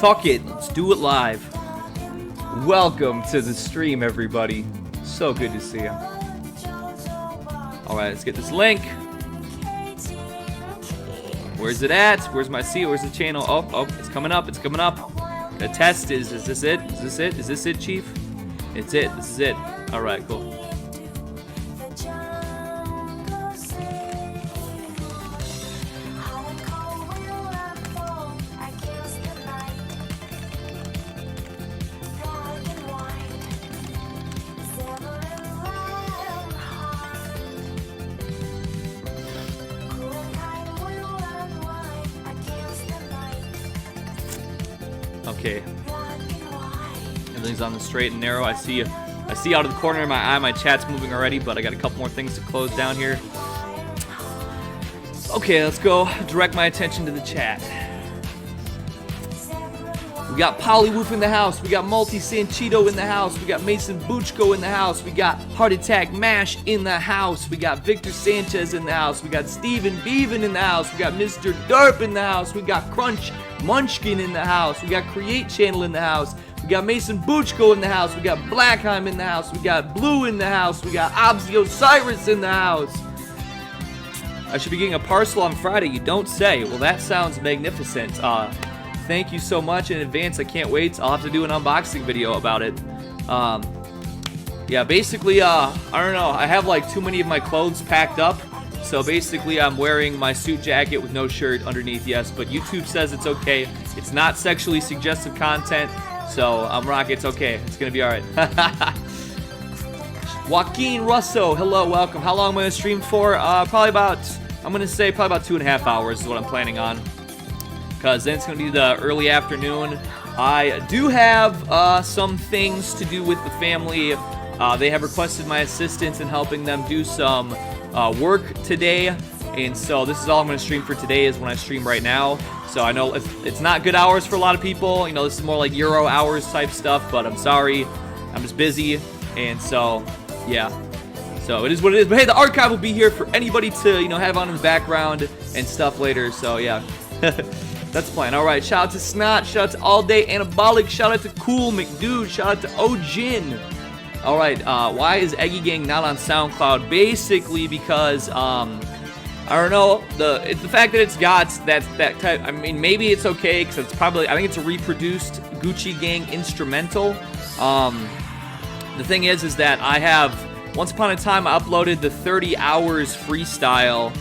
Fuck it, let's do it live. Welcome to the stream, everybody. So good to see you. Alright, let's get this link. Where's it at? Where's my seat? Where's the channel? Oh, it's coming up, it's coming up. The test is this it? Is this it? Is this it, Chief? It's it, this is it. Alright, cool. Okay. Everything's on the straight and narrow. I see out of the corner of my eye my chat's moving already, but I got a couple more things to close down here. Okay, let's go direct my attention to the chat. We got Polywoof in the house. We got Multi Sanchito in the house. We got Mason Buchko in the house. We got Heart Attack Mash in the house. We got Victor Sanchez in the house. We got Steven Beaven in the house. We got Mr. Derp in the house. We got Crunch Munchkin in the house. We got Create Channel in the house. We got Mason Buchko in the house. We got Blackheim in the house. We got Blue in the house. We got Obsio Cyrus in the house. I should be getting a parcel on Friday. You don't say. Well, that sounds magnificent. Thank you so much in advance. I can't wait. I'll have to do an unboxing video about it. Yeah, basically, I don't know. I have like too many of my clothes packed up. So basically, I'm wearing my suit jacket with no shirt underneath, yes. But YouTube says it's okay. It's not sexually suggestive content. So I'm rocking. It's okay. It's going to be all right. Joaquin Russo, hello, welcome. How long am I going to stream for? Probably about 2.5 hours is what I'm planning on. Because then it's going to be the early afternoon. I do have some things to do with the family. They have requested my assistance in helping them do some work today. And so this is all I'm going to stream for today is when I stream right now. So I know it's not good hours for a lot of people. You know, this is more like Euro hours type stuff. But I'm sorry. I'm just busy. And so, yeah. So it is what it is. But hey, the archive will be here for anybody to, you know, have on in the background and stuff later. So, yeah. That's the plan. All right. Shout out to Snot. Shout out to All Day Anabolic. Shout out to Cool McDude. Shout out to Ojin. All right. Why is Eggy Gang not on SoundCloud? Basically because I don't know. It's the fact that it's got that type. I mean, maybe it's okay because it's probably. I think it's a reproduced Gucci Gang instrumental. The thing is that I have. Once upon a time, I uploaded the 30 hours freestyle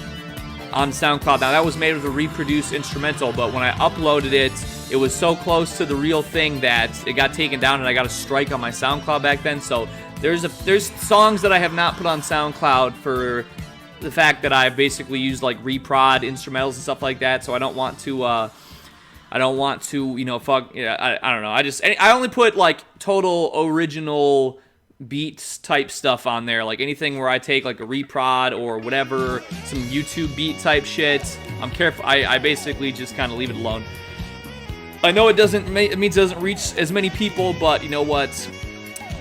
on SoundCloud. Now, that was made with a reproduced instrumental, but when I uploaded it, it was so close to the real thing that it got taken down, and I got a strike on my SoundCloud back then. So there's songs that I have not put on SoundCloud for the fact that I basically used like reprod instrumentals and stuff like that. So I don't want to, you know, fuck. Yeah, I don't know. I only put like total original beats type stuff on there, like anything where I take like a reprod or whatever, some YouTube beat type shit. I'm careful. I basically just kind of leave it alone. I know it means it doesn't reach as many people, but you know what?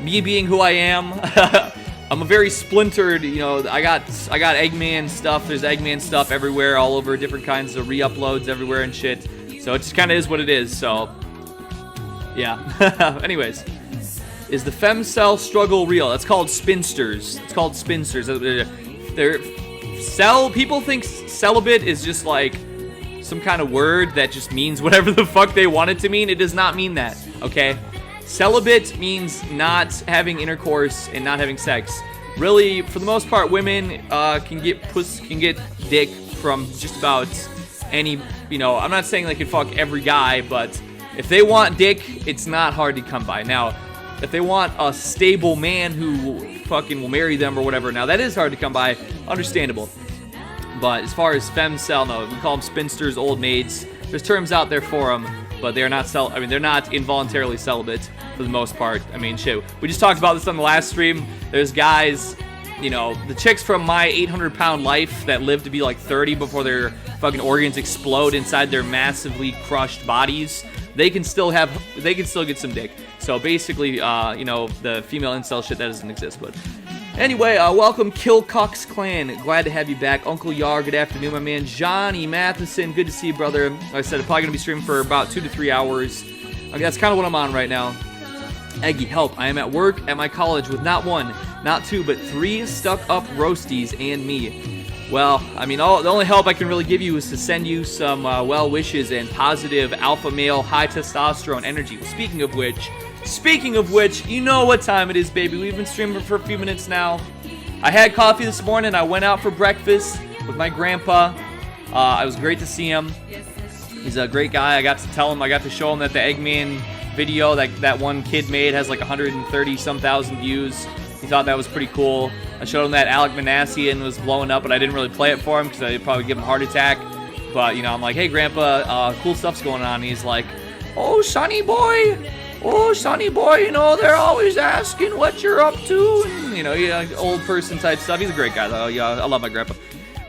Me being who I am, I'm a very splintered. You know, I got Eggman stuff. There's Eggman stuff everywhere, all over, different kinds of re-uploads everywhere and shit. So it just kind of is what it is. So yeah. Anyways. Is the femcel struggle real? That's called spinsters. It's called spinsters. People think celibate is just like some kind of word that just means whatever the fuck they want it to mean. It does not mean that, okay? Celibate means not having intercourse and not having sex. Really, for the most part, women can get dick from just about any, you know, I'm not saying they can fuck every guy, but if they want dick, it's not hard to come by. Now, if they want a stable man who fucking will marry them or whatever, now that is hard to come by, understandable. But as far as femcel, no, we call them spinsters, old maids. There's terms out there for them, but they're not they're not involuntarily celibate for the most part. I mean, shit. We just talked about this on the last stream. There's guys, you know, the chicks from my 800-pound life that live to be like 30 before their fucking organs explode inside their massively crushed bodies. They can still get some dick. So basically, you know, the female incel shit, that doesn't exist. But anyway, welcome, Kill Cox Clan. Glad to have you back. Uncle Yar, good afternoon, my man. Johnny Matheson, good to see you, brother. Like I said, I'm probably going to be streaming for about 2 to 3 hours. Okay, that's kind of what I'm on right now. Eggy, help. I am at work at my college with not one, not two, but 3 stuck-up roasties and me. Well, I mean, the only help I can really give you is to send you some well wishes and positive alpha male high testosterone energy. Speaking of which, you know what time it is, baby. We've been streaming for a few minutes now. I had coffee this morning. I went out for breakfast with my grandpa. It was great to see him. He's a great guy. I got to show him that the Eggman video that one kid made has like 130-some thousand views. He thought that was pretty cool. I showed him that Alec Manassian was blowing up, but I didn't really play it for him because I'd probably give him a heart attack. But, you know, I'm like, hey, Grandpa, cool stuff's going on. And he's like, oh, Sonny boy, you know, they're always asking what you're up to. And, you know, old person type stuff. He's a great guy, though. Yeah, I love my grandpa.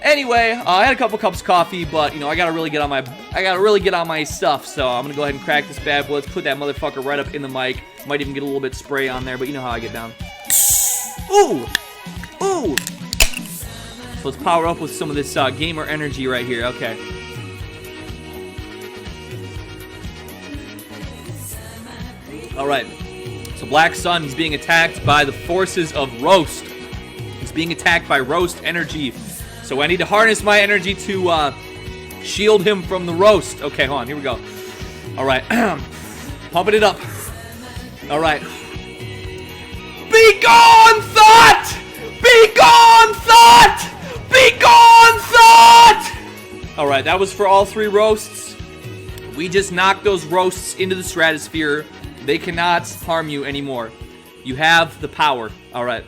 Anyway, I had a couple cups of coffee, but, you know, I gotta really get on my stuff. So I'm gonna go ahead and crack this bad boy. Let's put that motherfucker right up in the mic. Might even get a little bit of spray on there, but you know how I get down. Ooh! So let's power up with some of this gamer energy right here. Okay. Alright. So Black Sun, he's being attacked by the forces of Roast. He's being attacked by Roast energy. So I need to harness my energy to shield him from the Roast. Okay, hold on. Here we go. Alright. Pumping it up. Alright. Be gone, thought! Be gone, thought! Be gone, thought! Alright, that was for all 3 roasts. We just knocked those roasts into the stratosphere. They cannot harm you anymore. You have the power. Alright.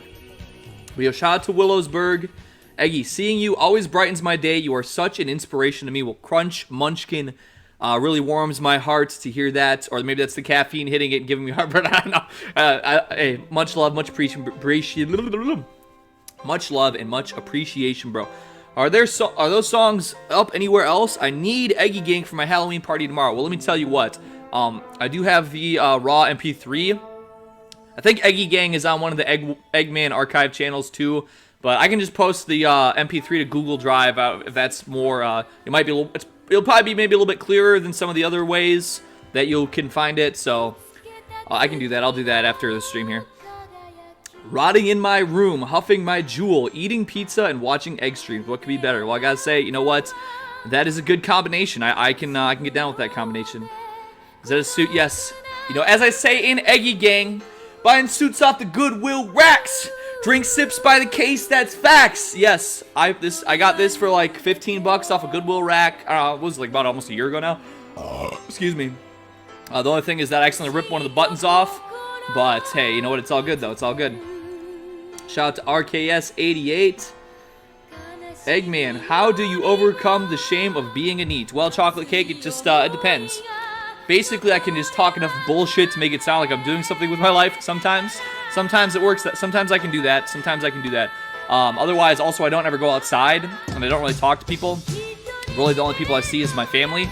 We go shout out to Willowsburg. Eggy, seeing you always brightens my day. You are such an inspiration to me. Well, Crunch Munchkin really warms my heart to hear that. Or maybe that's the caffeine hitting it and giving me heartburn. I don't know. Hey, much love, much appreciation. Much love and much appreciation, bro. Are those songs up anywhere else? I need Eggy Gang for my Halloween party tomorrow. Well, let me tell you what. I do have the raw MP3. I think Eggy Gang is on one of the Eggman archive channels too. But I can just post the MP3 to Google Drive if that's more. It might be it'll probably be maybe a little bit clearer than some of the other ways that you can find it. So I can do that. I'll do that after the stream here. Rotting in my room, huffing my jewel, eating pizza, and watching egg streams. What could be better? Well, I gotta say, you know what? That is a good combination. I can get down with that combination. Is that a suit? Yes. You know, as I say in Eggy Gang, buying suits off the Goodwill racks. Drink sips by the case, that's facts. Yes, I got this for like 15 bucks off a Goodwill rack. It was like about almost a year ago now. Excuse me. The only thing is that I accidentally ripped one of the buttons off. But hey, you know what? It's all good though. It's all good. Shout out to RKS88. Eggman, how do you overcome the shame of being a NEET? Well, chocolate cake, it just it depends. Basically, I can just talk enough bullshit to make it sound like I'm doing something with my life sometimes. Sometimes it works. Sometimes I can do that. Sometimes I can do that. Otherwise, also, I don't ever go outside, and I don't really talk to people. Really, the only people I see is my family.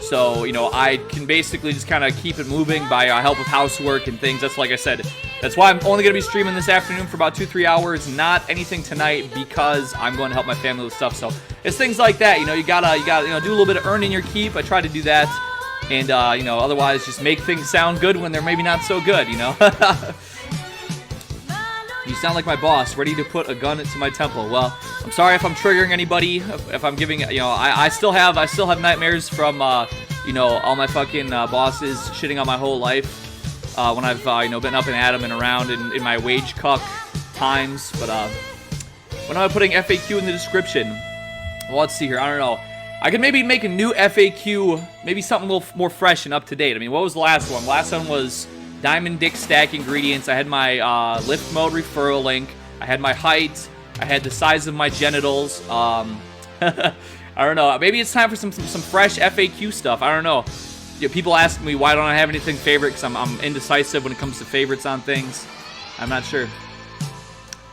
So, you know, I can basically just kind of keep it moving by help with housework and things. That's like I said. That's why I'm only going to be streaming this afternoon for about 2-3 hours. Not anything tonight because I'm going to help my family with stuff. So it's things like that. You know, you gotta do a little bit of earning your keep. I try to do that. And, you know, otherwise just make things sound good when they're maybe not so good, you know? You sound like my boss, ready to put a gun into my temple. Well, I'm sorry if I'm triggering anybody, if I'm giving, you know, I still have nightmares from, you know, all my fucking bosses shitting on my whole life when I've, you know, been up and at 'em and around in my wage cuck times. But, when am I putting FAQ in the description? Well, let's see here. I don't know. I could maybe make a new FAQ, maybe something a little more fresh and up to date. I mean, what was the last one? The last one was Diamond Dick Stack Ingredients. I had my lift mode referral link. I had my height. I had the size of my genitals. I don't know. Maybe it's time for some fresh FAQ stuff. I don't know. You know, people ask me why don't I have anything favorite because I'm indecisive when it comes to favorites on things. I'm not sure.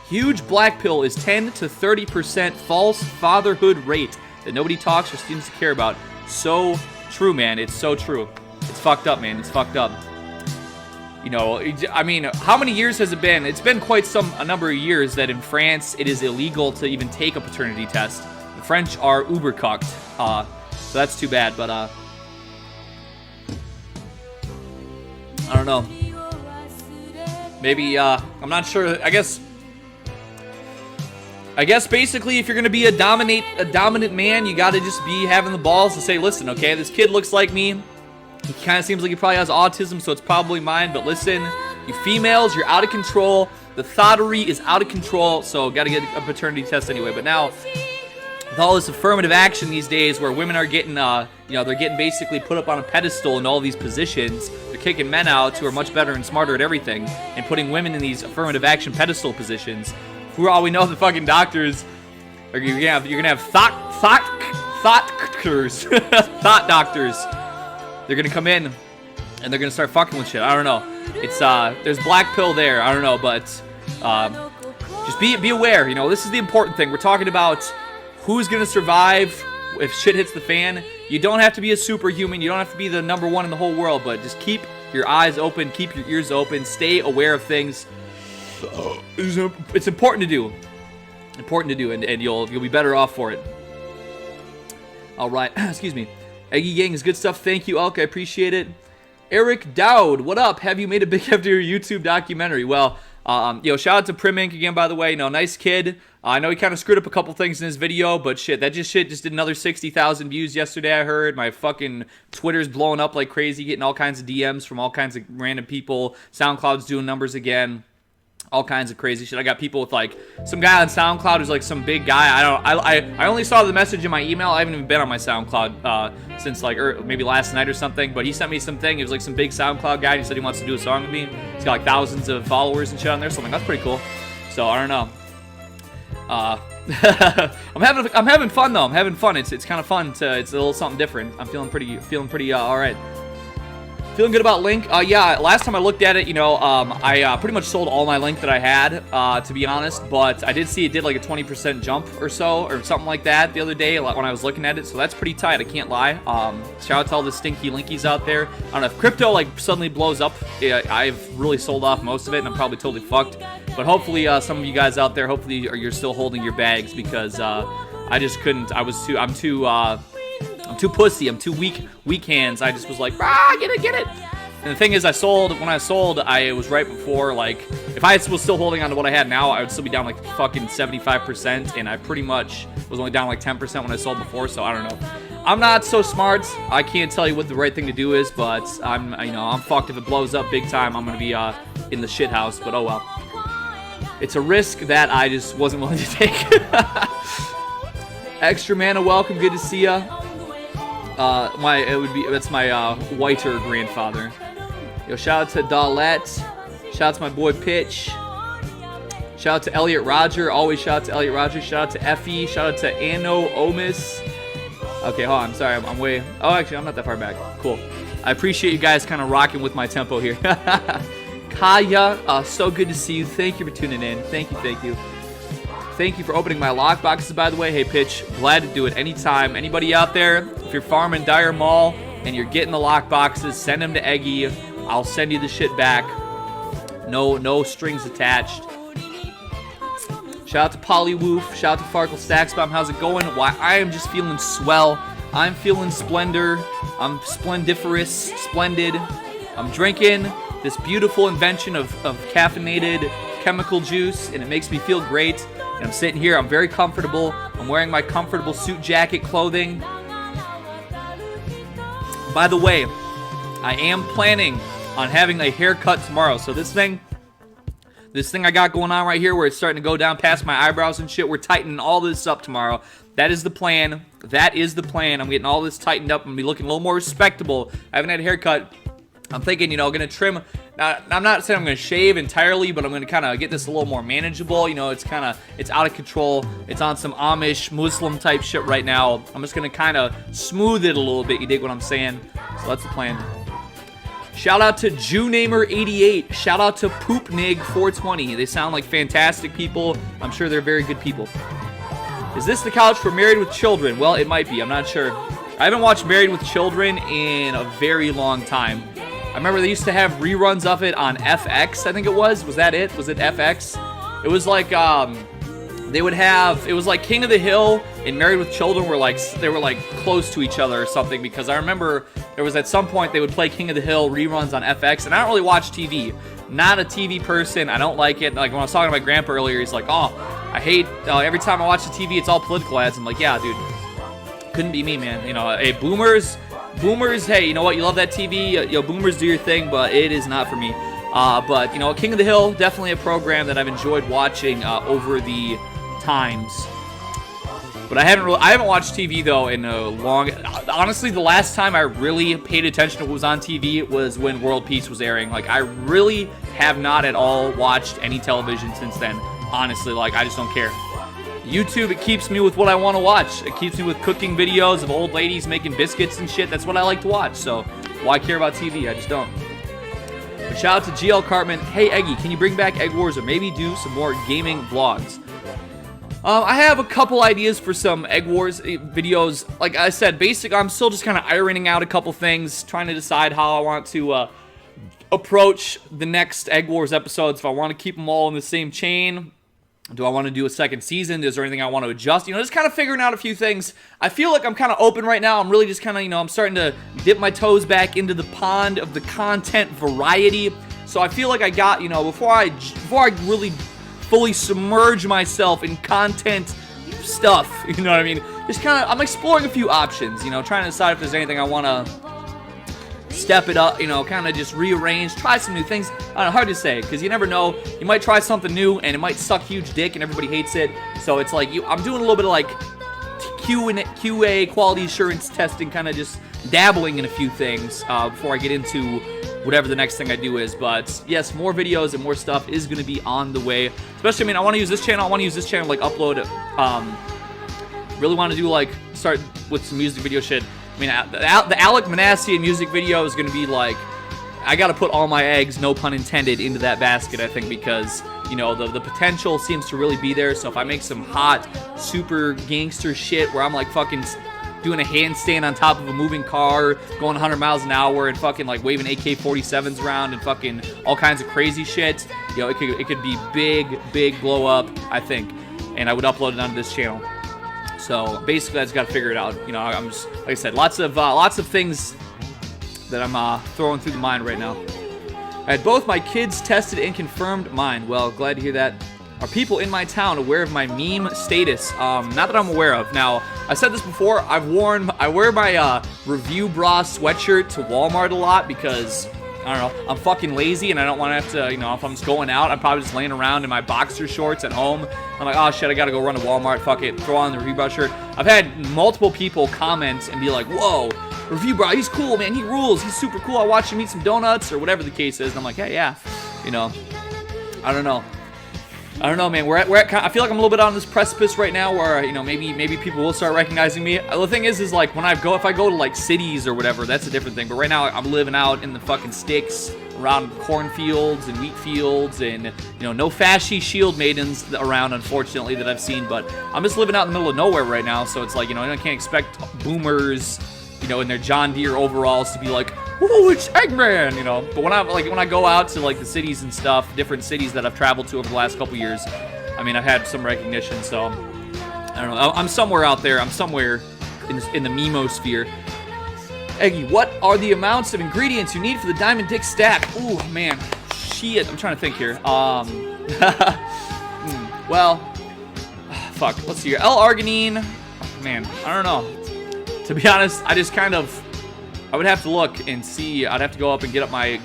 Huge black pill is 10 to 30% false fatherhood rate that nobody talks or seems to care about. So true, man. It's so true. It's fucked up, man. It's fucked up. You know, I mean, how many years has it been? It's been quite a number of years that in France it is illegal to even take a paternity test. The French are uber cucked. So that's too bad, but I don't know. Maybe, I'm not sure. I guess basically if you're going to be a dominant man, you got to just be having the balls to say, listen, okay, this kid looks like me. He kind of seems like he probably has autism, so it's probably mine. But listen, you females, you're out of control. The thottery is out of control, so got to get a paternity test anyway. But now, with all this affirmative action these days where women are getting, they're getting basically put up on a pedestal in all these positions. They're kicking men out who are much better and smarter at everything and putting women in these affirmative action pedestal positions. For all we know, the fucking doctors are you're gonna have thought doctors. They're gonna come in and they're gonna start fucking with shit. I don't know. It's there's black pill there. I don't know, but just be aware. You know, this is the important thing. We're talking about who's gonna survive if shit hits the fan. You don't have to be a superhuman. You don't have to be the #1 in the whole world, but just keep your eyes open, keep your ears open, stay aware of things. It's important to do. And you'll be better off for it. All right, excuse me. Eggy Gang is good stuff. Thank you, Elk. I appreciate it. Eric Dowd, what up? Have you made a big after your YouTube documentary? Well, shout out to Prim Inc. again, by the way. You know, nice kid. I know he kind of screwed up a couple things in his video, but shit, that just did another 60,000 views yesterday, I heard. My fucking Twitter's blowing up like crazy, getting all kinds of DMs from all kinds of random people. SoundCloud's doing numbers again. All kinds of crazy shit. I got people with like some guy on SoundCloud who's like some big guy. I only saw the message in my email. I haven't even been on my SoundCloud since like maybe last night or something. But he sent me something. It was like some big SoundCloud guy. And he said he wants to do a song with me. He's got like thousands of followers and shit on there. So I'm like, that's pretty cool. So I don't know. I'm having fun though. I'm having fun. It's kind of fun it's a little something different. I'm feeling pretty all right. Feeling good about Link. Yeah, last time I looked at it, I pretty much sold all my Link that I had, to be honest. But I did see it did like a 20% jump or so, or something like that the other day when I was looking at it. So that's pretty tight, I can't lie. Shout out to all the stinky Linkies out there. I don't know, if crypto like suddenly blows up, I've really sold off most of it, and I'm probably totally fucked. But hopefully some of you guys out there, hopefully you're still holding your bags, because I just couldn't. I'm too pussy. I'm too weak hands. I just was like, get it. And the thing is, when I sold, I was right before, like, if I was still holding on to what I had now, I would still be down like fucking 75%, and I pretty much was only down like 10% when I sold before, so I don't know. I'm not so smart. I can't tell you what the right thing to do is, but I'm fucked. If it blows up big time, I'm gonna be in the shit house, but oh well. It's a risk that I just wasn't willing to take. Extra Mana, welcome. Good to see ya. That's my whiter grandfather. Yo, shout out to Dawlette. Shout out to my boy Pitch. Shout out to Elliot Roger. Always shout out to Elliot Roger. Shout out to Effie. Shout out to Anno Omis. Okay, hold on. Sorry, I'm way. Oh, actually, I'm not that far back. Cool. I appreciate you guys kind of rocking with my tempo here. Kaya, so good to see you. Thank you for tuning in. Thank you. Thank you for opening my lock boxes, by the way. Hey, Pitch, glad to do it anytime. Anybody out there, if you're farming Dire Mall and you're getting the lock boxes, send them to Eggy. I'll send you the shit back. No strings attached. Shout out to Polywoof. Shout out to Farkle Stacksbomb. How's it going? Why, I am just feeling swell. I'm feeling splendor. I'm splendiferous, splendid. I'm drinking this beautiful invention of caffeinated chemical juice, and it makes me feel great. And I'm sitting here, I'm very comfortable. I'm wearing my comfortable suit jacket clothing. By the way, I am planning on having a haircut tomorrow. So this thing I got going on right here, where it's starting to go down past my eyebrows and shit, we're tightening all this up tomorrow. That is the plan. I'm getting all this tightened up. I'm going to be looking a little more respectable. I haven't had a haircut. I'm thinking, going to trim. Now, I'm not saying I'm going to shave entirely, but I'm going to kind of get this a little more manageable. It's out of control. It's on some Amish Muslim type shit right now. I'm just going to kind of smooth it a little bit. You dig what I'm saying? So that's the plan. Shout out to JewNamer88. Shout out to PoopNig420. They sound like fantastic people. I'm sure they're very good people. Is this the couch for Married with Children? Well, it might be. I'm not sure. I haven't watched Married with Children in a very long time. I remember they used to have reruns of it on FX, I think it was. Was that it? Was it FX? It was like they would have, it was like King of the Hill and Married with Children were like, they were like close to each other or something, because I remember there was at some point they would play King of the Hill reruns on FX, and I don't really watch TV. Not a TV person. I don't like it. Like when I was talking to my grandpa earlier, he's like, oh, I hate, every time I watch the TV, it's all political ads. I'm like, yeah, dude, couldn't be me, man. You know, hey, boomers, hey, you know what? You love that TV. Yo, boomers, do your thing, but it is not for me. But, you know, King of the Hill, definitely a program that I've enjoyed watching over the times. But I haven't watched TV, though, in a long... Honestly, the last time I really paid attention to what was on TV was when World Peace was airing. Like, I really have not at all watched any television since then. Honestly, like, I just don't care. YouTube, it keeps me with what I want to watch. It keeps me with cooking videos of old ladies making biscuits and shit. That's what I like to watch. So, why care about TV? I just don't. But shout out to GL Cartman. Hey, Eggy, can you bring back Egg Wars or maybe do some more gaming vlogs? I have a couple ideas for some Egg Wars videos. Like I said, I'm still just kind of ironing out a couple things, trying to decide how I want to approach the next Egg Wars episodes. If I want to keep them all in the same chain, do I want to do a second season? Is there anything I want to adjust? You know, just kind of figuring out a few things. I feel like I'm kind of open right now. I'm really just kind of, you know, I'm starting to dip my toes back into the pond of the content variety. So I feel like I got, you know, before I really fully submerge myself in content stuff, you know what I mean? Just kind of, I'm exploring a few options, you know, trying to decide if there's anything I want to step it up, you know, kind of just rearrange, try some new things. I don't know, hard to say, because you never know. You might try something new, and it might suck huge dick, and everybody hates it. So it's like, I'm doing a little bit of, like, QA, quality assurance testing, kind of just dabbling in a few things before I get into whatever the next thing I do is. But yes, more videos and more stuff is going to be on the way. Especially, I mean, I want to use this channel. I want to use this channel, like, upload, really want to do, like, start with some music video shit. I mean, the Alec Manassian music video is going to be, like, I got to put all my eggs, no pun intended, into that basket, I think, because, you know, the potential seems to really be there. So if I make some hot, super gangster shit where I'm, like, fucking doing a handstand on top of a moving car, going 100 miles an hour, and fucking, like, waving AK-47s around and fucking all kinds of crazy shit, you know, it could be big blow up, I think, and I would upload it onto this channel. So basically, I just got to figure it out. You know, I'm just, like I said, lots of things that I'm throwing through the mind right now. I had both my kids tested and confirmed mine. Well, glad to hear that. Are people in my town aware of my meme status? Not that I'm aware of. Now, I said this before. I wear my Review Bra sweatshirt to Walmart a lot because, I don't know, I'm fucking lazy and I don't want to have to, you know, if I'm just going out, I'm probably just laying around in my boxer shorts at home. I'm like, oh shit, I gotta go run to Walmart, fuck it, throw on the Review Bra shirt. I've had multiple people comment and be like, whoa, Review Bra, he's cool, man, he rules, he's super cool, I watched him eat some donuts, or whatever the case is, and I'm like, hey, yeah, you know, I don't know, man. We're at I feel like I'm a little bit on this precipice right now, where, you know, maybe people will start recognizing me. The thing is like if I go to like cities or whatever, that's a different thing. But right now, I'm living out in the fucking sticks, around cornfields and wheat fields, and, you know, no fashy shield maidens around, unfortunately, that I've seen. But I'm just living out in the middle of nowhere right now, so it's like, you know, I can't expect boomers, you know, in their John Deere overalls to be like, ooh, it's Eggman, you know. But when I go out to, like, the cities and stuff, different cities that I've traveled to over the last couple years, I mean, I've had some recognition, so I don't know. I'm somewhere out there. I'm somewhere in the memosphere. Eggy, what are the amounts of ingredients you need for the Diamond Dick stack? Ooh, man, shit. I'm trying to think here. Well, fuck. Let's see here. L-arginine. Man, I don't know. To be honest, I would have to look and see. I'd have to go and get my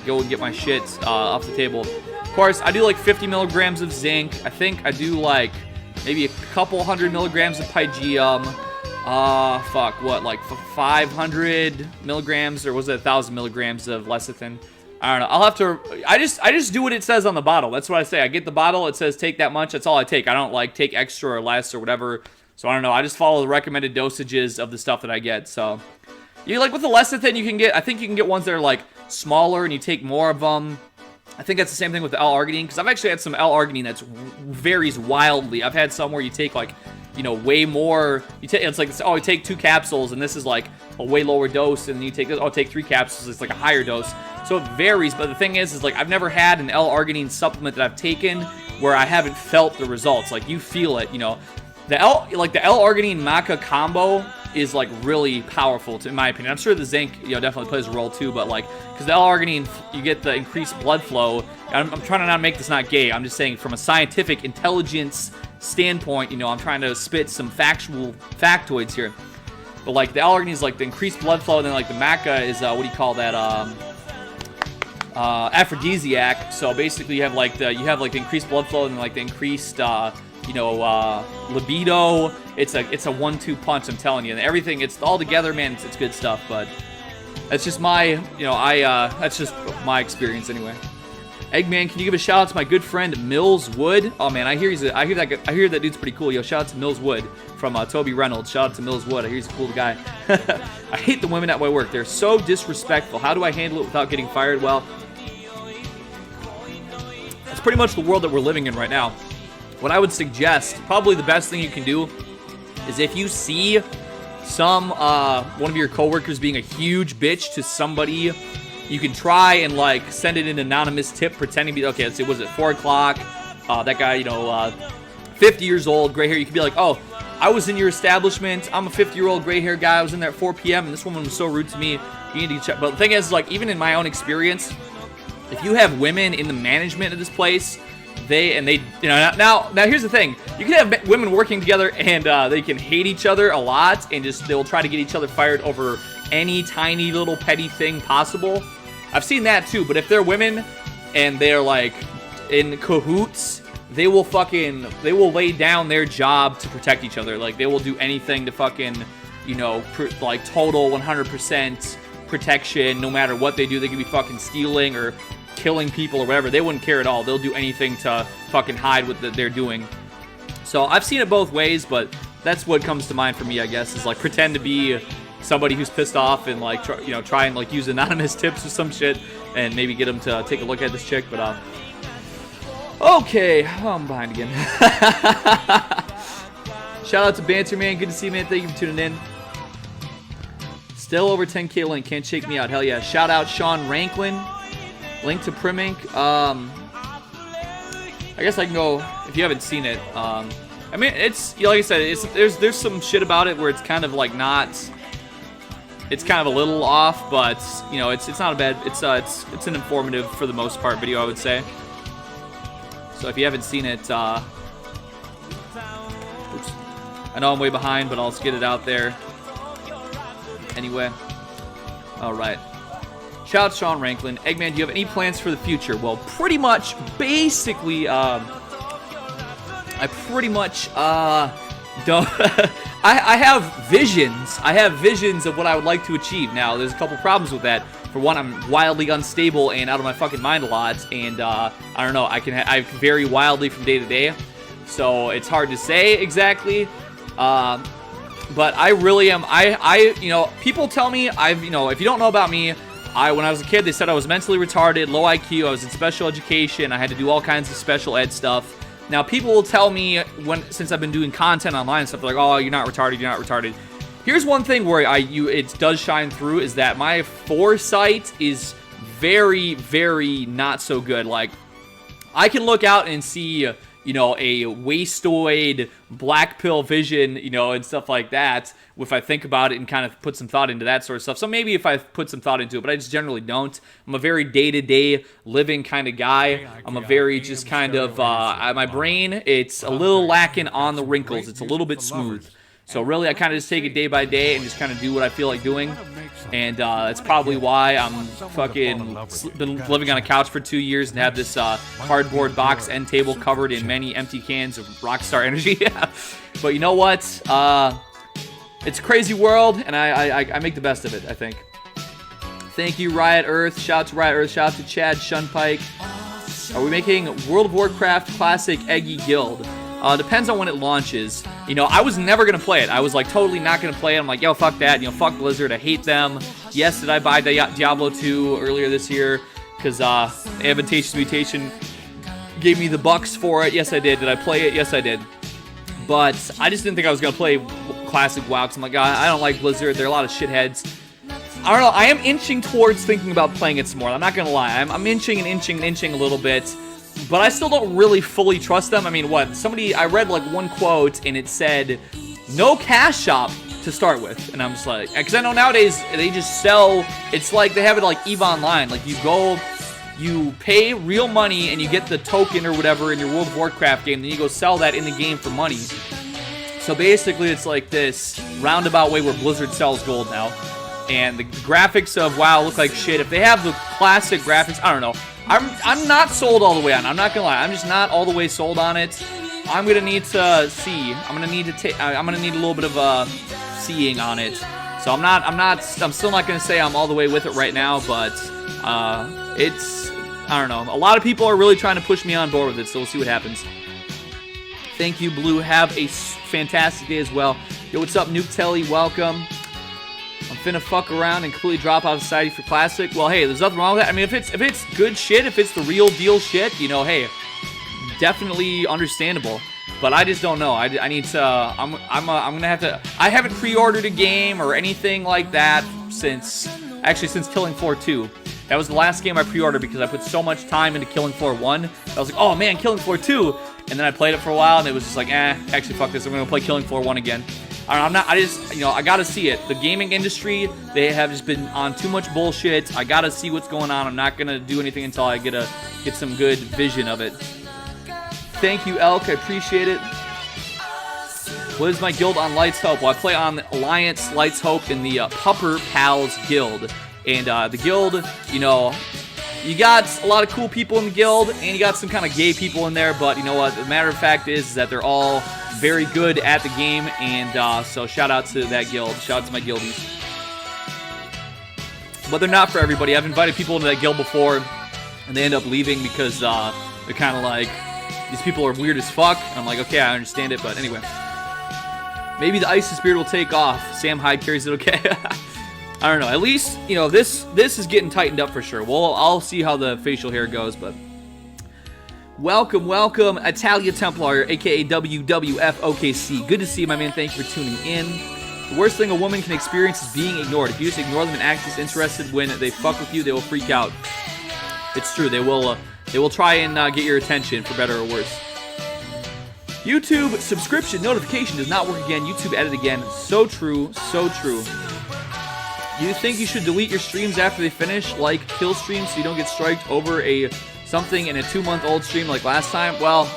shit off the table. Of course, I do like 50 milligrams of zinc. I think I do like maybe a couple 100 milligrams of pygeum. Like 500 milligrams, or was it 1,000 milligrams of lecithin? I don't know. I'll have to. I just do what it says on the bottle. That's what I say. I get the bottle. It says take that much. That's all I take. I don't like take extra or less or whatever. So I don't know. I just follow the recommended dosages of the stuff that I get. So. You like with the lecithin, you can get. I think you can get ones that are like smaller, and you take more of them. I think that's the same thing with the L-arginine, because I've actually had some L-arginine that varies wildly. I've had some where you take like, you know, way more. It's like, oh, you take 2 capsules, and this is like a way lower dose, and you take this. Oh, take 3 capsules. It's like a higher dose. So it varies. But the thing is like I've never had an L-arginine supplement that I've taken where I haven't felt the results. Like, you feel it, you know. The L-arginine maca combo is like really powerful, in my opinion. I'm sure the zinc, you know, definitely plays a role too, but like, because the L-arginine, you get the increased blood flow. I'm trying to not make this not gay. I'm just saying from a scientific intelligence standpoint, you know, I'm trying to spit some factual factoids here. But like the L-arginine is like the increased blood flow, and then like the maca is what do you call that? Aphrodisiac. So basically, you have like the increased blood flow and like the increased libido. It's a 1-2 punch, I'm telling you. And everything, it's all together, man. It's good stuff. But that's just my, that's just my experience anyway. Eggman, can you give a shout out to my good friend Mills Wood? Oh man, I hear that dude's pretty cool. Yo, shout out to Mills Wood from Toby Reynolds. Shout out to Mills Wood. I hear he's a cool guy. I hate the women at my work. They're so disrespectful. How do I handle it without getting fired? Well, that's pretty much the world that we're living in right now. What I would suggest, probably the best thing you can do, is if you see one of your coworkers being a huge bitch to somebody, you can try and like send it an anonymous tip, pretending to be, okay, let's see, was it 4 o'clock? That guy, 50 years old, gray hair. You could be like, oh, I was in your establishment. I'm a 50-year-old gray hair guy. I was in there at 4 p.m. and this woman was so rude to me. You need to check. But the thing is, like, even in my own experience, if you have women in the management of this place, now here's the thing. You can have women working together and they can hate each other a lot and they'll try to get each other fired over any tiny little petty thing possible. I've seen that too, but if they're women and they're like in cahoots, they will lay down their job to protect each other. Like, they will do anything to fucking, like total 100% protection. No matter what they do, they could be fucking stealing or killing people or whatever. They wouldn't care at all. They'll do anything to fucking hide what they're doing. So I've seen it both ways, but that's what comes to mind for me, I guess, is like pretend to be somebody who's pissed off and like try and like use anonymous tips or some shit and maybe get them to take a look at this chick. But okay, I'm behind again. Shout out to Banter Man, good to see you, man. Thank you for tuning in. Still over 10k link, can't shake me out. Hell yeah. Shout out Sean Ranklin, link to Primink. I guess I can go if you haven't seen it. I mean, it's like I said, there's some shit about it where it's kind of like not. It's kind of a little off, but it's not a bad. It's an informative for the most part video, I would say. So if you haven't seen it, oops. I know I'm way behind, but I'll just get it out there. Anyway, all right. Shout out to Sean Ranklin. Eggman, do you have any plans for the future? Well, pretty much, basically, I pretty much don't. I have visions. I have visions of what I would like to achieve. Now, there's a couple problems with that. For one, I'm wildly unstable and out of my fucking mind a lot, and I don't know. I vary wildly from day to day, so it's hard to say exactly. But I really am. People tell me if you don't know about me. When I was a kid, they said I was mentally retarded, low IQ, I was in special education, I had to do all kinds of special ed stuff. Now, people will tell me, since I've been doing content online and stuff, they're like, oh, you're not retarded, you're not retarded. Here's one thing where it does shine through, is that my foresight is very, very not so good. Like, I can look out and see, a wastoid, black pill vision, and stuff like that, if I think about it and kind of put some thought into that sort of stuff. So maybe if I put some thought into it, but I just generally don't. I'm a very day-to-day living kind of guy. I'm a very just kind of, my brain, it's a little lacking on the wrinkles. It's a little bit smooth. So really, I kind of just take it day by day and just kind of do what I feel like doing. And that's probably why I'm been living on a couch for 2 years and have this cardboard box end table covered in many empty cans of Rockstar Energy. But you know what? It's a crazy world, and I make the best of it, I think. Thank you, Riot Earth. Shout out to Riot Earth. Shout out to Chad Shunpike. Are we making World of Warcraft Classic Eggy Guild? Depends on when it launches. I was never going to play it. I was like totally not going to play it. I'm like, yo, fuck that. Fuck Blizzard. I hate them. Yes, did I buy Diablo 2 earlier this year? Because Advantageous Mutation gave me the bucks for it. Yes, I did. Did I play it? Yes, I did. But I just didn't think I was going to play Classic WoW. I'm like, I don't like Blizzard. They're a lot of shitheads. I don't know. I am inching towards thinking about playing it some more. I'm not going to lie. I'm inching and inching and inching a little bit. but I still don't really fully trust them. I mean, I read like one quote and it said, no cash shop to start with. And I'm just like, because I know nowadays they just sell, it's like they have it like EVE Online. Like you go, you pay real money and you get the token or whatever in your World of Warcraft game, then you go sell that in the game for money. So basically it's like this roundabout way where Blizzard sells gold now. And the graphics of WoW look like shit. If they have the classic graphics, I don't know. I'm not sold all the way on it. I'm not gonna lie. I'm just not all the way sold on it. I'm gonna need to see. I'm gonna need a little bit of seeing on it. So I'm still not gonna say I'm all the way with it right now, but I don't know. A lot of people are really trying to push me on board with it, so we'll see what happens. Thank you, Blue. Have a fantastic day as well. Yo, what's up, Nuke Telly? Welcome. I'm finna fuck around and completely drop out of society for classic. Well, hey, there's nothing wrong with that. I mean, if it's good shit, if it's the real deal shit, you know, hey, definitely understandable. But I just don't know. I need to. I'm gonna have to. I haven't pre-ordered a game or anything like that since Killing Floor 2. That was the last game I pre-ordered because I put so much time into Killing Floor 1. I was like, oh man, Killing Floor 2. And then I played it for a while and it was just like, actually fuck this. I'm gonna play Killing Floor 1 again. I gotta see it. The gaming industry, they have just been on too much bullshit. I gotta see what's going on. I'm not gonna do anything until I get some good vision of it. Thank you, Elk. I appreciate it. What is my guild on Lights Hope? Well, I play on Alliance Lights Hope in the Pupper Pals Guild. And the guild, you know, you got a lot of cool people in the guild, and you got some kind of gay people in there, but you know what? The matter of fact is that they're all very good at the game, and so shout out to that guild. Shout out to my guildies. But they're not for everybody. I've invited people into that guild before, and they end up leaving because they're kind of like, these people are weird as fuck. And I'm like, okay, I understand it, but anyway. Maybe the ISIS beard will take off. Sam Hyde carries it okay. I don't know. At least, you know, this is getting tightened up for sure. Well, I'll see how the facial hair goes, but... Welcome, Italia Templar, a.k.a. WWFOKC. Good to see you, my man. Thank you for tuning in. The worst thing a woman can experience is being ignored. If you just ignore them and act disinterested when they fuck with you, they will freak out. It's true. They will try and get your attention, for better or worse. YouTube subscription notification does not work again. YouTube added again. So true, so true. You think you should delete your streams after they finish, like kill streams, so you don't get striked over something in a 2-month-old stream like last time? Well,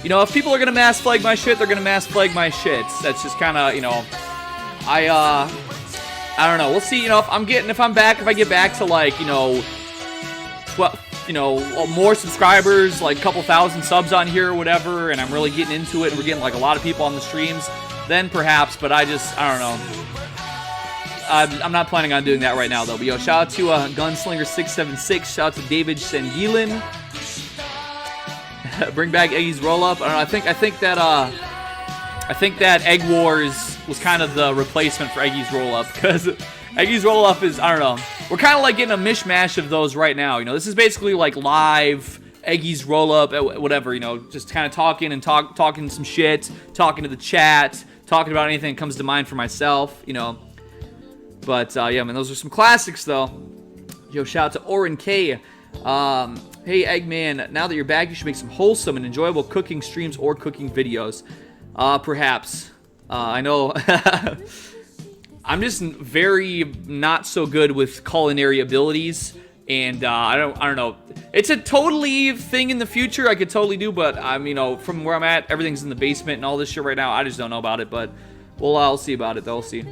you know, if people are gonna mass flag my shit, they're gonna mass flag my shit. That's just kind of, you know, I don't know. We'll see. You know, if I get back to like, you know, more subscribers, like a couple thousand subs on here or whatever, and I'm really getting into it, and we're getting like a lot of people on the streams, then perhaps. But I don't know. I'm not planning on doing that right now, though. But yo, shout out to Gunslinger676. Shout out to David Sengilin. Bring back Eggy's roll up. I don't know. I think that Egg Wars was kind of the replacement for Eggy's roll up, because Eggy's roll up is, I don't know. We're kind of like getting a mishmash of those right now. You know, this is basically like live Eggy's roll up, whatever. You know, just kind of talking some shit, talking to the chat, talking about anything that comes to mind for myself. You know. But, yeah, man, those are some classics, though. Yo, shout out to Oren K. Hey, Eggman, now that you're back, you should make some wholesome and enjoyable cooking streams or cooking videos. Perhaps. I know. I'm just very not so good with culinary abilities. And, I don't know. It's a totally thing in the future I could totally do. But, you know, from where I'm at, everything's in the basement and all this shit right now. I just don't know about it. But, well, I'll see about it, though. We'll see.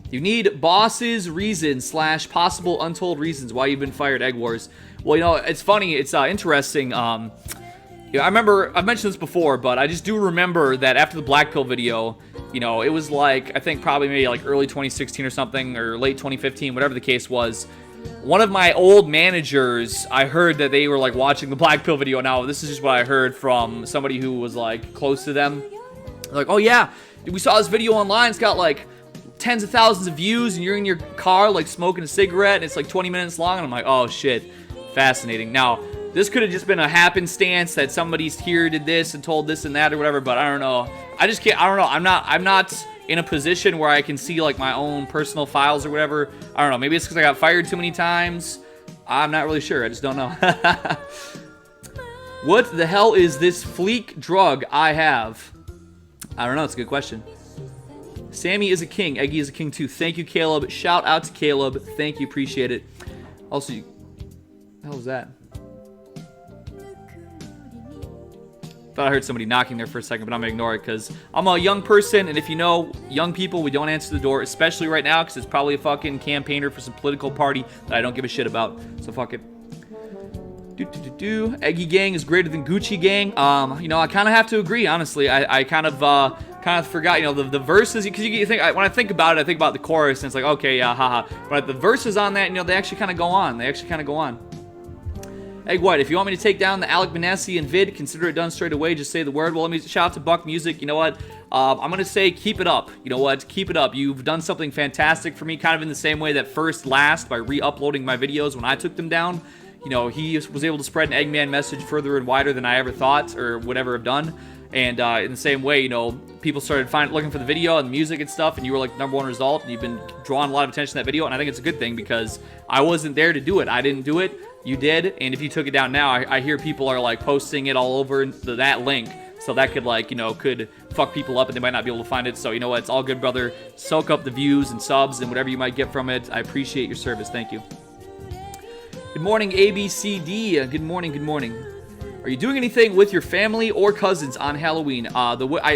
You need bosses, reasons, / possible untold reasons why you've been fired, Egg Wars. Well, you know, it's funny. It's interesting. I remember, I've mentioned this before, but I just do remember that after the Black Pill video, you know, it was like, I think probably maybe like early 2016 or something, or late 2015, whatever the case was. One of my old managers, I heard that they were like watching the Black Pill video. Now, this is just what I heard from somebody who was like close to them. Like, oh yeah, we saw this video online. It's got like tens of thousands of views, and you're in your car like smoking a cigarette, and it's like 20 minutes long, and I'm like, oh shit, fascinating. Now, this could have just been a happenstance that somebody's here did this and told this and that or whatever, but I don't know. I just can't, I don't know. I'm not in a position where I can see like my own personal files or whatever. I don't know. Maybe it's because I got fired too many times. I'm not really sure. I just don't know. What the hell is this fleek drug I have? I don't know. It's a good question. Sammy is a king. Eggy is a king too. Thank you, Caleb. Shout out to Caleb. Thank you. Appreciate it. Also, what the hell was that? Thought I heard somebody knocking there for a second, but I'm going to ignore it because I'm a young person, and if you know, young people, we don't answer the door, especially right now because it's probably a fucking campaigner for some political party that I don't give a shit about. So fuck it. Eggy gang is greater than Gucci gang. You know, I kind of have to agree, honestly. I kind of forgot, you know, the verses, because you think, when I think about it, I think about the chorus, and it's like, okay, yeah, haha. But the verses on that, you know, they actually kind of go on. Egg White, if you want me to take down the Alec Benassi and vid, consider it done straight away. Just say the word. Well, let me shout out to Buck Music. You know what? I'm going to say keep it up. You know what? Keep it up. You've done something fantastic for me, kind of in the same way that First Last, by re-uploading my videos when I took them down. You know, he was able to spread an Eggman message further and wider than I ever thought or would ever have done. And in the same way, you know, people started looking for the video and the music and stuff, and you were like the #1 result, and you've been drawing a lot of attention to that video, and I think it's a good thing because I wasn't there to do it. I didn't do it. You did, and if you took it down now, I hear people are like posting it all over that link, so that could, like, you know, could fuck people up and they might not be able to find it. So, you know what, it's all good, brother. Soak up the views and subs and whatever you might get from it. I appreciate your service. Thank you. Good morning, ABCD. Good morning, good morning. Are you doing anything with your family or cousins on Halloween?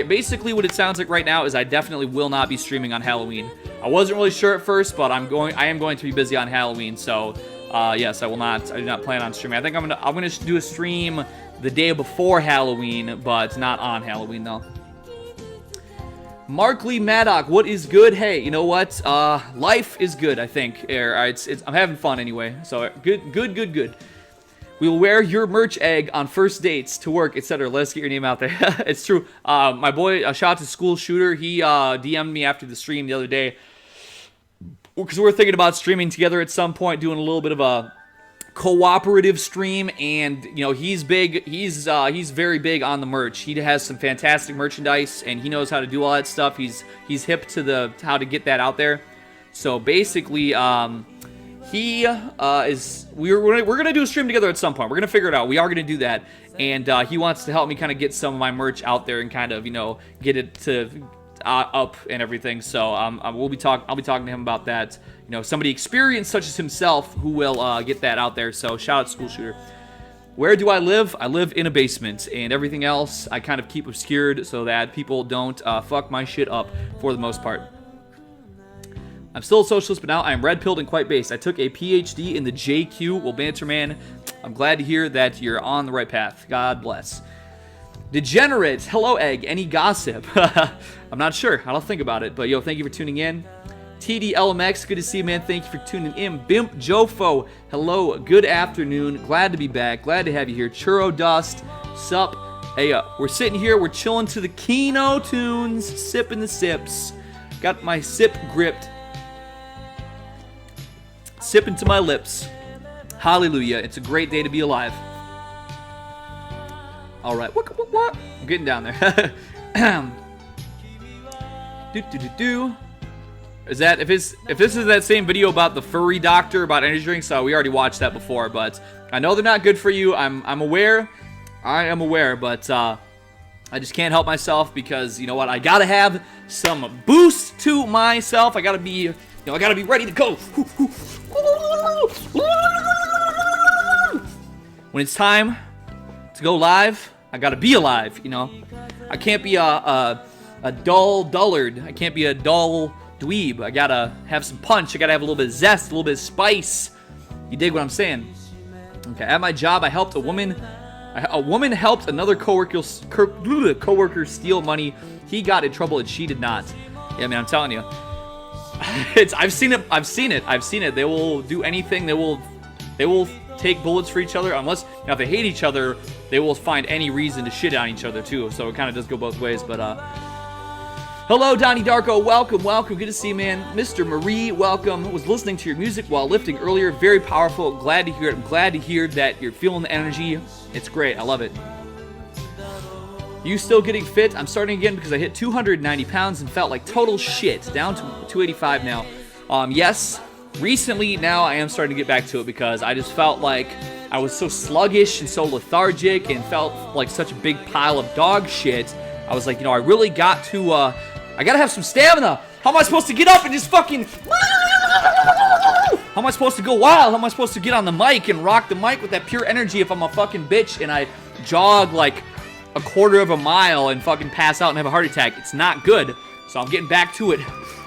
Basically what it sounds like right now is I definitely will not be streaming on Halloween. I wasn't really sure at first, but I am going to be busy on Halloween, so yes, I will not. I do not plan on streaming. I think I'm gonna do a stream the day before Halloween, but not on Halloween though. Markley Maddock, what is good? Hey, you know what? Life is good, I think. I'm having fun anyway. So good. We will wear your merch, Egg, on first dates, to work, etc. Let us get your name out there. It's true. My boy, shout out to School Shooter. He DM'd me after the stream the other day because we're thinking about streaming together at some point, doing a little bit of a cooperative stream, and you know, he's big. He's very big on the merch. He has some fantastic merchandise, and he knows how to do all that stuff. He's hip to how to get that out there. So basically, we're gonna do a stream together at some point. We're gonna figure it out. We are gonna do that, and he wants to help me kind of get some of my merch out there and kind of, you know, get it to up and everything. So I'll be talking to him about that. You know, somebody experienced such as himself who will get that out there. So shout out to School Shooter. Where do I live? I live in a basement, and everything else I kind of keep obscured so that people don't fuck my shit up for the most part. I'm still a socialist, but now I am red-pilled and quite based. I took a PhD in the JQ. Well, Banterman, I'm glad to hear that you're on the right path. God bless. Degenerate. Hello, Egg. Any gossip? I'm not sure. I'll think about it. But, yo, thank you for tuning in. TDLMX, good to see you, man. Thank you for tuning in. Bimp Jofo, hello. Good afternoon. Glad to be back. Glad to have you here. Churro Dust, sup. Hey, we're sitting here. We're chilling to the Kino tunes. Sipping the sips. Got my sip gripped. Sipping to my lips. Hallelujah. It's a great day to be alive. All right. What? I'm getting down there. Is that if this is that same video about the furry doctor about energy drinks? So we already watched that before, but I know they're not good for you. I'm aware. I am aware, but I just can't help myself because, you know what? I gotta have some boost to myself. I gotta be ready to go. When it's time to go live, I gotta be alive, you know. I can't be a dull dullard. I can't be a dull dweeb. I gotta have some punch. I gotta have a little bit of zest, a little bit of spice. You dig what I'm saying? Okay, at my job, I helped a woman helped another coworker steal money. He got in trouble and she did not. Yeah, man, I'm telling you. I've seen it. They will do anything. They will take bullets for each other, unless, now, if they hate each other, they will find any reason to shit on each other too. So it kind of does go both ways. But hello, Donnie Darko. Welcome. Good to see you, man. Mr. Marie, welcome. Was listening to your music while lifting earlier. Very powerful. Glad to hear it. I'm glad to hear that you're feeling the energy. It's great. I love it. You still getting fit? I'm starting again because I hit 290 pounds and felt like total shit. Down to 285 now. Yes, recently, now I am starting to get back to it because I just felt like I was so sluggish and so lethargic and felt like such a big pile of dog shit. I was like, I really got to, I gotta have some stamina. How am I supposed to get up and just fucking... How am I supposed to go wild? How am I supposed to get on the mic and rock the mic with that pure energy if I'm a fucking bitch and I jog like a quarter of a mile and fucking pass out and have a heart attack? It's not good. So I'm getting back to it.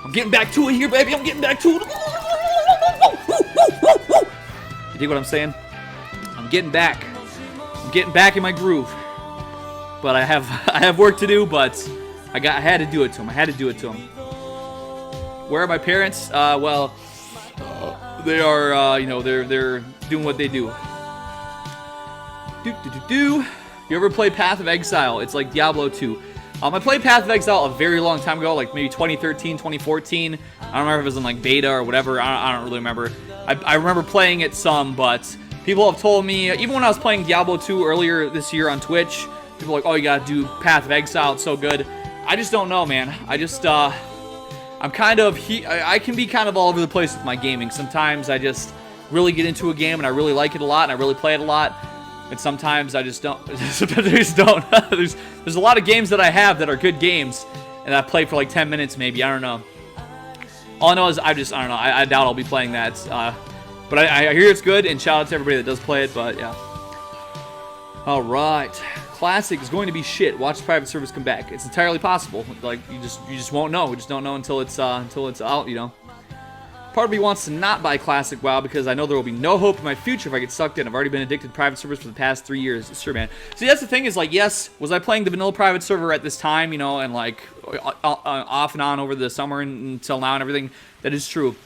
I'm getting back to it here, baby. I'm getting back to it. You dig what I'm saying? I'm getting back. I'm getting back in my groove. But I have work to do, but I had to do it to him. I had to do it to him. Where are my parents? Well, they are, they're doing what they do. You ever play Path of Exile? It's like Diablo 2. I played Path of Exile a very long time ago, like maybe 2013, 2014. I don't remember if it was in like beta or whatever. I don't really remember. I remember playing it some, but people have told me, even when I was playing Diablo 2 earlier this year on Twitch, people are like, oh, you gotta do Path of Exile, it's so good. I just don't know, man. I just, I'm kind of, I can be kind of all over the place with my gaming. Sometimes I just really get into a game and I really like it a lot and I really play it a lot. And sometimes I just don't. Sometimes I just don't. There's a lot of games that I have that are good games, and I play for like 10 minutes maybe. I don't know. All I know is I don't know. I doubt I'll be playing that. But I hear it's good, and shout out to everybody that does play it. But yeah. All right. Classic is going to be shit. Watch the private servers come back. It's entirely possible. Like you just won't know. We just don't know until it's out. Part of me wants to not buy Classic WoW because I know there will be no hope in my future if I get sucked in. I've already been addicted to private servers for the past 3 years. Sure, man. See, that's the thing is, like, yes, was I playing the vanilla private server at this time, and, like, off and on over the summer until now and everything? That is true.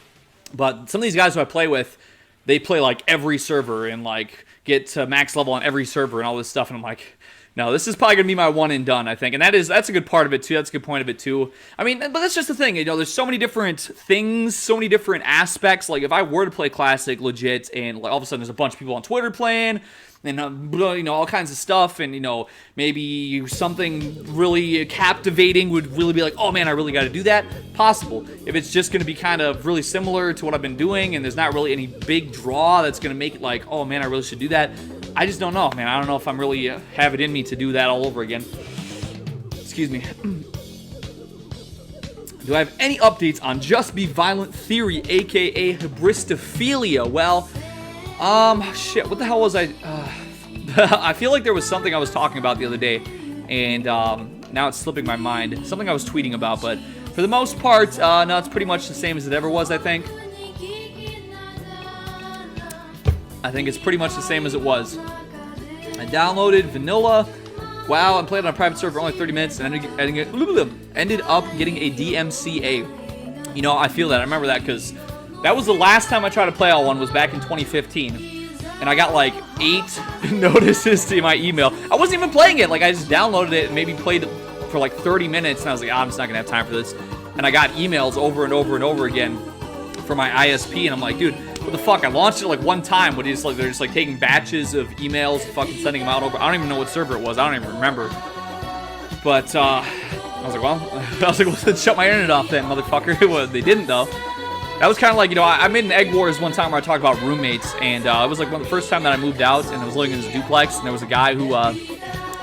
But some of these guys who I play with, they play, like, every server and, like, get to max level on every server and all this stuff, and I'm like... No, this is probably going to be my one and done, I think. And that's a good part of it, too. That's a good point of it, too. I mean, but that's just the thing. There's so many different things, so many different aspects. Like, if I were to play Classic legit, and like, all of a sudden there's a bunch of people on Twitter playing, and, all kinds of stuff, and, maybe something really captivating would really be like, oh, man, I really got to do that. Possible. If it's just going to be kind of really similar to what I've been doing, and there's not really any big draw that's going to make it like, oh, man, I really should do that. I just don't know, man. I don't know if I'm really have it in me to do that all over again. Excuse me. Do I have any updates on Just Be Violent Theory, aka hybristophilia? Well, shit, what the hell was I... I feel like there was something I was talking about the other day, and now it's slipping my mind. Something I was tweeting about, but for the most part, no, it's pretty much the same as it ever was, I think. I think it's pretty much the same as it was. I downloaded vanilla. Wow, I played on a private server for only 30 minutes and ended up getting a DMCA. I feel that. I remember that because that was the last time I tried to play L1 was back in 2015. And I got like 8 notices to my email. I wasn't even playing it. Like, I just downloaded it and maybe played it for like 30 minutes. And I was like, I'm just not going to have time for this. And I got emails over and over and over again for my ISP. And I'm like, dude, what the fuck? I launched it like one time, but they're just like taking batches of emails and fucking sending them out over. I don't even know what server it was. I don't even remember. But I was like, well, then shut my internet off then, motherfucker. They didn't though. That was kind of like, I made an Egg Wars one time where I talked about roommates, and it was like one of the first time that I moved out, and I was living in this duplex, and there was a guy who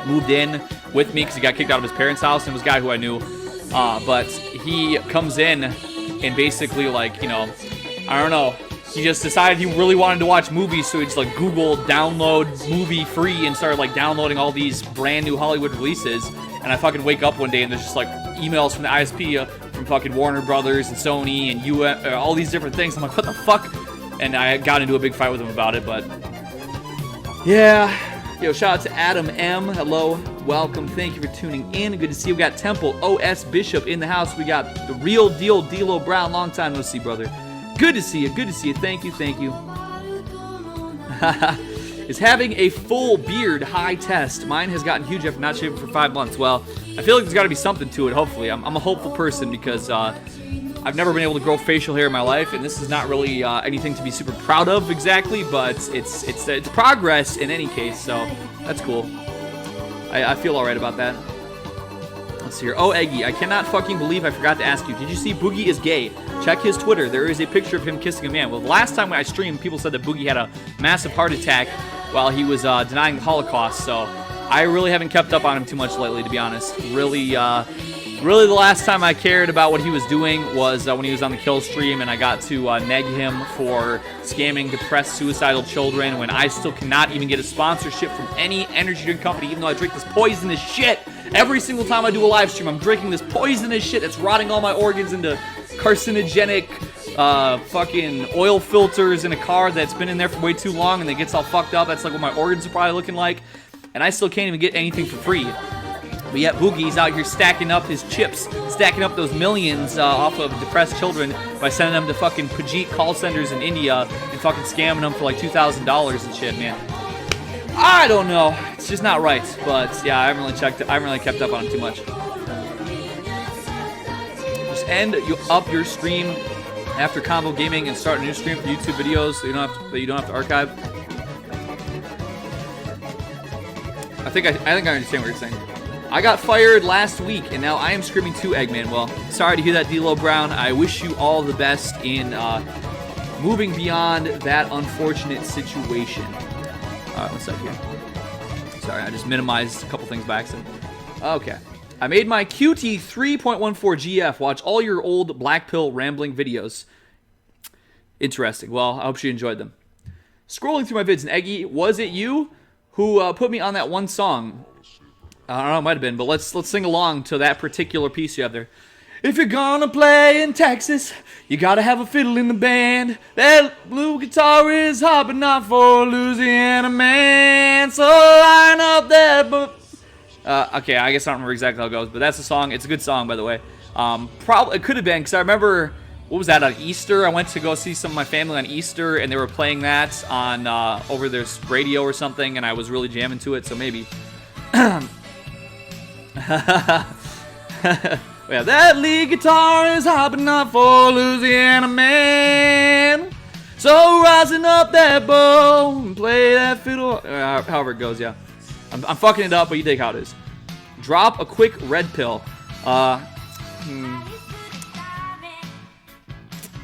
moved in with me because he got kicked out of his parents' house, and it was a guy who I knew. But he comes in and basically like, I don't know. He just decided he really wanted to watch movies, so he just like Googled download movie free and started like downloading all these brand new Hollywood releases. And I fucking wake up one day and there's just like emails from the ISP from fucking Warner Brothers and Sony and all these different things. I'm like, what the fuck? And I got into a big fight with him about it, but yeah. Yo, shout out to Adam M. Hello, welcome, thank you for tuning in. Good to see you. We got Temple OS Bishop in the house. We got the real deal D'Lo Brown. Long time no see, brother. Good to see you. Good to see you. Thank you. Thank you. Is having a full beard high test. Mine has gotten huge after not shaving for 5 months. Well, I feel like there's got to be something to it, hopefully. I'm a hopeful person because I've never been able to grow facial hair in my life, and this is not really anything to be super proud of exactly, but it's progress in any case, so that's cool. I feel all right about that. Let's see here. Oh, Eggy, I cannot fucking believe I forgot to ask you. Did you see Boogie is gay? Check his Twitter. There is a picture of him kissing a man. Well, the last time I streamed, people said that Boogie had a massive heart attack while he was denying the Holocaust. So I really haven't kept up on him too much lately, to be honest. Really, the last time I cared about what he was doing was when he was on the kill stream, and I got to neg him for scamming depressed, suicidal children when I still cannot even get a sponsorship from any energy drink company, even though I drink this poisonous shit. Every single time I do a live stream, I'm drinking this poisonous shit that's rotting all my organs into carcinogenic fucking oil filters in a car that's been in there for way too long and it gets all fucked up. That's like what my organs are probably looking like. And I still can't even get anything for free. But yet Boogie's out here stacking up his chips, stacking up those millions off of depressed children by sending them to fucking Pajit call centers in India and fucking scamming them for like $2,000 and shit, man. I don't know. It's just not right. But yeah, I haven't really kept up on it too much. Just end up your stream after combo gaming and start a new stream for YouTube videos so you don't have to archive. I think I understand what you're saying. I got fired last week, and now I am screaming to Eggman. Well, sorry to hear that, D-Lo Brown. I wish you all the best in moving beyond that unfortunate situation. All right, what's up here? Sorry, I just minimized a couple things by accident. Okay. I made my QT 3.14 GF. Watch all your old Black Pill rambling videos. Interesting. Well, I hope you enjoyed them. Scrolling through my vids, and Eggy, was it you who put me on that one song? I don't know, it might have been, but let's sing along to that particular piece you have there. If you're gonna play in Texas, you gotta have a fiddle in the band. That blue guitar is hot, but not for a Louisiana man. So line up that okay, I guess I don't remember exactly how it goes, but that's the song. It's a good song, by the way. Probably it could have been, because I remember, what was that, on Easter? I went to go see some of my family on Easter, and they were playing that on over their radio or something, and I was really jamming to it, so maybe. Well, that lead guitar is hot, but not for Louisiana man. So rising up that bow and play that fiddle. However it goes, yeah. I'm fucking it up, but you dig how it is. Drop a quick red pill. I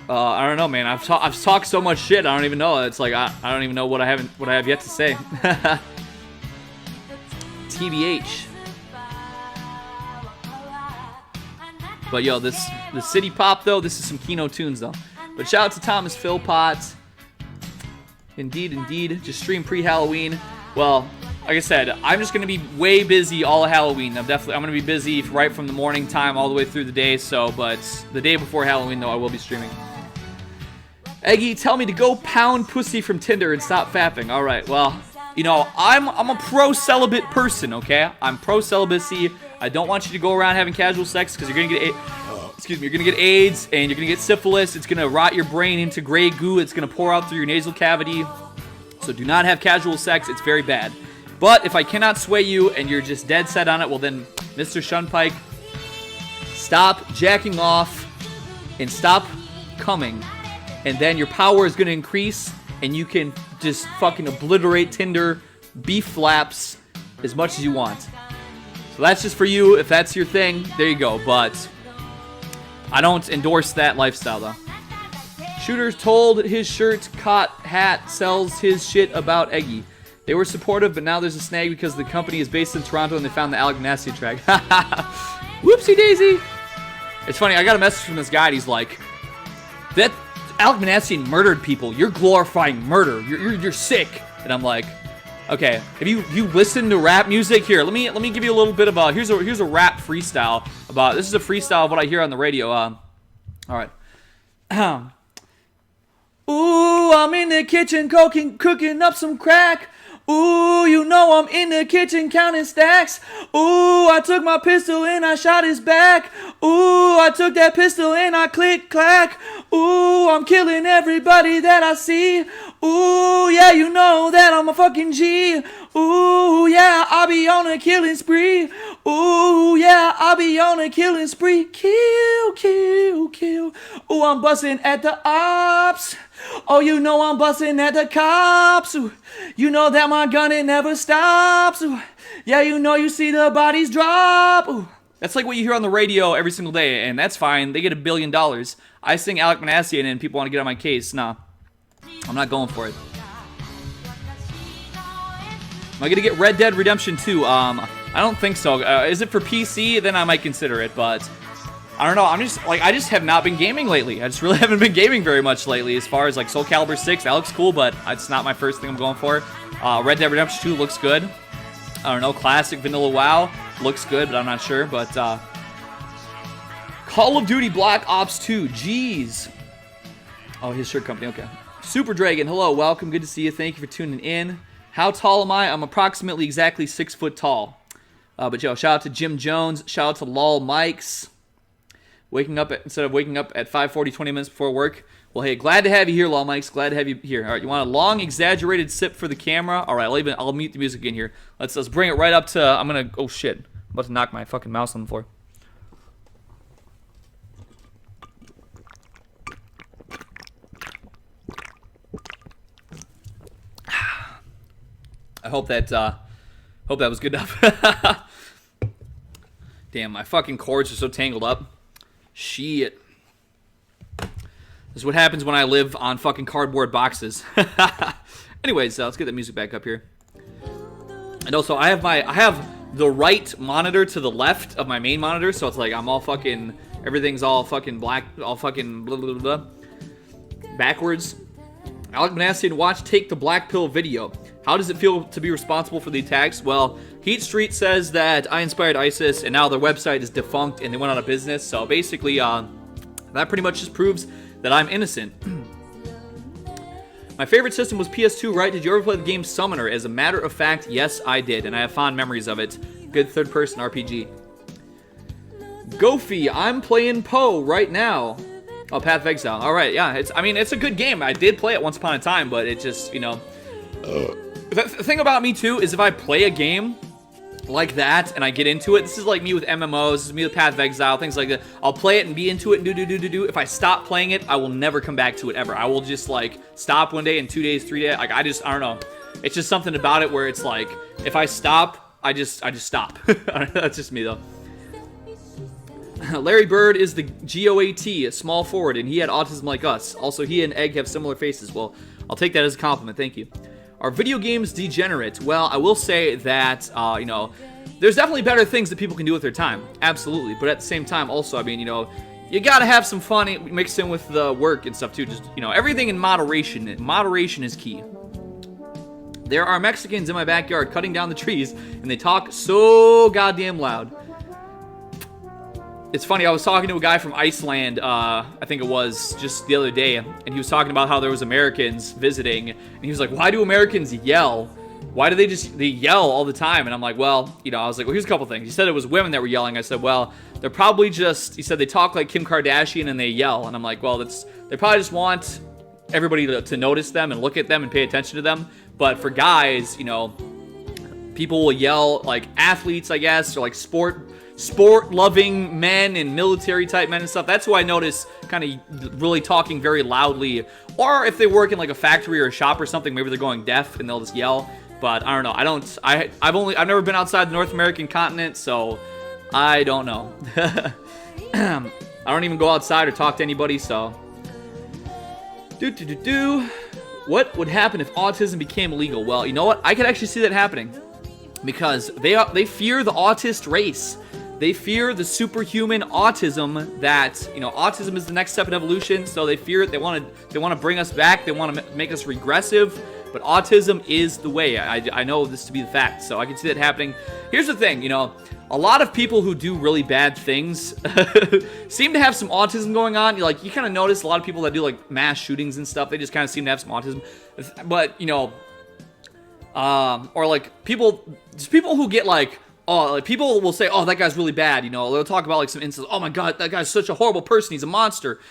don't know, man. I've talked so much shit. I don't even know. It's like I don't even know what I have yet to say. TBH. But yo, the City Pop though, this is some Kino tunes though. But shout out to Thomas Philpott. Indeed, just stream pre-Halloween. Well, like I said, I'm just gonna be way busy all of Halloween. I'm gonna be busy right from the morning time all the way through the day. So, but the day before Halloween though, I will be streaming. Eggy, tell me to go pound pussy from Tinder and stop fapping. All right, well, you know, I'm a pro-celibate person, okay? I'm pro-celibacy. I don't want you to go around having casual sex because you're gonna get you're gonna get AIDS and you're gonna get syphilis. It's gonna rot your brain into gray goo. It's gonna pour out through your nasal cavity. So do not have casual sex. It's very bad. But if I cannot sway you and you're just dead set on it, well then, Mr. Shunpike, stop jacking off and stop coming, and then your power is gonna increase and you can just fucking obliterate Tinder beef flaps as much as you want. So that's just for you. If that's your thing, there you go. But I don't endorse that lifestyle, though. Shooter told his shirt, caught hat, sells his shit about Eggy. They were supportive, but now there's a snag because the company is based in Toronto and they found the Alec Nasty track. Whoopsie daisy. It's funny, I got a message from this guy and he's like, that Alec Manassian murdered people. You're glorifying murder. You're sick. And I'm like, okay, if you listen to rap music, here, let me give you a little bit of a, here's a rap freestyle about, this is a freestyle of what I hear on the radio. All right. Ooh, I'm in the kitchen cooking up some crack. Ooh, you know I'm in the kitchen counting stacks. Ooh, I took my pistol and I shot his back. Ooh, I took that pistol and I click clack. Ooh, I'm killing everybody that I see. Ooh, yeah, you know that I'm a fucking G. Ooh, yeah, I'll be on a killing spree. Ooh, yeah, I'll be on a killing spree. Kill, kill, kill. Ooh, I'm busting at the ops. Oh, you know I'm busting at the cops. Ooh, you know that my gun, it never stops. Ooh, yeah, you know you see the bodies drop. Ooh, That's like what you hear on the radio every single day, and that's fine. They get $1 billion. I sing Alec Manassian, and people want to get on my case. Nah, I'm not going for it. Am I going to get Red Dead Redemption 2? I don't think so. Is it for PC? Then I might consider it, but I don't know. I just have not been gaming lately. I just really haven't been gaming very much lately. As far as like Soul Calibur 6, that looks cool, but it's not my first thing I'm going for. Red Dead Redemption 2 looks good. I don't know. Classic Vanilla WoW looks good, but I'm not sure. But Call of Duty Black Ops 2. Jeez. Oh, his shirt company. Okay. Super Dragon. Hello. Welcome. Good to see you. Thank you for tuning in. How tall am I? I'm approximately exactly 6 foot tall. But yo, shout out to Jim Jones. Shout out to Lol Mikes. Instead of waking up at 5:40, 20 minutes before work. Well, hey, glad to have you here, Lol Mikes. Glad to have you here. All right, you want a long, exaggerated sip for the camera? All right, I'll mute the music in here. Let's bring it right up to. Oh shit! I'm about to knock my fucking mouse on the floor. I hope that was good enough. Damn, my fucking cords are so tangled up. Shit. This is what happens when I live on fucking cardboard boxes. Anyways, let's get that music back up here. And also, I have the right monitor to the left of my main monitor, so it's like I'm all fucking, everything's all fucking black, all fucking blah, blah, blah, blah, backwards. Alec Manassian, watch Take the Black Pill video. How does it feel to be responsible for the attacks? Well, Heat Street says that I inspired ISIS, and now their website is defunct, and they went out of business. So basically, that pretty much just proves that I'm innocent. My favorite system was PS2, right? Did you ever play the game Summoner? As a matter of fact, yes, I did, and I have fond memories of it. Good third-person RPG. Goofy, I'm playing Poe right now. Oh, Path of Exile. All right, yeah. It's a good game. I did play it once upon a time, but it just, The thing about me, too, is if I play a game like that and I get into it, this is like me with MMOs, this is me with Path of Exile, things like that. I'll play it and be into it and do. If I stop playing it, I will never come back to it ever. I will just, stop one day and 2 days, 3 days. I don't know. It's just something about it where it's like, if I stop, I just stop. That's just me, though. Larry Bird is the GOAT, a small forward, and he had autism like us. Also, he and Egg have similar faces. Well, I'll take that as a compliment. Thank you. Are video games degenerate? Well, I will say that, there's definitely better things that people can do with their time. Absolutely. But at the same time, also, you gotta have some fun mixed in with the work and stuff, too. Just, everything in moderation. Moderation is key. There are Mexicans in my backyard cutting down the trees, and they talk so goddamn loud. It's funny, I was talking to a guy from Iceland, I think it was just the other day, and he was talking about how there was Americans visiting, and he was like, why do Americans yell? Why do they yell all the time? And I'm like, well, I was like, well, here's a couple things. He said it was women that were yelling. I said, well, they're probably just, he said they talk like Kim Kardashian and they yell. And I'm like, well, they probably just want everybody to notice them and look at them and pay attention to them. But for guys, people will yell like athletes, I guess, or like sport-loving men and military-type men and stuff. That's who I notice kind of really talking very loudly. Or if they work in like a factory or a shop or something, maybe they're going deaf and they'll just yell. But I don't know. I've never been outside the North American continent, so I don't know. I don't even go outside or talk to anybody, so. What would happen if autism became illegal? Well, you know what? I could actually see that happening. Because they fear the autist race. They fear the superhuman autism that, autism is the next step in evolution, so they fear it. They want to bring us back. They want to make us regressive, but autism is the way. I know this to be the fact, so I can see that happening. Here's the thing, a lot of people who do really bad things seem to have some autism going on. You kind of notice a lot of people that do, like, mass shootings and stuff, they just kind of seem to have some autism. But, or, like, people who get, like, people will say, oh, that guy's really bad, they'll talk about, like, some instances, oh my god, that guy's such a horrible person, he's a monster,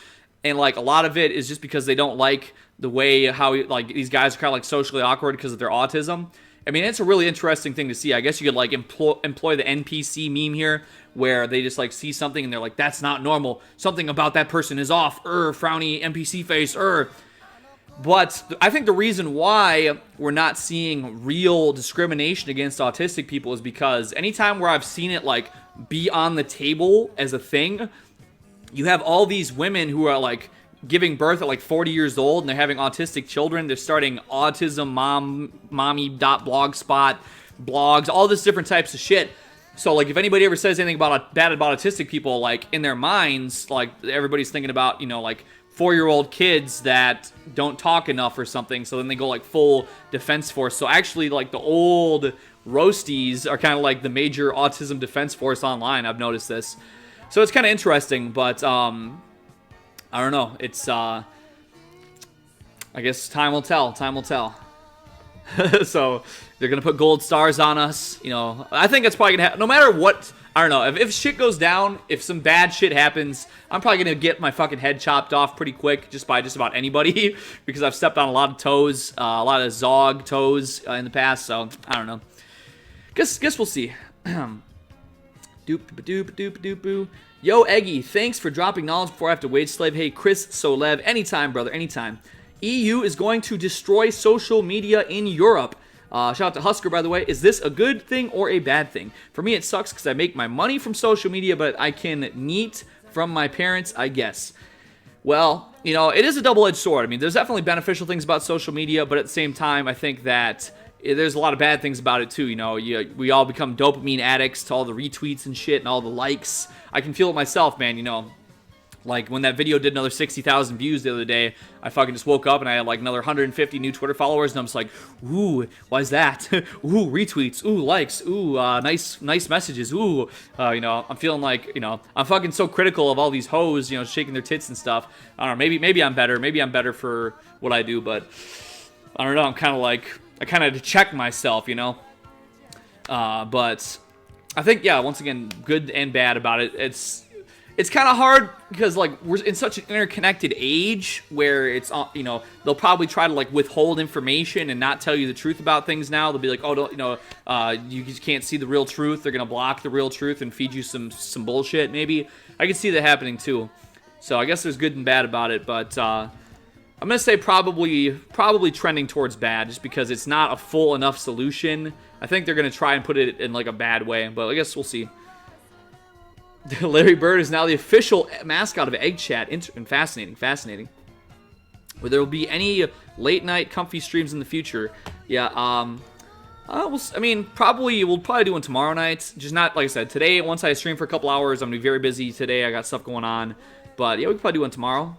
and, like, a lot of it is just because they don't like the way how, like, these guys are kind of, like, socially awkward because of their autism. It's a really interesting thing to see. I guess you could, like, employ the NPC meme here, where they just, like, see something and they're like, that's not normal, something about that person is off, frowny NPC face, But I think the reason why we're not seeing real discrimination against autistic people is because anytime where I've seen it like be on the table as a thing, you have all these women who are like giving birth at like 40 years old and they're having autistic children. They're starting autism mommy.blogspot blogs, all this different types of shit. So like if anybody ever says anything bad about autistic people, like in their minds, like everybody's thinking about, you know, like 4-year-old kids that don't talk enough or something, so then they go like full defense force. So actually like the old roasties are kind of like the major autism defense force online. I've noticed this. So it's kind of interesting, but I don't know. It's I guess time will tell. Time will tell. So they're gonna put gold stars on us. You know, I think it's probably gonna happen. No matter what, I don't know. If shit goes down, if some bad shit happens, I'm probably gonna get my fucking head chopped off pretty quick just by just about anybody because I've stepped on a lot of toes, a lot of Zog toes in the past. So I don't know. Guess we'll see. Doop doop doop doop boo. Yo, Eggy, thanks for dropping knowledge before I have to wage slave. Hey, Chris Solev, anytime, brother, anytime. EU is going to destroy social media in Europe. Shout out to Husker, by the way. Is this a good thing or a bad thing? For me, it sucks because I make my money from social media, but I can neat from my parents, I guess. Well, you know, it is a double-edged sword. I mean, there's definitely beneficial things about social media, but at the same time, I think that there's a lot of bad things about it, too. You know, we all become dopamine addicts to all the retweets and shit and all the likes. I can feel it myself, man, you know. Like, when that video did another 60,000 views the other day, I fucking just woke up and I had, like, another 150 new Twitter followers, and I'm just like, ooh, why is that? Ooh, retweets, ooh, likes, ooh, nice messages, ooh, you know, I'm feeling like, you know, I'm fucking so critical of all these hoes, you know, shaking their tits and stuff. I don't know, maybe I'm better for what I do, but I don't know, I'm kind of like, I kind of check myself, you know, but I think, yeah, once again, good and bad about it. It's kind of hard because, like, we're in such an interconnected age where it's, you know, they'll probably try to, like, withhold information and not tell you the truth about things now. They'll be like, oh, don't, you know, you just can't see the real truth. They're going to block the real truth and feed you some bullshit, maybe. I can see that happening, too. So I guess there's good and bad about it, but I'm going to say probably trending towards bad just because it's not a full enough solution. I think they're going to try and put it in, like, a bad way, but I guess we'll see. Larry Bird is now the official mascot of Erggchive. And fascinating. Will there be any late night comfy streams in the future? Yeah, I mean, we'll probably do one tomorrow night. Just not, like I said, today, once I stream for a couple hours, I'm going to be very busy today. I got stuff going on. But yeah, we can probably do one tomorrow.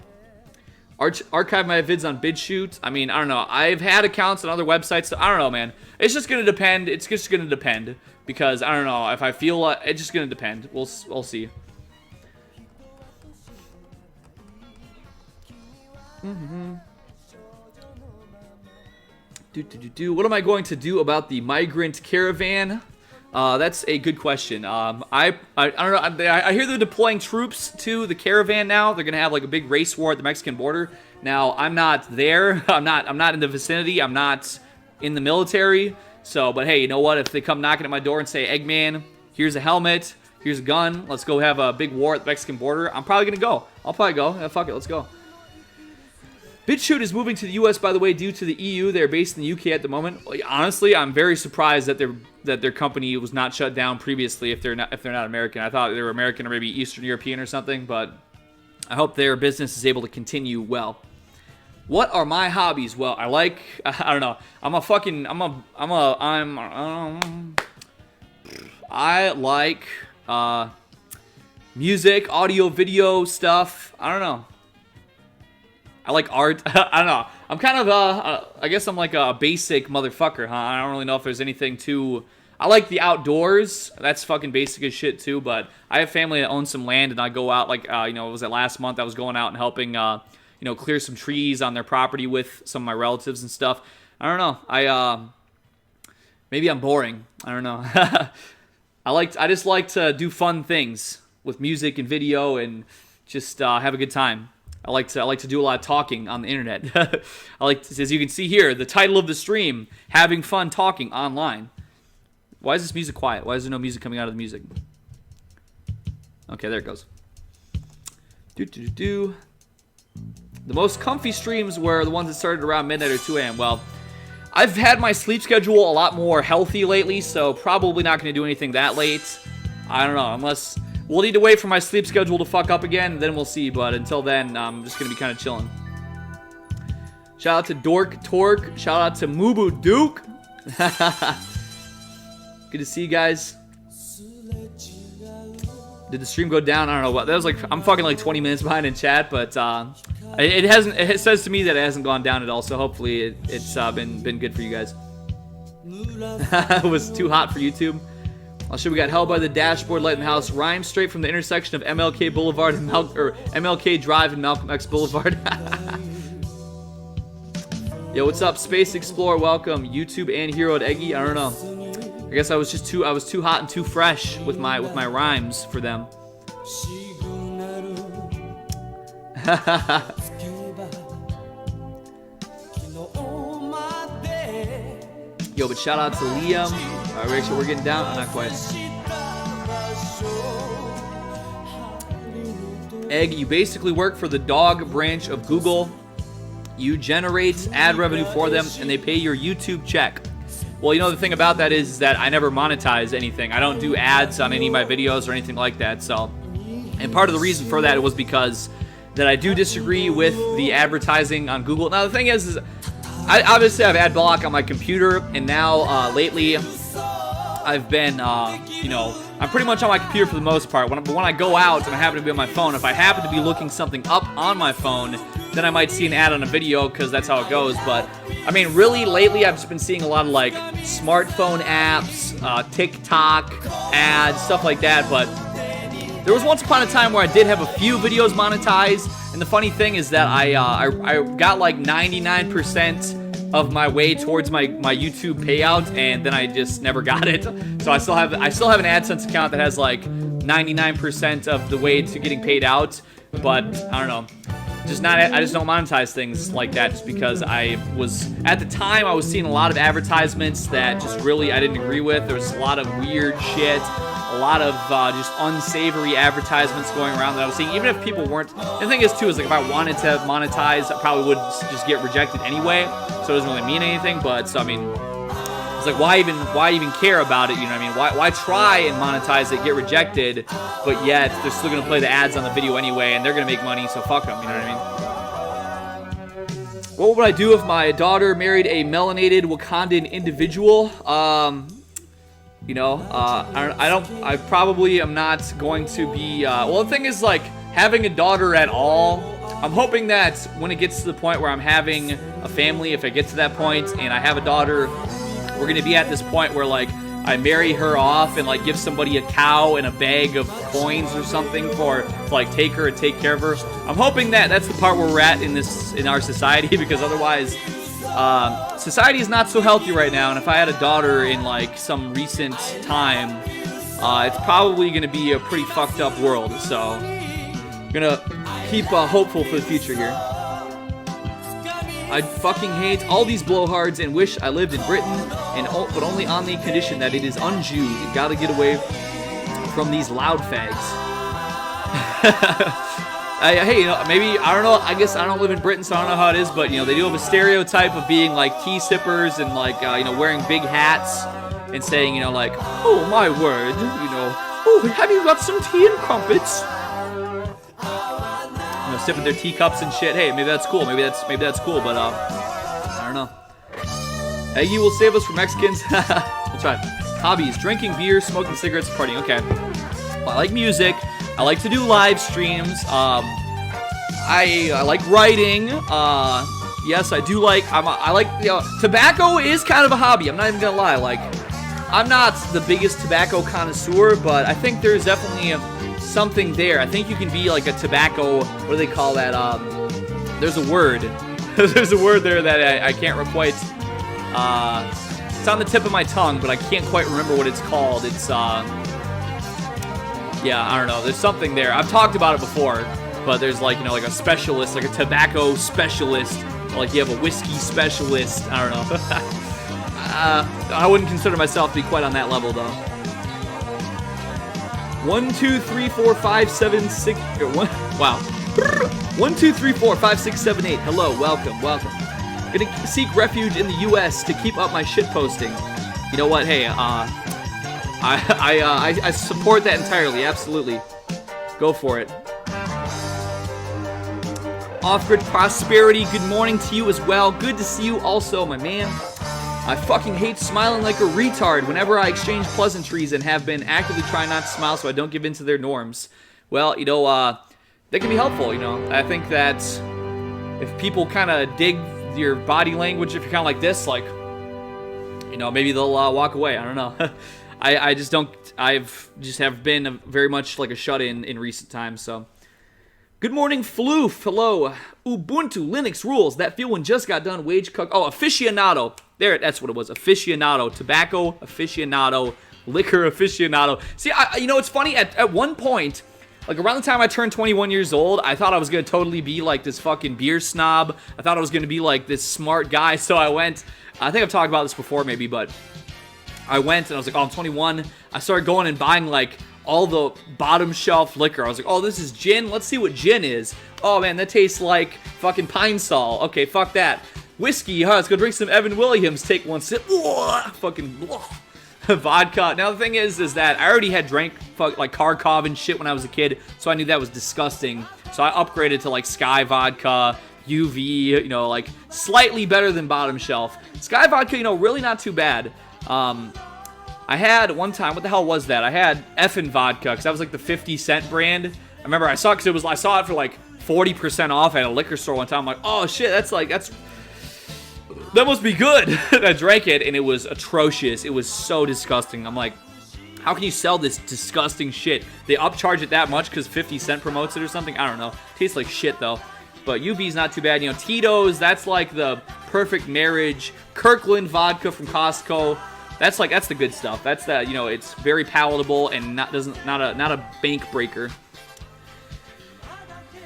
Archive my vids on BidShoot. I mean, I don't know. I've had accounts on other websites. So I don't know, man. It's just going to depend. It's just going to depend. Because, I don't know, if I feel it's just going to depend. We'll see. What am I going to do about the migrant caravan? That's a good question. I don't know. I hear they're deploying troops to the caravan now. They're going to have, like, a big race war at the Mexican border. Now, I'm not there. I'm not in the vicinity. I'm not in the military. So, but hey, you know what? If they come knocking at my door and say, Eggman, here's a helmet, here's a gun, let's go have a big war at the Mexican border, I'm probably going to go. I'll probably go. Yeah, fuck it, let's go. BitChute is moving to the U.S., by the way, due to the EU. They're based in the UK at the moment. Honestly, I'm very surprised that their company was not shut down previously if they're not American. I thought they were American or maybe Eastern European or something, but I hope their business is able to continue well. What are my hobbies? Well, I don't know. I like music, audio, video stuff. I don't know. I like art. I don't know. I'm kind of I guess I'm like a basic motherfucker, huh? I don't really know if there's anything too. I like the outdoors. That's fucking basic as shit too. But I have family that owns some land, and I go out like you know, was it last month? I was going out and helping you know, clear some trees on their property with some of my relatives and stuff. I don't know. Maybe I'm boring. I don't know. I just like to do fun things with music and video and just have a good time. I like to do a lot of talking on the internet. As you can see here, the title of the stream, having fun talking online. Why is this music quiet? Why is there no music coming out of the music? Okay, there it goes. The most comfy streams were the ones that started around midnight or 2 a.m. Well, I've had my sleep schedule a lot more healthy lately, so probably not going to do anything that late. I don't know, unless we'll need to wait for my sleep schedule to fuck up again, then we'll see. But until then, I'm just going to be kind of chilling. Shout out to Dork Torque. Shout out to Mubu Duke. Good to see you guys. Did the stream go down? I don't know what. That was like, I'm fucking like 20 minutes behind in chat, but it hasn't. It says to me that it hasn't gone down at all. So hopefully it's been good for you guys. It was too hot for YouTube. I'll show we got Hell by the Dashboard, Light in the House. Rhyme straight from the intersection of MLK Boulevard and MLK Drive and Malcolm X Boulevard. Yo, what's up, Space Explorer? Welcome, YouTube and Hero at Eggy. I don't know. I guess I was too hot and too fresh with my rhymes for them. Yo, but shout out to Liam. All right, Rachel, we're getting down. Not quite. Egg, you basically work for the dog branch of Google. You generate ad revenue for them, and they pay your YouTube check. Well, you know, the thing about that is that I never monetize anything. I don't do ads on any of my videos or anything like that. So, and part of the reason for that was because that I do disagree with the advertising on Google. Now, the thing is I obviously have ad block on my computer, and now lately I've been, you know, I'm pretty much on my computer for the most part. But when I go out and I happen to be on my phone, if I happen to be looking something up on my phone, then I might see an ad on a video because that's how it goes. But I mean, really lately I've just been seeing a lot of like smartphone apps, TikTok ads, stuff like that. But there was once upon a time where I did have a few videos monetized, and the funny thing is that I got like 99% of my way towards my YouTube payout, and then I just never got it. So I still have an AdSense account that has like 99% of the way to getting paid out, but I don't know. I just don't monetize things like that, just because at the time I was seeing a lot of advertisements that just really I didn't agree with. There was a lot of weird shit, a lot of just unsavory advertisements going around that I was seeing, even if people weren't. And the thing is too, is like if I wanted to monetize, I probably would just get rejected anyway, so it doesn't really mean anything. But so I mean, it's like why even care about it? You know what I mean? Why try and monetize it, get rejected, but yet they're still gonna play the ads on the video anyway, and they're gonna make money, so fuck them. You know what I mean? What would I do if my daughter married a melanated Wakandan individual? You know, I probably am not going to be. Well, the thing is, like, having a daughter at all, I'm hoping that when it gets to the point where I'm having a family, if I get to that point and I have a daughter, we're going to be at this point where, like, I marry her off and, like, give somebody a cow and a bag of coins or something to like, take her and take care of her. I'm hoping that that's the part where we're at in our society, because otherwise, society is not so healthy right now. And if I had a daughter in, like, some recent time, it's probably going to be a pretty fucked up world. So, I'm going to keep hopeful for the future here. I fucking hate all these blowhards and wish I lived in Britain, but only on the condition that it is un-Jew. You gotta get away from these loud fags. Hey, you know, maybe, I don't know, I guess I don't live in Britain, so I don't know how it is, but, you know, they do have a stereotype of being, like, tea sippers and, like, you know, wearing big hats and saying, you know, like, oh, my word, you know, oh, have you got some tea and crumpets? You know, sipping their teacups and shit. Hey, maybe that's cool. Maybe that's cool. But I don't know. Eggy will save us from Mexicans. We'll try. Hobbies: drinking beer, smoking cigarettes, partying. Okay. Well, I like music. I like to do live streams. I like writing. Yes, I do like. I like. You know, tobacco is kind of a hobby. I'm not even gonna lie. Like, I'm not the biggest tobacco connoisseur, but I think there's definitely something there. I think you can be like a tobacco, what do they call that? There's a word. There's a word there that I can't quite, it's on the tip of my tongue, but I can't quite remember what it's called. It's, yeah, I don't know. There's something there. I've talked about it before, but there's like, you know, like a specialist, like a tobacco specialist, like you have a whiskey specialist. I don't know. I wouldn't consider myself to be quite on that level, though. 1, 2, 3, 4, 5, 7, 6. Wow. 1, 2, 3, 4, 5, 6, 7, 8. Hello, welcome. Gonna seek refuge in the U.S. to keep up my shit posting. You know what? Hey, I support that entirely. Absolutely, go for it. Off-grid prosperity. Good morning to you as well. Good to see you also, my man. I fucking hate smiling like a retard whenever I exchange pleasantries and have been actively trying not to smile so I don't give in to their norms. Well, you know, that can be helpful, you know. I think that if people kind of dig your body language, if you're kind of like this, like, you know, maybe they'll walk away. I don't know. I just don't, have been very much like a shut-in in recent times, so. Good morning, Floof. Hello. Ubuntu, Linux rules. That fuel one just got done. Wage cook. Oh, aficionado. There, that's what it was. Aficionado. Tobacco aficionado. Liquor aficionado. See, you know, it's funny. At one point, like around the time I turned 21 years old, I thought I was going to totally be like this fucking beer snob. I thought I was going to be like this smart guy. So I went, I think I've talked about this before maybe, but I went and I was like, oh, I'm 21. I started going and buying like all the bottom shelf liquor. I was like, oh, this is gin. Let's see what gin is. Oh, man, that tastes like fucking Pine Sol. Okay, fuck that. Whiskey, let's go drink some Evan Williams. Take one sip. Fucking vodka. Now, the thing is that I already had drank like Kharkov and shit when I was a kid, so I knew that was disgusting. So I upgraded to like Sky Vodka, UV, you know, like slightly better than bottom shelf. Sky Vodka, you know, really not too bad. I had one time, what the hell was that? I had effin' vodka, because that was like the 50-cent brand. I remember I saw it because I saw it for like 40% off at a liquor store one time. I'm like, oh shit, that must be good. I drank it and it was atrocious. It was so disgusting. I'm like, how can you sell this disgusting shit? They upcharge it that much because 50 Cent promotes it or something? I don't know. Tastes like shit though. But UV's not too bad. You know, Tito's, that's like the perfect marriage. Kirkland vodka from Costco. That's the good stuff. That's the, you know, it's very palatable and not a bank breaker.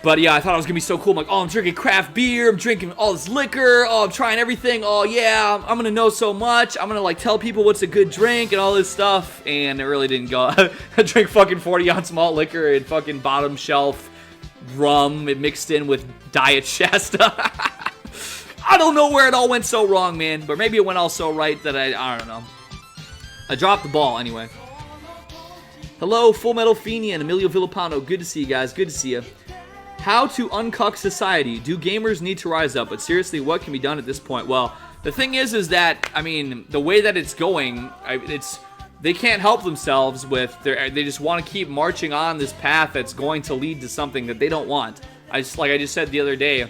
But yeah, I thought it was gonna be so cool. I'm like, oh, I'm drinking craft beer. I'm drinking all this liquor. Oh, I'm trying everything. Oh yeah, I'm gonna know so much. I'm gonna like tell people what's a good drink and all this stuff. And it really didn't go. I drank fucking 40-ounce malt liquor and fucking bottom shelf rum mixed in with Diet Shasta. I don't know where it all went so wrong, man. But maybe it went all so right that I don't know. I dropped the ball anyway. Hello, Full Metal Fenian, Emilio Villapano. Good to see you guys. Good to see you. How to uncuck society. Do gamers need to rise up? But seriously, what can be done at this point? Well, the thing is that, I mean, the way that it's going, they can't help themselves with, they just want to keep marching on this path that's going to lead to something that they don't want. Like I just said the other day,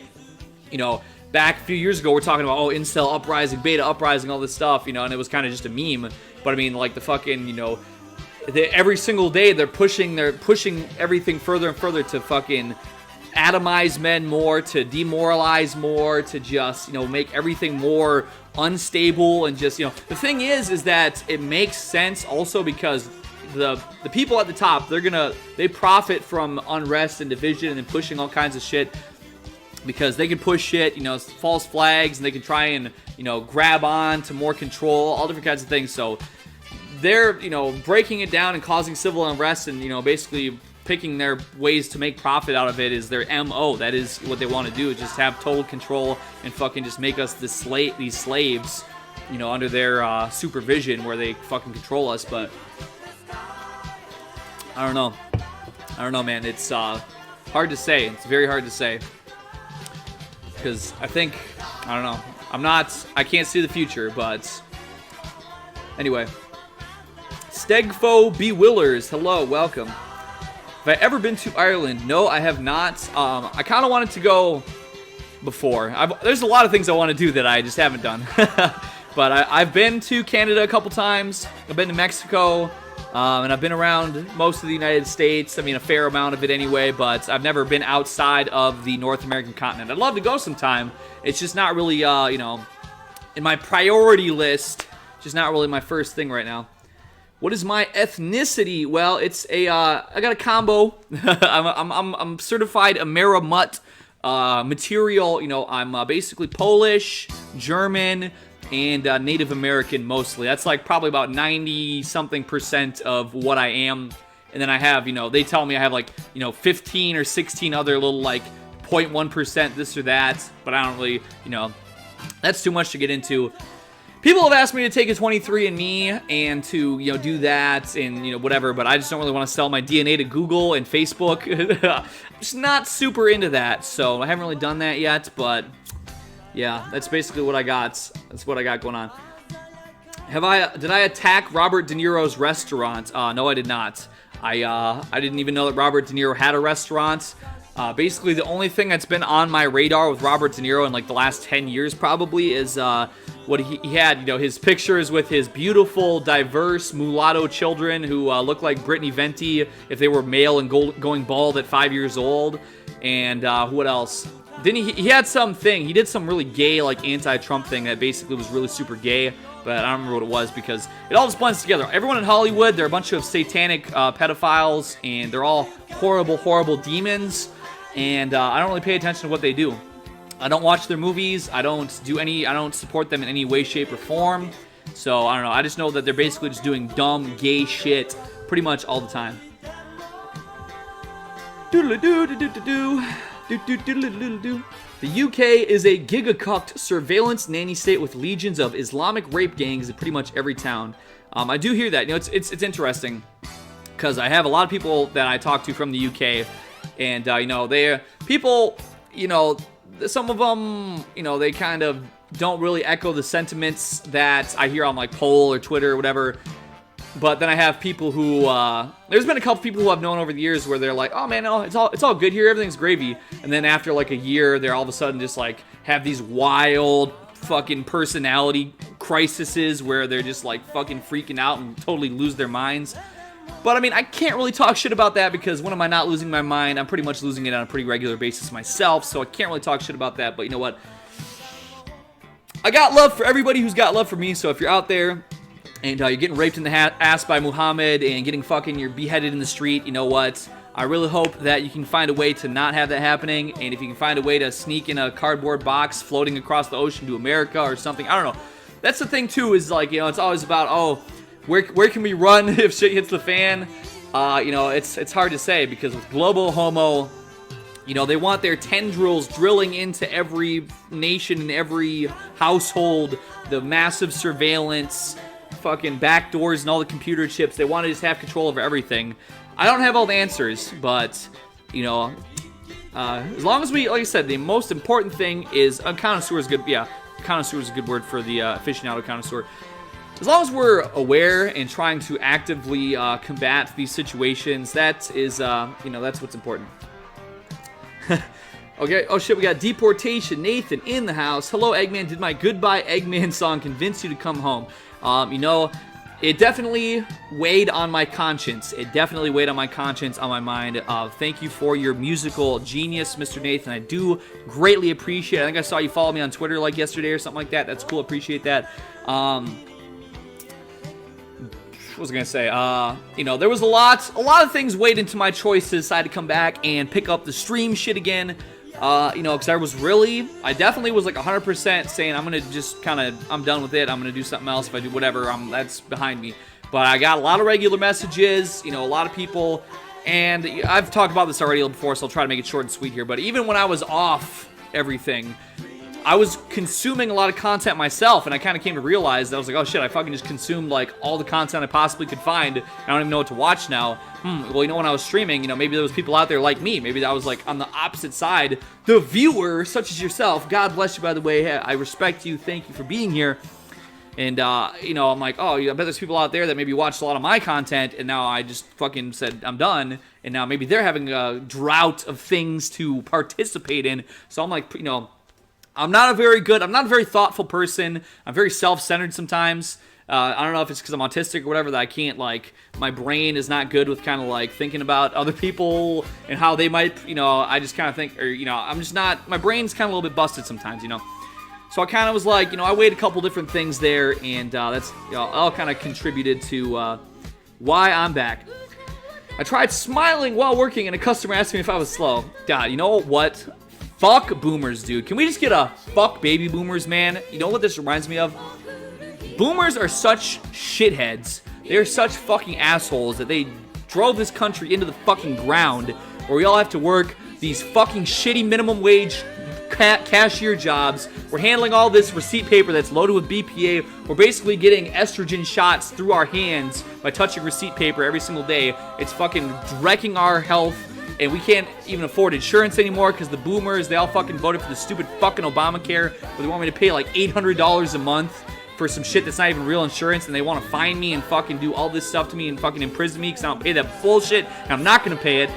you know, back a few years ago, we're talking about, oh, incel uprising, beta uprising, all this stuff, you know, and it was kind of just a meme. But I mean, like the fucking, you know, every single day they're pushing everything further and further to fucking atomize men more, to demoralize more, to just, you know, make everything more unstable and just, you know, the thing is that it makes sense also because the people at the top, they profit from unrest and division and pushing all kinds of shit because they can push shit, you know, false flags, and they can try and, you know, grab on to more control, all different kinds of things. So they're, you know, breaking it down and causing civil unrest and, you know, basically picking their ways to make profit out of it is their MO. That is what they want to do, is just have total control and fucking just make us these slaves, you know, under their supervision where they fucking control us. But I don't know, man. It's hard to say. It's very hard to say. Because I think, I don't know. I can't see the future, but anyway. Stegfo Bewillers, hello, welcome. Have I ever been to Ireland? No, I have not. I kind of wanted to go before. There's a lot of things I want to do that I just haven't done. But I've been to Canada a couple times. I've been to Mexico. And I've been around most of the United States. I mean, a fair amount of it anyway, but I've never been outside of the North American continent. I'd love to go sometime. It's just not really, you know, in my priority list. Just not really my first thing right now. What is my ethnicity? Well, it's I got a combo. I'm certified Amerimut material. You know, I'm basically Polish, German, and Native American mostly. That's like probably about 90-something% of what I am. And then I have, you know, they tell me I have like, you know, 15 or 16 other little like 0.1% this or that, but I don't really, that's too much to get into. People have asked me to take a 23andMe and to, do that and, whatever, but I just don't really want to sell my DNA to Google and Facebook. I'm just not super into that, so I haven't really done that yet, but yeah, that's basically what I got. That's what I got going on. Did I attack Robert De Niro's restaurant? No, I did not. I didn't even know that Robert De Niro had a restaurant. Basically, the only thing that's been on my radar with Robert De Niro in like the last 10 years probably is what he had, his pictures with his beautiful, diverse mulatto children who look like Brittany Venti if they were male and going bald at 5 years old. And what else? Then he had something. He did some really gay, like anti-Trump thing that basically was really super gay. But I don't remember what it was because it all just blends together. Everyone in Hollywood, they're a bunch of satanic pedophiles, and they're all horrible, horrible demons. And I don't really pay attention to what they do. I don't watch their movies. I don't support them in any way, shape, or form. So I don't know. I just know that they're basically just doing dumb, gay shit pretty much all the time. The UK is a gigacucked surveillance nanny state with legions of Islamic rape gangs in pretty much every town. I do hear that. It's interesting because I have a lot of people that I talk to from the UK, and they people, some of them, they kind of don't really echo the sentiments that I hear on like Poll or Twitter or whatever. But then I have people who, there's been a couple people who I've known over the years where they're like, oh man, no, it's all good here, everything's gravy. And then after like a year, they're all of a sudden just like have these wild fucking personality crises where they're just like fucking freaking out and totally lose their minds. But I mean, I can't really talk shit about that because when am I not losing my mind? I'm pretty much losing it on a pretty regular basis myself, so I can't really talk shit about that. But you know what? I got love for everybody who's got love for me, so if you're out there, and you're getting raped in the ass by Muhammad and getting you're beheaded in the street, you know what? I really hope that you can find a way to not have that happening. And if you can find a way to sneak in a cardboard box floating across the ocean to America or something, I don't know. That's the thing, too, is like, it's always about, where can we run if shit hits the fan? It's hard to say because with global homo, they want their tendrils drilling into every nation and every household, the massive surveillance, fucking back doors and all the computer chips. They want to just have control over everything. I don't have all the answers, but as long as we, like I said, the most important thing is a connoisseur is good. Yeah, connoisseur is a good word for the aficionado connoisseur. As long as we're aware and trying to actively combat these situations, that is, that's what's important. Okay, oh shit, we got deportation. Nathan in the house. Hello, Eggman. Did my Goodbye Eggman song convince you to come home? It definitely weighed on my conscience. It definitely weighed on my conscience, on my mind. Thank you for your musical genius, Mr. Nathan. I do greatly appreciate it. I think I saw you follow me on Twitter like yesterday or something like that. That's cool. Appreciate that. What was I going to say? There was a lot of things weighed into my choice to decide to come back and pick up the stream shit again. Because I definitely was like 100% saying I'm going to just I'm done with it. I'm going to do something else. If I do whatever, that's behind me. But I got a lot of regular messages, a lot of people, and I've talked about this already before, so I'll try to make it short and sweet here. But even when I was off everything, I was consuming a lot of content myself, and I kind of came to realize that I was like, oh shit, I fucking just consumed like all the content I possibly could find. I don't even know what to watch now. Well, when I was streaming, maybe there was people out there like me. Maybe I was like on the opposite side. The viewer, such as yourself, God bless you, by the way. Hey, I respect you. Thank you for being here. And, I'm like, I bet there's people out there that maybe watched a lot of my content, and now I just fucking said I'm done, and now maybe they're having a drought of things to participate in. So I'm like, I'm not a very thoughtful person. I'm very self-centered sometimes. I don't know if it's because I'm autistic or whatever that I can't, my brain is not good with kind of, thinking about other people and how they might, I just kind of think, or, I'm just not, my brain's kind of a little bit busted sometimes, So I kind of was like, I weighed a couple different things there, and that's, all kind of contributed to why I'm back. I tried smiling while working, and a customer asked me if I was slow. God, you know what? Fuck boomers, dude. Can we just get a fuck baby boomers, man? You know what this reminds me of? Boomers are such shitheads. They're such fucking assholes that they drove this country into the fucking ground where we all have to work these fucking shitty minimum wage cashier jobs. We're handling all this receipt paper that's loaded with BPA. We're basically getting estrogen shots through our hands by touching receipt paper every single day. It's fucking wrecking our health, and we can't even afford insurance anymore because the boomers, they all fucking voted for the stupid fucking Obamacare, where they want me to pay like $800 a month for some shit that's not even real insurance, and they want to fine me and fucking do all this stuff to me and fucking imprison me because I don't pay that bullshit, and I'm not going to pay it.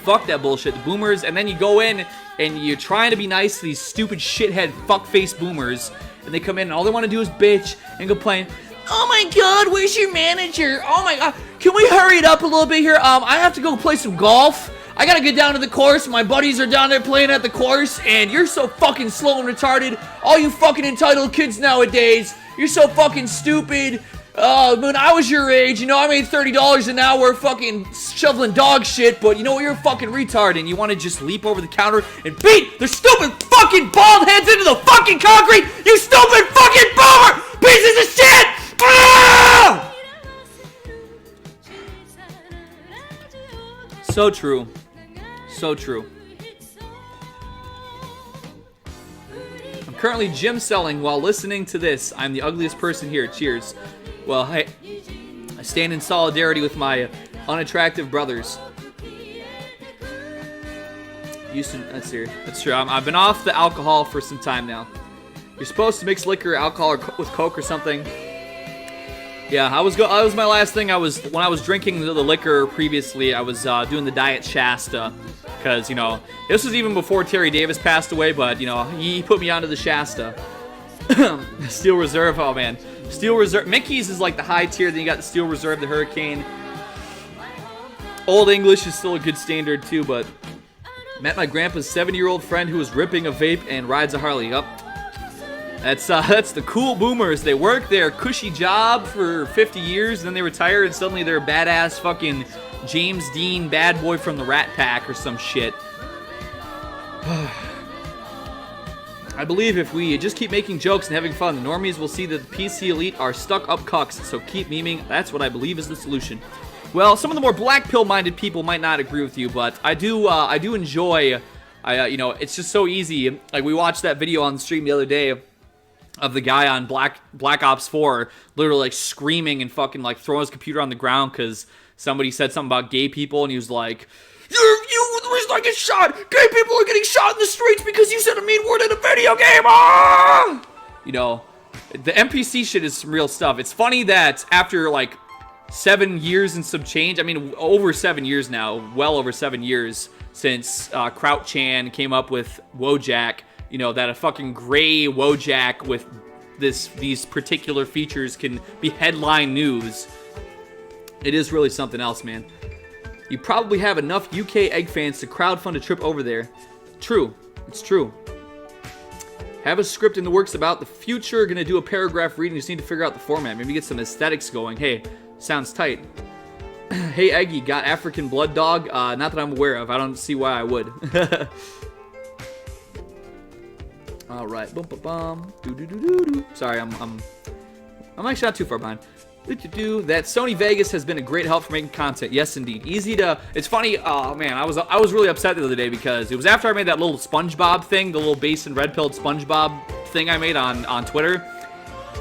Fuck that bullshit, the boomers. And then you go in and you're trying to be nice to these stupid shithead fuckface boomers, and they come in and all they want to do is bitch and complain. Oh my god, where's your manager? Oh my god, can we hurry it up a little bit here? I have to go play some golf. I gotta get down to the course. My buddies are down there playing at the course, and you're so fucking slow and retarded. All you fucking entitled kids nowadays, you're so fucking stupid. When I was your age, I made $30 an hour fucking shoveling dog shit, but you know what, you're a fucking retard, and you want to just leap over the counter and beat their stupid fucking bald heads into the fucking concrete, you stupid fucking boomer! Pieces of shit! Ah! So true. So true. I'm currently gym selling while listening to this. I'm the ugliest person here. Cheers. Well, I stand in solidarity with my unattractive brothers. That's true. I've been off the alcohol for some time now. You're supposed to mix liquor, alcohol, with Coke or something. Yeah, that was my last thing. When I was drinking the liquor previously, I was doing the Diet Shasta. Because, this was even before Terry Davis passed away, but, he put me onto the Shasta. Steel Reserve, oh man. Steel Reserve, Mickey's is like the high tier, then you got the Steel Reserve, the Hurricane. Old English is still a good standard too, but met my grandpa's 70-year-old friend who was ripping a vape and rides a Harley. Yup. That's the cool boomers. They work their cushy job for 50 years, then they retire, and suddenly they're a badass fucking James Dean bad boy from the Rat Pack or some shit. I believe if we just keep making jokes and having fun, the normies will see that the PC elite are stuck-up cucks, so keep memeing. That's what I believe is the solution. Well, some of the more black pill-minded people might not agree with you, but I do enjoy, it's just so easy. Like, we watched that video on the stream the other day of the guy on Black Ops 4 literally, like, screaming and fucking, like, throwing his computer on the ground because somebody said something about gay people, and he was like, the reason I get shot, gay people are getting shot in the streets because you said a mean word in a video game. Ah! The NPC shit is some real stuff. It's funny that after like 7 years and some change, I mean over 7 years now, well over 7 years since Kraut Chan came up with Wojak, that a fucking gray Wojak with these particular features can be headline news. It is really something else, man. You probably have enough UK egg fans to crowdfund a trip over there. True. It's true. Have a script in the works about the future. Gonna do a paragraph reading. Just need to figure out the format. Maybe get some aesthetics going. Hey, sounds tight. Hey, Eggy, got African blood dog? Not that I'm aware of. I don't see why I would. All right. Bum, bum, bum. Do. Sorry, I'm actually not too far behind. That Sony Vegas has been a great help for making content. Yes, indeed. Easy to. It's funny. Oh man, I was really upset the other day because it was after I made that little SpongeBob thing, the little base and red pilled SpongeBob thing I made on Twitter.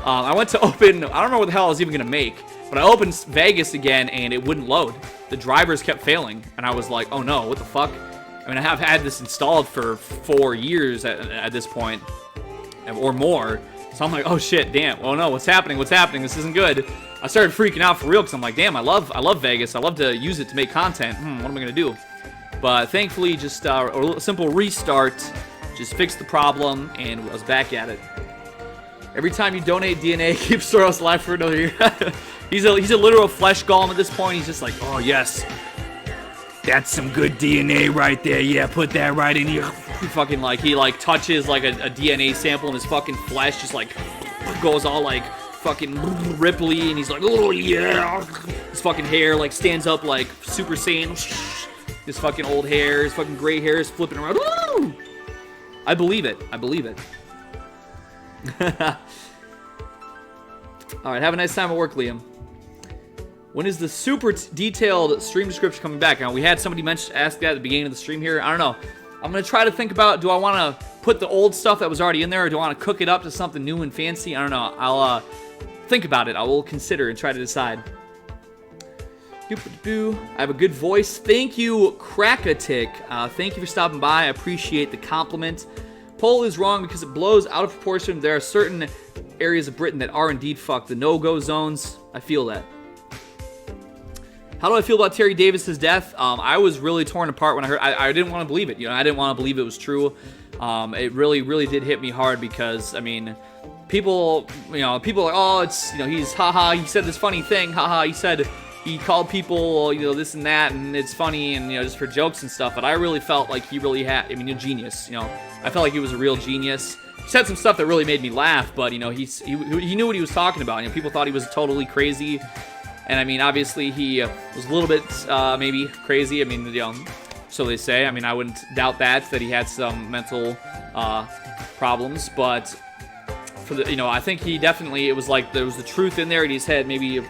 I went to open. I don't know what the hell I was even gonna make, but I opened Vegas again and it wouldn't load. The drivers kept failing, and I was like, oh no, what the fuck? I mean, I have had this installed for 4 years at this point, or more. So I'm like, oh shit, damn. Oh no, what's happening? This isn't good. I started freaking out for real because I'm like, damn, I love Vegas. I love to use it to make content. What am I gonna do? But thankfully, just a simple restart just fixed the problem, and I was back at it. Every time you donate DNA, keep Soros alive for another year. he's a literal flesh golem at this point. He's just like, oh yes, that's some good DNA right there. Yeah, put that right in here. Fucking like he like touches like a DNA sample in his fucking flesh, just like goes all like fucking Ripley, and he's like, oh yeah. His fucking hair like stands up like Super Saiyan. His fucking old hair, his fucking gray hair is flipping around. Woo! I believe it. All right, have a nice time at work, Liam. When is the super detailed stream description coming back? Now, we had somebody ask that at the beginning of the stream here. I don't know. I'm going to try to think about, do I want to put the old stuff that was already in there, or do I want to cook it up to something new and fancy? I don't know. I'll think about it. I will consider and try to decide. I have a good voice. Thank you, Crackatic. Thank you for stopping by. I appreciate the compliment. Poll is wrong because it blows out of proportion. There are certain areas of Britain that are indeed fucked. The no-go zones. I feel that. How do I feel about Terry Davis's death? I was really torn apart when I heard. I didn't want to believe it. I didn't want to believe it was true. It really, really did hit me hard because, I mean, people are like, oh, it's, he's, haha, he said this funny thing, haha, he called people, this and that, and it's funny, and, just for jokes and stuff. But I really felt like he really had, a genius. I felt like he was a real genius. He said some stuff that really made me laugh, but, he knew what he was talking about. People thought he was totally crazy. And, I mean, obviously, he was a little bit, maybe, crazy. I mean, so they say. I mean, I wouldn't doubt that he had some mental problems. But, for the, I think he definitely, it was like there was the truth in there in his head. Maybe,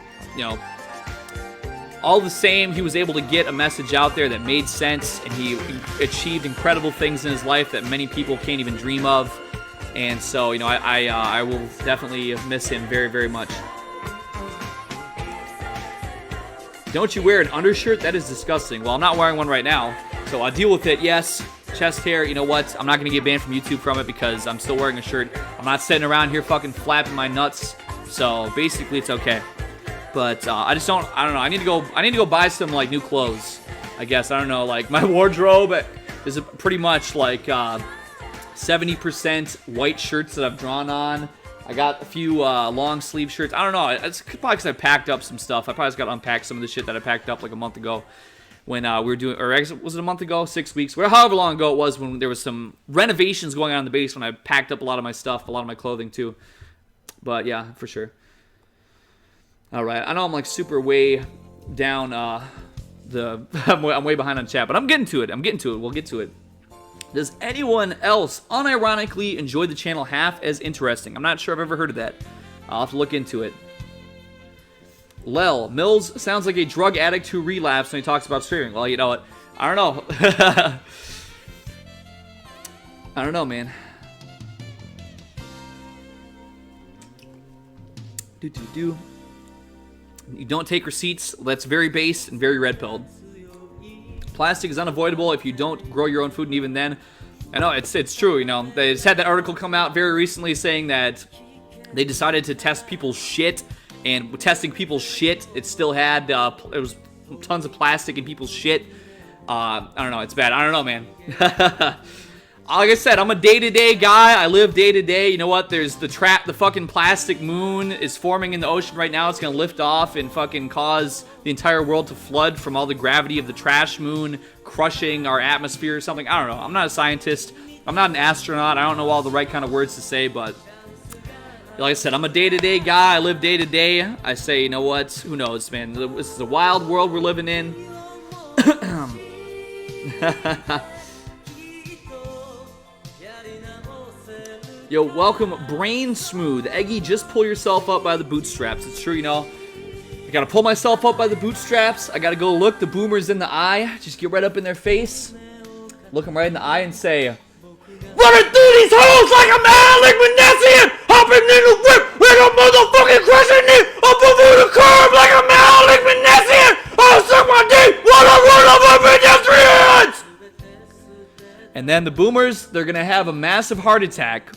all the same, he was able to get a message out there that made sense. And he achieved incredible things in his life that many people can't even dream of. And so, I will definitely miss him very, very much. Don't you wear an undershirt? That is disgusting. Well, I'm not wearing one right now, so I'll deal with it. Yes, chest hair, you know what? I'm not going to get banned from YouTube from it because I'm still wearing a shirt. I'm not sitting around here fucking flapping my nuts, so basically it's okay. But I don't know. I need to go buy some, like, new clothes, I guess. I don't know, like, my wardrobe is pretty much, like, 70% white shirts that I've drawn on. I got a few long sleeve shirts. I don't know. It's probably because I packed up some stuff. I probably just got to unpack some of the shit that I packed up like a month ago when we were doing, or was it a month ago? 6 weeks? However long ago it was when there was some renovations going on in the basement. I packed up a lot of my stuff, a lot of my clothing too. But yeah, for sure. All right. I know I'm like super way down I'm way behind on chat, but I'm getting to it. We'll get to it. Does anyone else unironically enjoy the channel half as interesting? I'm not sure I've ever heard of that. I'll have to look into it. Lel, Mills sounds like a drug addict who relapsed when he talks about streaming. Well, you know what? I don't know. I don't know, man. You don't take receipts. That's very base and very red-pilled. Plastic is unavoidable if you don't grow your own food, and even then, I know it's true. They just had that article come out very recently saying that they decided to test people's shit, and testing people's shit, it still had it was tons of plastic in people's shit. I don't know, it's bad. I don't know, man. Like I said, I'm a day-to-day guy. I live day-to-day. You know what? There's the fucking plastic moon is forming in the ocean right now. It's going to lift off and fucking cause the entire world to flood from all the gravity of the trash moon crushing our atmosphere or something. I don't know. I'm not a scientist. I'm not an astronaut. I don't know all the right kind of words to say, but like I said, I'm a day-to-day guy. I live day-to-day. I say, you know what? Who knows, man? This is a wild world we're living in. Yo, welcome, Brain Smooth. Eggy, just pull yourself up by the bootstraps. It's true, I gotta pull myself up by the bootstraps. I gotta go look the boomers in the eye. Just get right up in their face. Look them right in the eye and say, running through these holes like a man, like Manessian, hopping in the whip with a motherfucking crushing it up over the curb like a man, like Manessian. I'll suck my dick while I run over pedestrians. And then the boomers, they're gonna have a massive heart attack.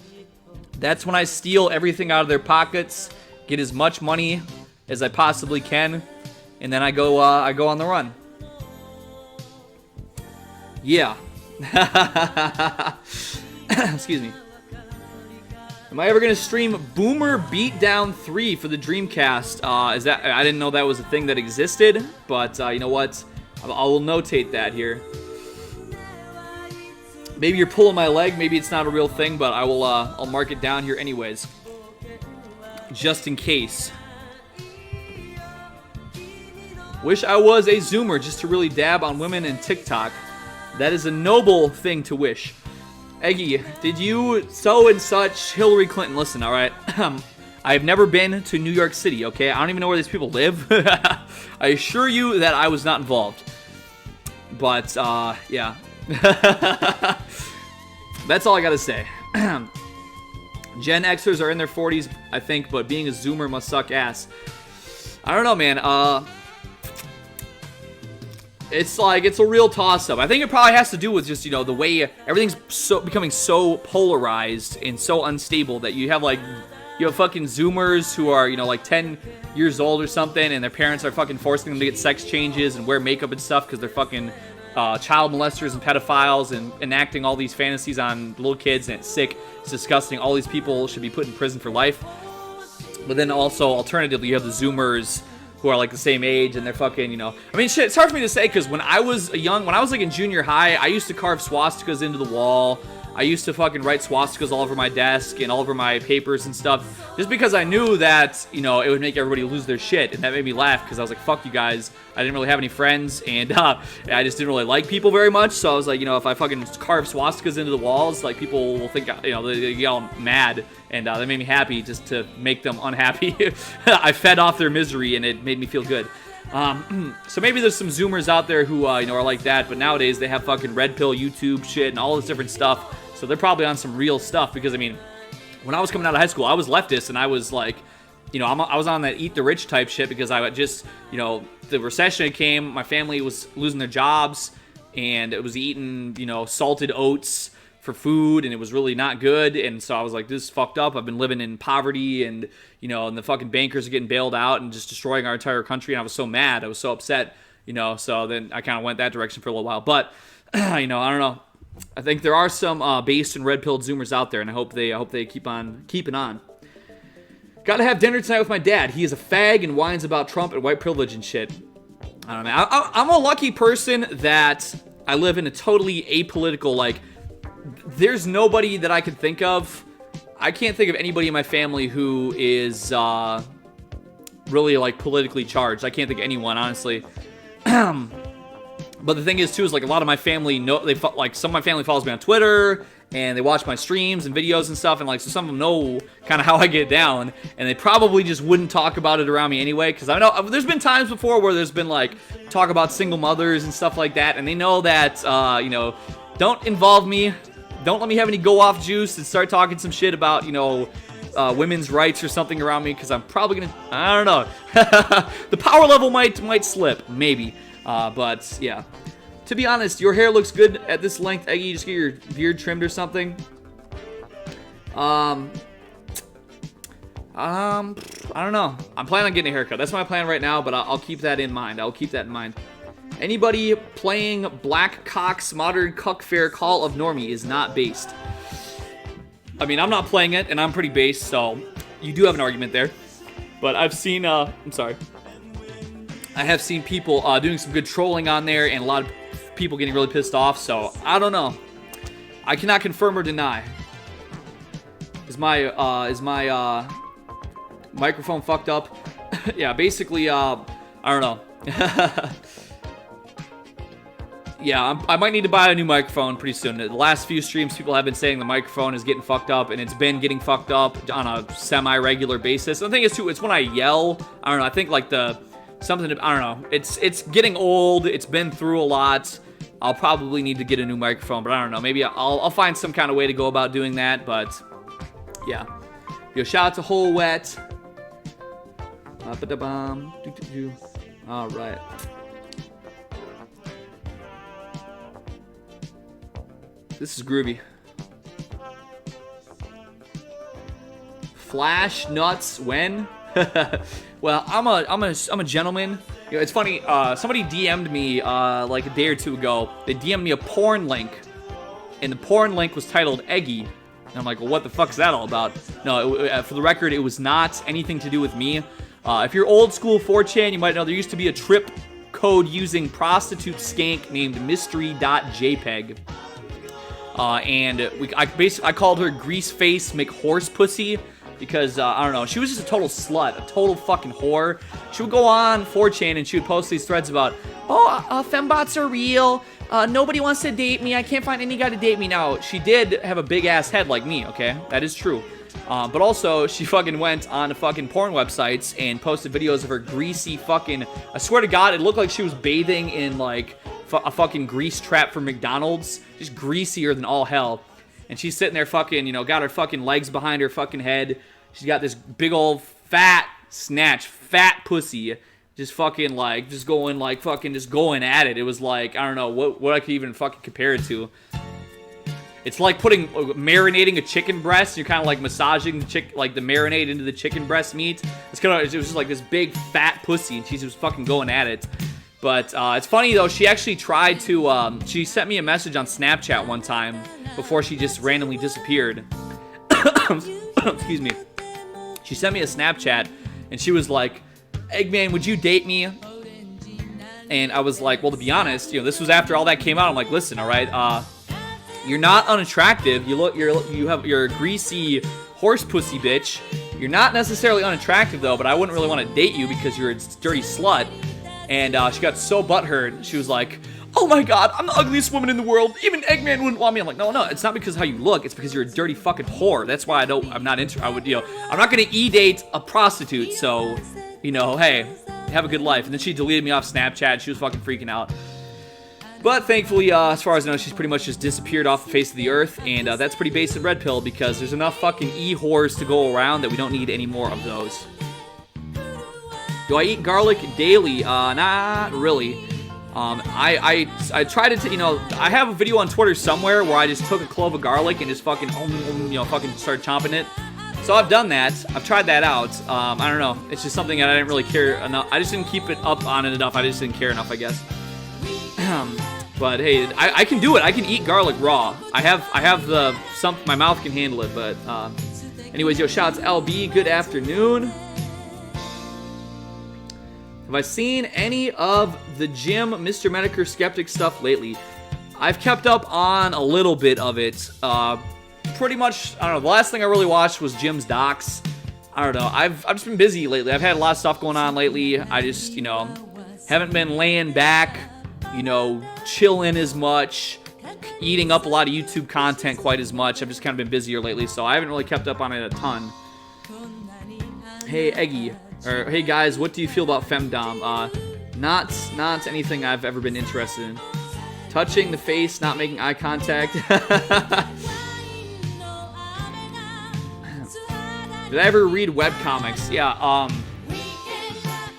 That's when I steal everything out of their pockets, get as much money as I possibly can, and then I go on the run. Yeah. Excuse me. Am I ever gonna stream Boomer Beatdown 3 for the Dreamcast? I didn't know that was a thing that existed, but you know what? I will notate that here. Maybe you're pulling my leg. Maybe it's not a real thing, but I'll mark it down here anyways, just in case. Wish I was a Zoomer just to really dab on women and TikTok. That is a noble thing to wish. Eggy, did you so and such Hillary Clinton? Listen, all right. I have never been to New York City, okay? I don't even know where these people live. I assure you that I was not involved. But, yeah. That's all I gotta say. Gen Xers are in their 40s, I think, but being a Zoomer must suck ass. I don't know, man. It's a real toss-up. I think it probably has to do with just, the way everything's becoming so polarized and so unstable that you have fucking Zoomers who are, like 10 years old or something, and their parents are fucking forcing them to get sex changes and wear makeup and stuff because they're fucking child molesters and pedophiles and enacting all these fantasies on little kids, and it's sick. It's disgusting. All these people should be put in prison for life. But then also, alternatively, you have the Zoomers who are like the same age, and they're fucking, I mean, shit, it's hard for me to say, because when I was like in junior high, I used to carve swastikas into the wall. I used to fucking write swastikas all over my desk and all over my papers and stuff, just because I knew that, it would make everybody lose their shit, and that made me laugh, because I was like, fuck you guys. I didn't really have any friends, and I just didn't really like people very much, so I was like, if I fucking carve swastikas into the walls, like, people will think, they get all mad, and that made me happy, just to make them unhappy. I fed off their misery, and it made me feel good. So maybe there's some Zoomers out there who, are like that, but nowadays they have fucking red pill YouTube shit and all this different stuff, so they're probably on some real stuff, because, I mean, when I was coming out of high school, I was leftist, and I was like, I was on that eat the rich type shit, because I just, the recession came, my family was losing their jobs, and it was eating, salted oats for food, and it was really not good, and so I was like, this is fucked up. I've been living in poverty, and, and the fucking bankers are getting bailed out and just destroying our entire country, and I was so mad, I was so upset, so then I kind of went that direction for a little while, but, I don't know. I think there are some based and red-pilled Zoomers out there, and I hope they keep on keeping on. Gotta have dinner tonight with my dad. He is a fag and whines about Trump and white privilege and shit. I don't know. I'm a lucky person that I live in a totally apolitical, there's nobody that I can think of. I can't think of anybody in my family who is really, politically charged. I can't think of anyone, honestly. But the thing is, too, is, a lot of my family some of my family follows me on Twitter, and they watch my streams and videos and stuff, and, so some of them know kind of how I get down, and they probably just wouldn't talk about it around me anyway, because I know there's been times before where there's been, talk about single mothers and stuff like that, and they know that, don't involve me, don't let me have any go-off juice and start talking some shit about, women's rights or something around me, because I'm probably gonna, I don't know, the power level might slip, maybe. But yeah, to be honest, your hair looks good at this length, Eggy. Just get your beard trimmed or something. I don't know. I'm planning on getting a haircut. That's my plan right now, but I'll keep that in mind. Anybody playing Black Cock's Modern Cuck Fair Call of Normie is not based. I mean, I'm not playing it, and I'm pretty based, so you do have an argument there. But I've seen, I have seen people doing some good trolling on there, and a lot of people getting really pissed off, so I don't know. I cannot confirm or deny. Is my microphone fucked up? Yeah, basically, I don't know. Yeah, I might need to buy a new microphone pretty soon. The last few streams, people have been saying the microphone is getting fucked up, and it's been getting fucked up on a semi-regular basis. And the thing is, too, it's when I yell. I don't know, I think, I don't know. It's getting old. It's been through a lot. I'll probably need to get a new microphone, but I don't know. Maybe I'll find some kind of way to go about doing that, but yeah. Yo, shout out to Whole Wet. All right. This is groovy. Flash nuts when? Well, I'm a gentleman. It's funny. Somebody DM'd me like a day or two ago. They DM'd me a porn link, and the porn link was titled Eggy. And I'm like, well, what the fuck is that all about? No, for the record, it was not anything to do with me. If you're old school 4chan, you might know there used to be a trip code using prostitute skank named mystery.jpg. And I called her Grease Face McHorse Pussy because, I don't know, she was just a total slut, a total fucking whore. She would go on 4chan and she would post these threads about, fembots are real, nobody wants to date me, I can't find any guy to date me. Now, she did have a big ass head like me, okay? That is true. But also, she fucking went on to fucking porn websites and posted videos of her greasy fucking... I swear to God, it looked like she was bathing in, like, a fucking grease trap from McDonald's. Just greasier than all hell. And she's sitting there fucking, you know, got her fucking legs behind her fucking head. She's got this big old fat pussy. Just fucking, like, just going, like, fucking just going at it. It was like, I don't know what I could even fucking compare it to. It's like marinating a chicken breast. You're kind of like massaging the the marinade into the chicken breast meat. It was just like this big fat pussy, and she was fucking going at it. But it's funny though. She actually tried to. She sent me a message on Snapchat one time before she just randomly disappeared. Excuse me. She sent me a Snapchat, and she was like, "Eggman, would you date me?" And I was like, "Well, to be honest, you know, this was after all that came out. I'm like, listen, all right, you're not unattractive. You're a greasy horse pussy bitch. You're not necessarily unattractive though, but I wouldn't really want to date you because you're a dirty slut." And she got so butthurt. She was like, "Oh my God, I'm the ugliest woman in the world. Even Eggman wouldn't want me." I'm like, no, it's not because of how you look. It's because you're a dirty fucking whore. That's why I'm not gonna e-date a prostitute. So, you know, hey, have a good life. And then she deleted me off Snapchat. She was fucking freaking out. But thankfully, as far as I know, she's pretty much just disappeared off the face of the earth, and that's pretty basic red pill because there's enough fucking e-whores to go around that we don't need any more of those. Do I eat garlic daily? Not really. I tried to, you know, I have a video on Twitter somewhere where I just took a clove of garlic and just fucking, fucking started chomping it. So I've done that. I've tried that out. I don't know. It's just something that I didn't really care enough. I just didn't keep it up on it enough. I just didn't care enough, I guess. But hey, I can do it. I can eat garlic raw. I have my mouth can handle it. But anyways, yo, shouts LB. Good afternoon. Have I seen any of the Jim, Mr. Medicare Skeptic stuff lately? I've kept up on a little bit of it. Pretty much, I don't know. The last thing I really watched was Jim's docs. I don't know. I've just been busy lately. I've had a lot of stuff going on lately. I just, you know, haven't been laying back, you know, chilling as much, eating up a lot of YouTube content quite as much. I've just kind of been busier lately, so I haven't really kept up on it a ton. Hey, Eggy. Or, hey, guys, what do you feel about femdom? Not anything I've ever been interested in. Touching the face, not making eye contact. Did I ever read webcomics? Yeah,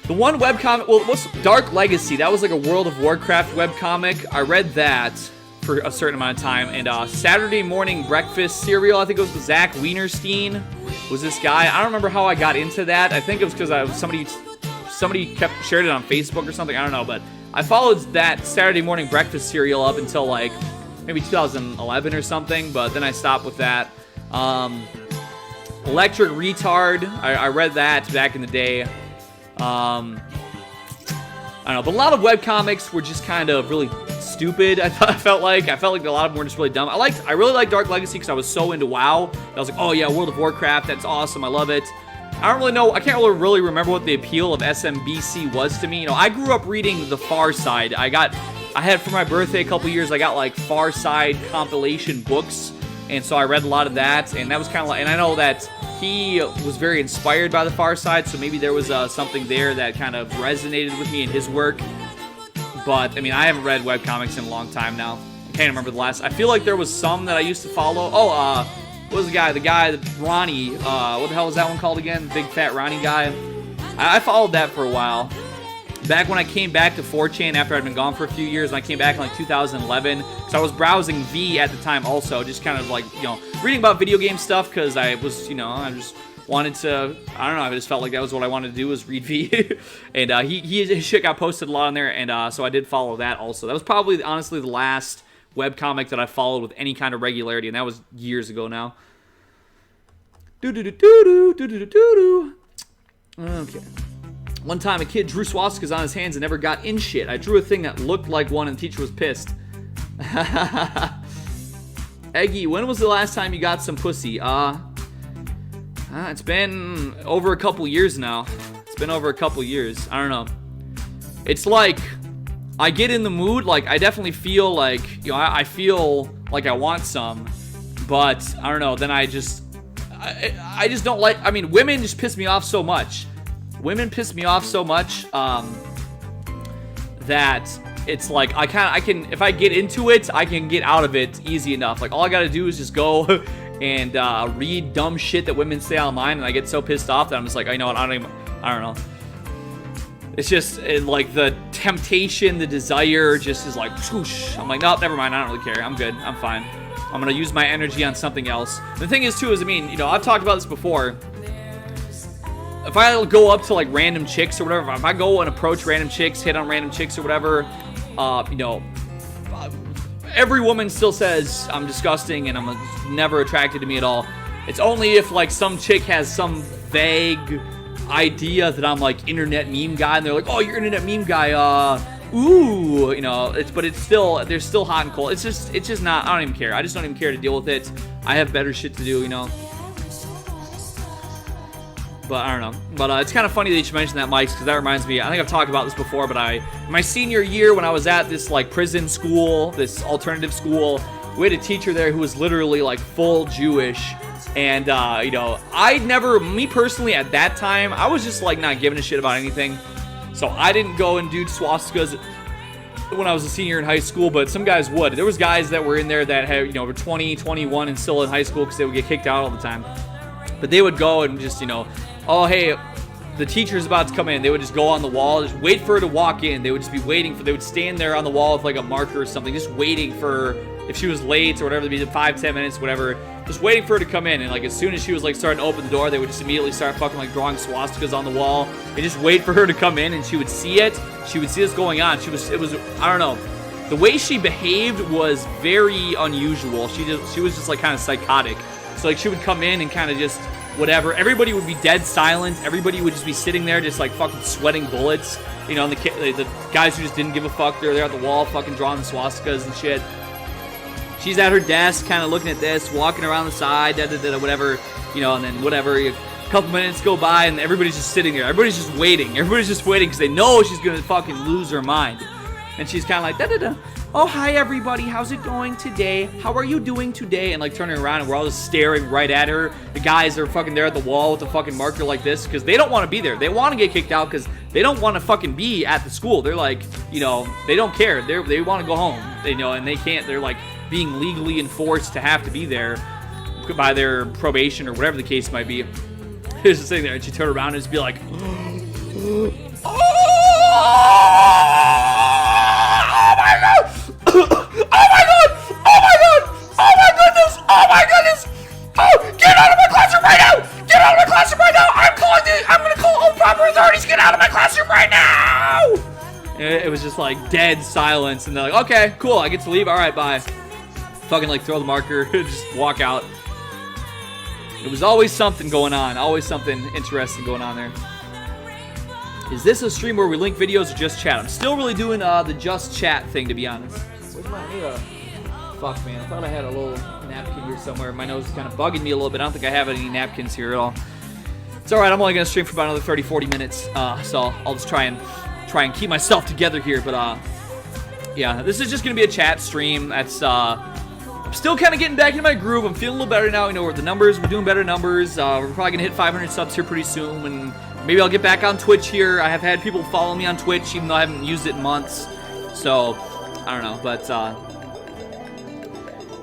the one webcomic, well, what's Dark Legacy? That was like a World of Warcraft webcomic. I read that for a certain amount of time. And Saturday Morning Breakfast Cereal, I think it was with Zach Wienerstein, was this guy. I don't remember how I got into that. I think it was because somebody shared it on Facebook or something. I don't know, but I followed that Saturday Morning Breakfast Cereal up until like maybe 2011 or something, but then I stopped with that. Electric Retard, I read that back in the day. I don't know, but a lot of webcomics were just kind of really stupid. I felt like a lot of them were just really dumb. I really liked Dark Legacy because I was so into WoW. I was like, oh yeah, World of Warcraft, that's awesome, I love it. I don't really know, I can't really remember what the appeal of SMBC was to me. You know, I grew up reading The Far Side. I had for my birthday a couple years, I got like Far Side compilation books, and so I read a lot of that, and that was kind of like, and I know that he was very inspired by The Far Side, so maybe there was something there that kind of resonated with me in his work. But, I mean, I haven't read webcomics in a long time now. I can't remember the last. I feel like there was some that I used to follow. Oh, what was the guy? The guy, Ronnie. What the hell was that one called again? Big fat Ronnie guy. I followed that for a while. Back when I came back to 4chan after I'd been gone for a few years, and I came back in like 2011. So I was browsing V at the time also, just kind of like, you know, reading about video game stuff because I was, you know, I just wanted to, I don't know, I just felt like that was what I wanted to do, was read V. And his shit got posted a lot on there, and so I did follow that also. That was probably, honestly, the last webcomic that I followed with any kind of regularity, and that was years ago now. Okay. One time a kid drew swastikas on his hands and never got in shit. I drew a thing that looked like one and the teacher was pissed. Eggy, when was the last time you got some pussy? It's been over a couple years now. It's been over a couple years. I don't know. It's like, I get in the mood, like, I definitely feel like, you know, I feel like I want some, but, I don't know, then I I just don't like, I mean, women just piss me off so much. Women piss me off so much that it's like I can, if I get into it, I can get out of it easy enough. Like all I gotta do is just go and read dumb shit that women say online, and I get so pissed off that I'm just like, you know what, I don't know. It's just like the temptation, the desire just is like, whoosh. I'm like, nope, never mind. I don't really care. I'm good. I'm fine. I'm going to use my energy on something else. The thing is, too, is, I mean, you know, I've talked about this before. If I go up to, like, random chicks or whatever, if I go and approach random chicks, hit on random chicks or whatever, you know, every woman still says I'm disgusting and I'm never attracted to me at all. It's only if, like, some chick has some vague idea that I'm like internet meme guy, and they're like, oh, you're internet meme guy, ooh, you know, they're still hot and cold. It's just not, I don't even care. I just don't even care to deal with it. I have better shit to do, you know. But I don't know. But it's kind of funny that you should mention that, Mike, because that reminds me, I think I've talked about this before, but my senior year when I was at this like prison school, this alternative school, we had a teacher there who was literally like full Jewish. And, you know, me personally at that time, I was just like not giving a shit about anything. So I didn't go and do swastikas when I was a senior in high school, but some guys would. There was guys that were in there that had, you know, were 20, 21 and still in high school because they would get kicked out all the time. But they would go and just, you know, oh, hey, the teacher's about to come in. They would just go on the wall, just wait for her to walk in. They would just be waiting they would stand there on the wall with like a marker or something, just waiting for her. If she was late or whatever, it'd be 5-10 minutes, whatever, just waiting for her to come in. And like as soon as she was like starting to open the door, they would just immediately start fucking like drawing swastikas on the wall and just wait for her to come in, and she would see it. She would see this going on. It was I don't know. The way she behaved was very unusual. She was just like kind of psychotic. So like she would come in and kind of just whatever. Everybody would be dead silent. Everybody would just be sitting there just like fucking sweating bullets. You know, and the guys who just didn't give a fuck, they're there at the wall fucking drawing the swastikas and shit. She's at her desk, kind of looking at this, walking around the side, whatever, you know, and then whatever. A couple minutes go by, and everybody's just sitting there. Everybody's just waiting. Everybody's just waiting because they know she's going to fucking lose her mind. And she's kind of like, oh, hi, everybody. How's it going today? How are you doing today? And, like, turning around, and we're all just staring right at her. The guys are fucking there at the wall with a fucking marker like this because they don't want to be there. They want to get kicked out because they don't want to fucking be at the school. They're like, you know, they don't care. They want to go home, you know, and they can't. They're, like, being legally enforced to have to be there by their probation or whatever the case might be. Here's the thing there, and she turned around and just be like, oh my god! Oh my god! Oh my god! Oh my goodness! Oh my goodness! Oh, get out of my classroom right now! Get out of my classroom right now! I'm gonna call all proper authorities. Get out of my classroom right now! And it was just like dead silence, and they're like, okay, cool, I get to leave. All right, bye. Fucking like throw the marker, just walk out. It was always something going on, always something interesting going on there. Is this a stream where we link videos or just chat? I'm still really doing the just chat thing, to be honest. Where's my fuck, man, I thought I had a little napkin here somewhere. My nose is kind of bugging me a little bit. I don't think I have any napkins here at all. It's alright, I'm only gonna stream for about another 30-40 minutes, so I'll just try and keep myself together here. But yeah, this is just gonna be a chat stream. That's I'm still kind of getting back into my groove. I'm feeling a little better now. You know, we're doing better numbers. We're probably gonna hit 500 subs here pretty soon, and maybe I'll get back on Twitch here. I have had people follow me on Twitch, even though I haven't used it in months. So I don't know, but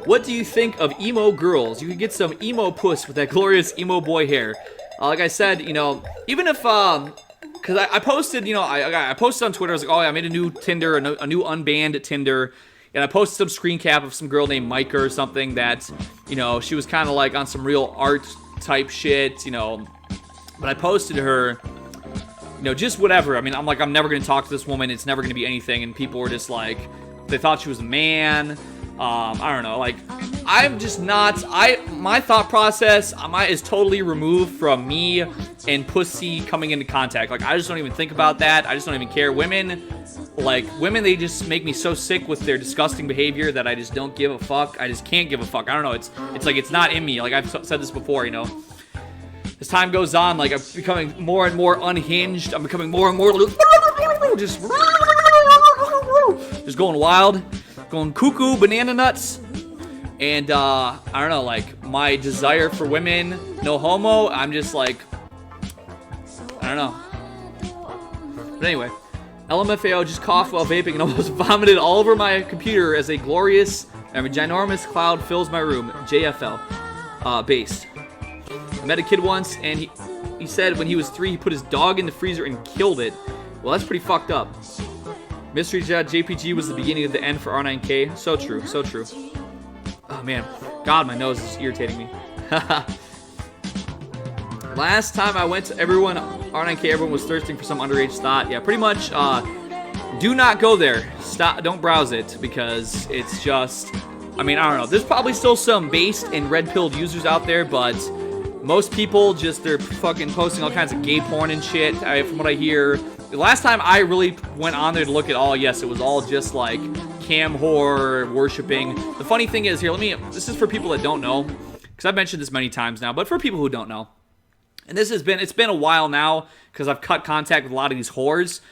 what do you think of emo girls? You could get some emo puss with that glorious emo boy hair. Like I said, you know, even if because I posted, you know, I posted on Twitter. I was like, oh, I made a new Tinder, a new unbanned Tinder. And I posted some screen cap of some girl named Micah or something that, you know, she was kind of like on some real art type shit, you know. But I posted her, you know, just whatever. I mean, I'm like, I'm never going to talk to this woman. It's never going to be anything. And people were just like, they thought she was a man. I don't know. Like, I'm just not, my thought process is totally removed from me and pussy coming into contact. Like, I just don't even think about that. I just don't even care. Women, they just make me so sick with their disgusting behavior that I just don't give a fuck. I just can't give a fuck. I don't know. It's like, it's not in me. Like, I've said this before, you know. As time goes on, like, I'm becoming more and more unhinged. I'm becoming more and more just going wild, going cuckoo, banana nuts. And, I don't know, like, my desire for women, no homo, I'm just like, I don't know. But anyway, LMFAO just coughed while vaping and almost vomited all over my computer as a glorious and ginormous cloud fills my room. JFL. Based. I met a kid once, and he said when he was 3, he put his dog in the freezer and killed it. Well, that's pretty fucked up. Mystery JPG was the beginning of the end for R9K. So true, so true. Oh, man. God, my nose is irritating me. Last time I went to R9K, everyone was thirsting for some underage thought. Yeah, pretty much, do not go there. Stop, don't browse it, because it's just, I mean, I don't know. There's probably still some based and red-pilled users out there, but most people just, they're fucking posting all kinds of gay porn and shit, from what I hear. The last time I really went on there to look at all, yes, it was all just like cam whore worshipping. The funny thing is, here, this is for people that don't know, because I've mentioned this many times now, but for people who don't know. And it's been a while now, because I've cut contact with a lot of these whores.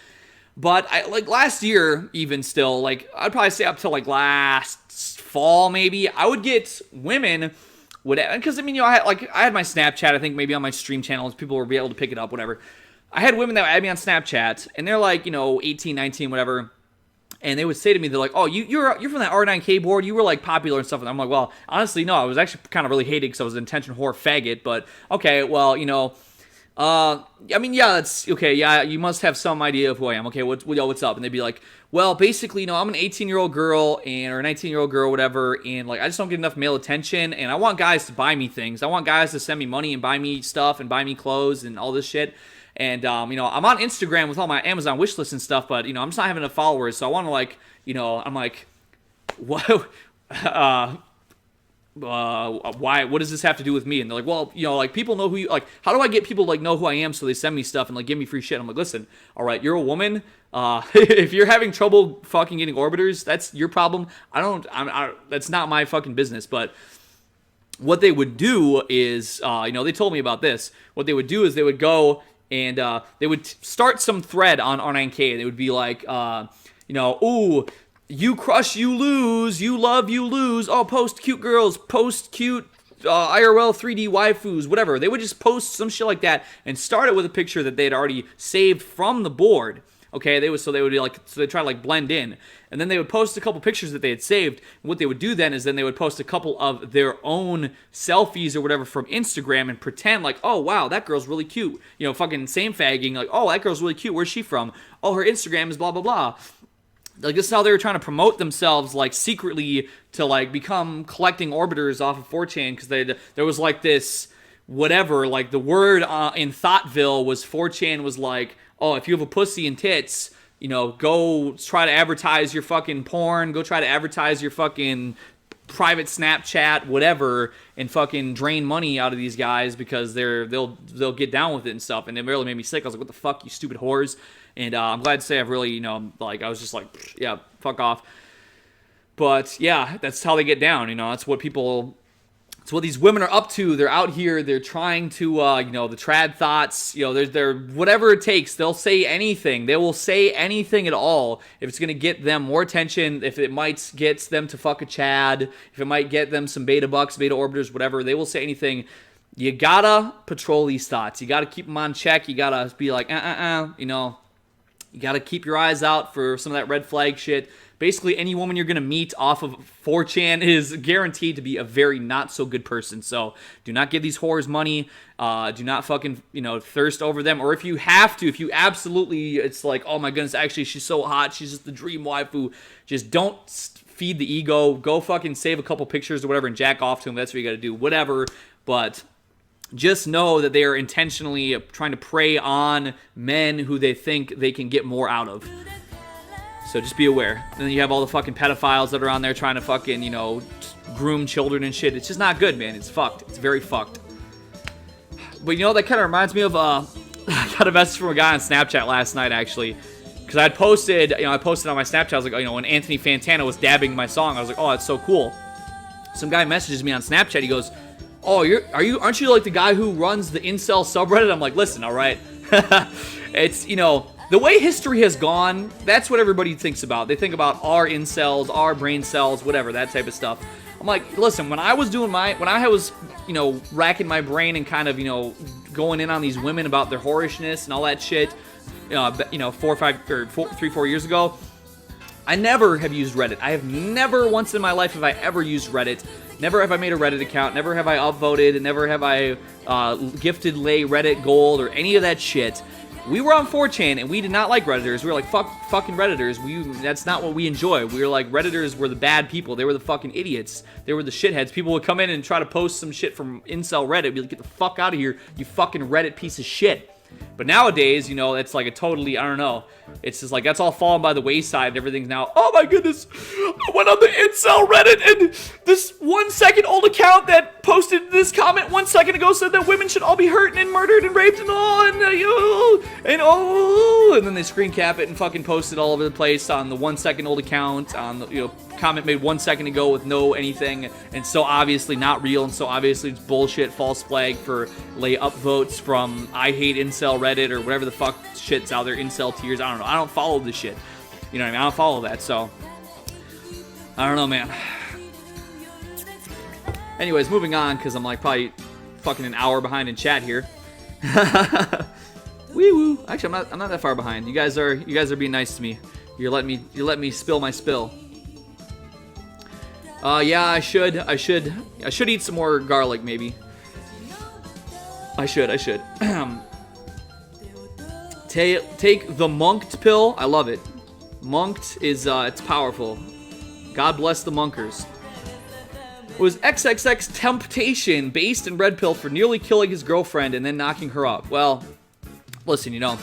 But like last year, even still, like I'd probably say up till like last fall, maybe, I would get women, because I mean, you know, I had my Snapchat, I think maybe on my stream channels, people would be able to pick it up, whatever. I had women that would add me on Snapchat, and they're like, you know, 18, 19, whatever. And they would say to me, they're like, oh, you're from that R9K board, you were like popular and stuff. And I'm like, well, honestly, no, I was actually kind of really hated because I was an attention whore faggot. But okay, well, you know, I mean, yeah, that's okay. Yeah, you must have some idea of who I am. Okay, what's up? And they'd be like, well, basically, you know, I'm an 18-year-old girl or a 19-year-old girl, whatever, and like I just don't get enough male attention, and I want guys to buy me things. I want guys to send me money and buy me stuff and buy me clothes and all this shit. And, you know, I'm on Instagram with all my Amazon wish lists and stuff, but, you know, I'm just not having enough followers, so I want to, like, you know, I'm like, what, why, what does this have to do with me? And they're like, well, you know, like, people know who you, like, how do I get people to, like, know who I am so they send me stuff and, like, give me free shit? I'm like, listen, all right, you're a woman, if you're having trouble fucking getting orbiters, that's your problem. That's not my fucking business, but what they would do is, you know, they told me about this, what they would do is they would go and they would start some thread on R9K. They would be like, you know, ooh, you crush, you lose, you love, you lose. Oh, post cute girls, post cute IRL 3D waifus, whatever. They would just post some shit like that and start it with a picture that they had already saved from the board. Okay, they would be like, so they try to like blend in, and then they would post a couple pictures that they had saved. And what they would do then is then they would post a couple of their own selfies or whatever from Instagram and pretend like, oh wow, that girl's really cute. You know, fucking same fagging, like, oh, that girl's really cute. Where's she from? Oh, her Instagram is blah blah blah. Like, this is how they were trying to promote themselves, like, secretly to like become collecting orbiters off of 4chan, because there was like this whatever, like the word in Thoughtville was 4chan was like, oh, if you have a pussy and tits, you know, go try to advertise your fucking porn, go try to advertise your fucking private Snapchat, whatever, and fucking drain money out of these guys because they'll get down with it and stuff. And it really made me sick. I was like, what the fuck, you stupid whores? And I'm glad to say I've really, you know, like, I was just like, yeah, fuck off. But yeah, that's how they get down, you know, that's what these women are up to. They're out here, they're trying to, you know, the trad thoughts, you know, they're whatever it takes. They'll say anything. They will say anything at all if it's going to get them more attention, if it might get them to fuck a Chad, if it might get them some beta bucks, beta orbiters, whatever. They will say anything. You gotta patrol these thoughts. You gotta keep them on check. You gotta be like, you know, you gotta keep your eyes out for some of that red flag shit. Basically, any woman you're going to meet off of 4chan is guaranteed to be a very not-so-good person. So, do not give these whores money. Do not fucking, you know, thirst over them. Or if you have to, if you absolutely, it's like, oh my goodness, actually, she's so hot. She's just the dream waifu. Just don't feed the ego. Go fucking save a couple pictures or whatever and jack off to them. That's what you got to do. Whatever. But just know that they are intentionally trying to prey on men who they think they can get more out of. So just be aware. And then you have all the fucking pedophiles that are on there trying to fucking, you know, groom children and shit. It's just not good, man. It's fucked. It's very fucked. But you know, that kind of reminds me of, I got a message from a guy on Snapchat last night, actually. Because I posted on my Snapchat, I was like, oh, you know, when Anthony Fantano was dabbing my song, I was like, oh, that's so cool. Some guy messages me on Snapchat. He goes, oh, aren't you like the guy who runs the incel subreddit? I'm like, listen, all right. It's, you know, the way history has gone, that's what everybody thinks about. They think about our incels, our brain cells, whatever, that type of stuff. I'm I'm like, listen, when I was, you know, racking my brain and kind of, you know, going in on these women about their whorishness and all that shit, you know, 3-4 years ago, I never have used Reddit. I have never once in my life have I ever used Reddit. Never have I made a Reddit account. Never have I upvoted. Never have I gifted Lay Reddit gold or any of that shit. We were on 4chan, and we did not like Redditors. We were like, fucking Redditors. That's not what we enjoy. We were like, Redditors were the bad people. They were the fucking idiots. They were the shitheads. People would come in and try to post some shit from incel Reddit. Be like, get the fuck out of here, you fucking Reddit piece of shit. But nowadays, you know, it's like a totally, I don't know. It's just like, that's all fallen by the wayside, and everything's now, oh my goodness, I went on the incel Reddit, and this 1 second old account that posted this comment 1 second ago said that women should all be hurt and murdered and raped and all, and then they screen cap it and fucking post it all over the place on the 1 second old account, on the, you know, comment made 1 second ago with no anything, and so obviously not real, and so obviously it's bullshit, false flag for lay upvotes from I hate incel Reddit or whatever the fuck shit's out there, incel tears. I don't know. I don't follow this shit. You know what I mean? I don't follow that, so I don't know, man. Anyways, moving on, because I'm like probably fucking an hour behind in chat here. Wee woo. Actually, I'm not that far behind. You guys are being nice to me. You're letting me spill my spill. Yeah, I should eat some more garlic, maybe. I should. Take the monked pill. I love it. Monked is, it's powerful. God bless the monkers. Was XXX Temptation based in red pill for nearly killing his girlfriend and then knocking her up? Well, listen, you know,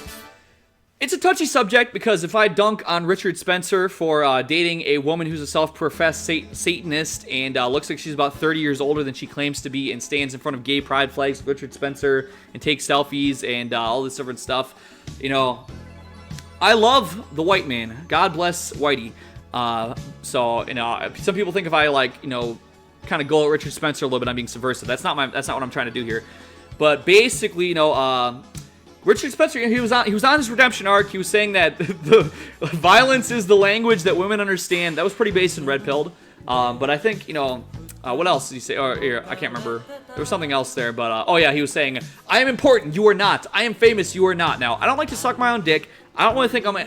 it's a touchy subject because if I dunk on Richard Spencer for dating a woman who's a self-professed Satanist and looks like she's about 30 years older than she claims to be and stands in front of gay pride flags with Richard Spencer and takes selfies and all this different stuff, you know, I love the white man. God bless Whitey. So, you know, some people think if I, like, you know, kind of go at Richard Spencer a little bit, I'm being subversive. That's not what I'm trying to do here. But basically, you know, Richard Spencer, he was on his redemption arc. He was saying that the violence is the language that women understand. That was pretty based in red pilled. But I think, you know, what else did he say? Or here, I can't remember. There was something else there, but oh yeah, he was saying, "I am important, you are not. I am famous, you are not." Now, I don't like to suck my own dick. I don't think I'm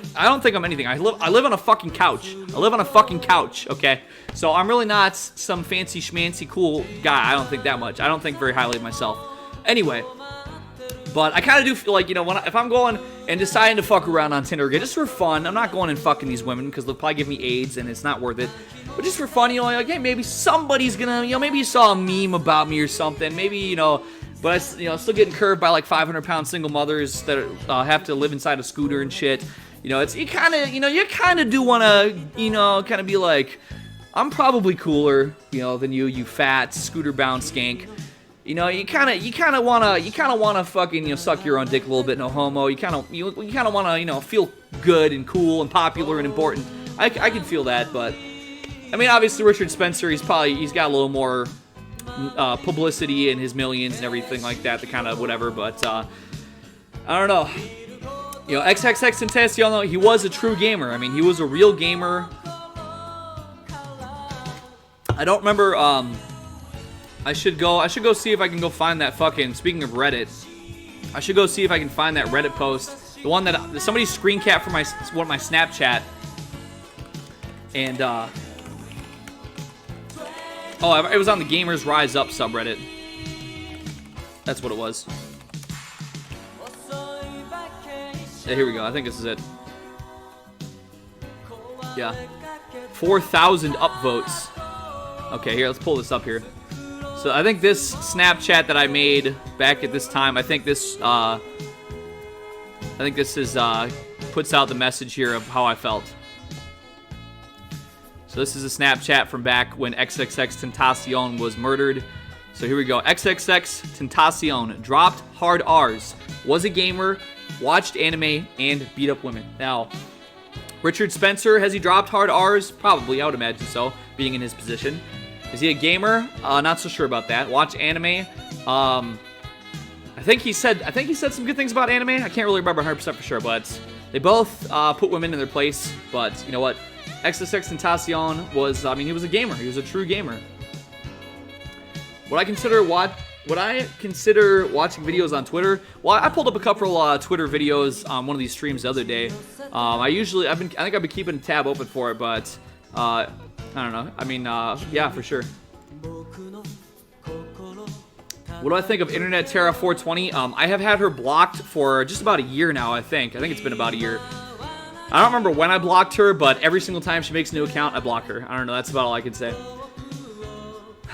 anything. I live on a fucking couch. I live on a fucking couch, okay? So I'm really not some fancy schmancy cool guy. I don't think that much. I don't think very highly of myself. Anyway, but I kind of do feel like, you know, if I'm going and deciding to fuck around on Tinder again, just for fun, I'm not going and fucking these women because they'll probably give me AIDS and it's not worth it. But just for fun, you know, like, hey, maybe somebody's gonna, you know, maybe you saw a meme about me or something. Maybe, you know, but I, you know, still getting curved by like 500-pound single mothers that have to live inside a scooter and shit. You know, you kind of do want to, you know, kind of be like, I'm probably cooler, you know, than you fat scooter-bound skank. You know, you kind of wanna fucking, you know, suck your own dick a little bit, no homo. You kind of wanna, you know, feel good and cool and popular and important. I can feel that, but I mean, obviously Richard Spencer, he's got a little more publicity and his millions and everything like that, the kind of whatever. But I don't know. You know, XXXTentacion, he was a true gamer. I mean, he was a real gamer. I don't remember. I should go see if I can go find that fucking, speaking of Reddit, I should go see if I can find that Reddit post. The one that somebody screen capped from my Snapchat. And, oh, it was on the Gamers Rise Up subreddit. That's what it was. Yeah, here we go. I think this is it. Yeah. 4,000 upvotes. Okay, here, let's pull this up here. So I think this Snapchat that I made back at this time, I think this is puts out the message here of how I felt. So this is a Snapchat from back when XXXTentacion was murdered. So here we go. XXXTentacion dropped hard R's, was a gamer, watched anime, and beat up women. Now, Richard Spencer, has he dropped hard R's? Probably, I would imagine so, being in his position. Is he a gamer? Not so sure about that. Watch anime. I think he said some good things about anime. I can't really remember 100% for sure, but they both put women in their place. But you know what? XXXTentacion was, I mean, he was a gamer. He was a true gamer. Would I consider watching videos on Twitter? Well, I pulled up a couple Twitter videos on one of these streams the other day. I think I've been keeping a tab open for it, but I don't know. I mean, yeah, for sure. What do I think of Internet Terra 420? I have had her blocked for just about a year now, I think it's been about a year. I don't remember when I blocked her, but every single time she makes a new account, I block her. I don't know, that's about all I can say.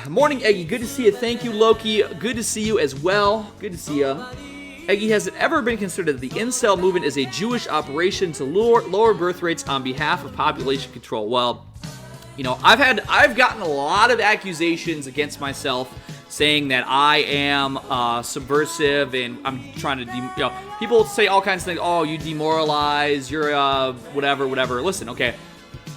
Morning, Eggy. Good to see you. Thank you, Loki. Good to see you as well. Good to see you. Eggy, has it ever been considered that the incel movement is a Jewish operation to lower birth rates on behalf of population control? Well, you know, I've gotten a lot of accusations against myself saying that I am subversive and I'm trying to, people say all kinds of things. Oh, you demoralize, you're whatever. Listen, okay.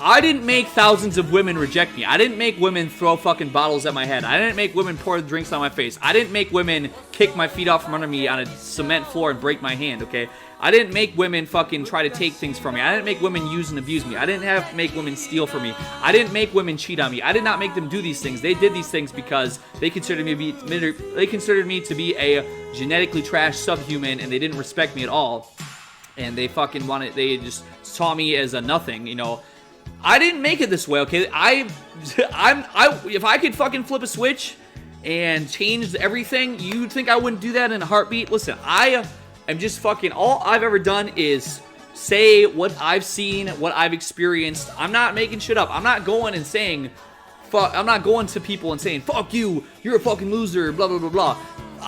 I didn't make thousands of women reject me. I didn't make women throw fucking bottles at my head. I didn't make women pour drinks on my face. I didn't make women kick my feet out from under me on a cement floor and break my hand, okay? I didn't make women fucking try to take things from me. I didn't make women use and abuse me. I didn't make women steal from me. I didn't make women cheat on me. I did not make them do these things. They did these things because they considered me to be a genetically trash subhuman, and they didn't respect me at all. And they just saw me as a nothing, you know. I didn't make it this way, okay? If I could fucking flip a switch and change everything, you'd think I wouldn't do that in a heartbeat? Listen, I am just fucking, all I've ever done is say what I've seen, what I've experienced. I'm not making shit up. I'm not going and saying, I'm not going to people and saying, fuck you, you're a fucking loser, blah, blah, blah, blah.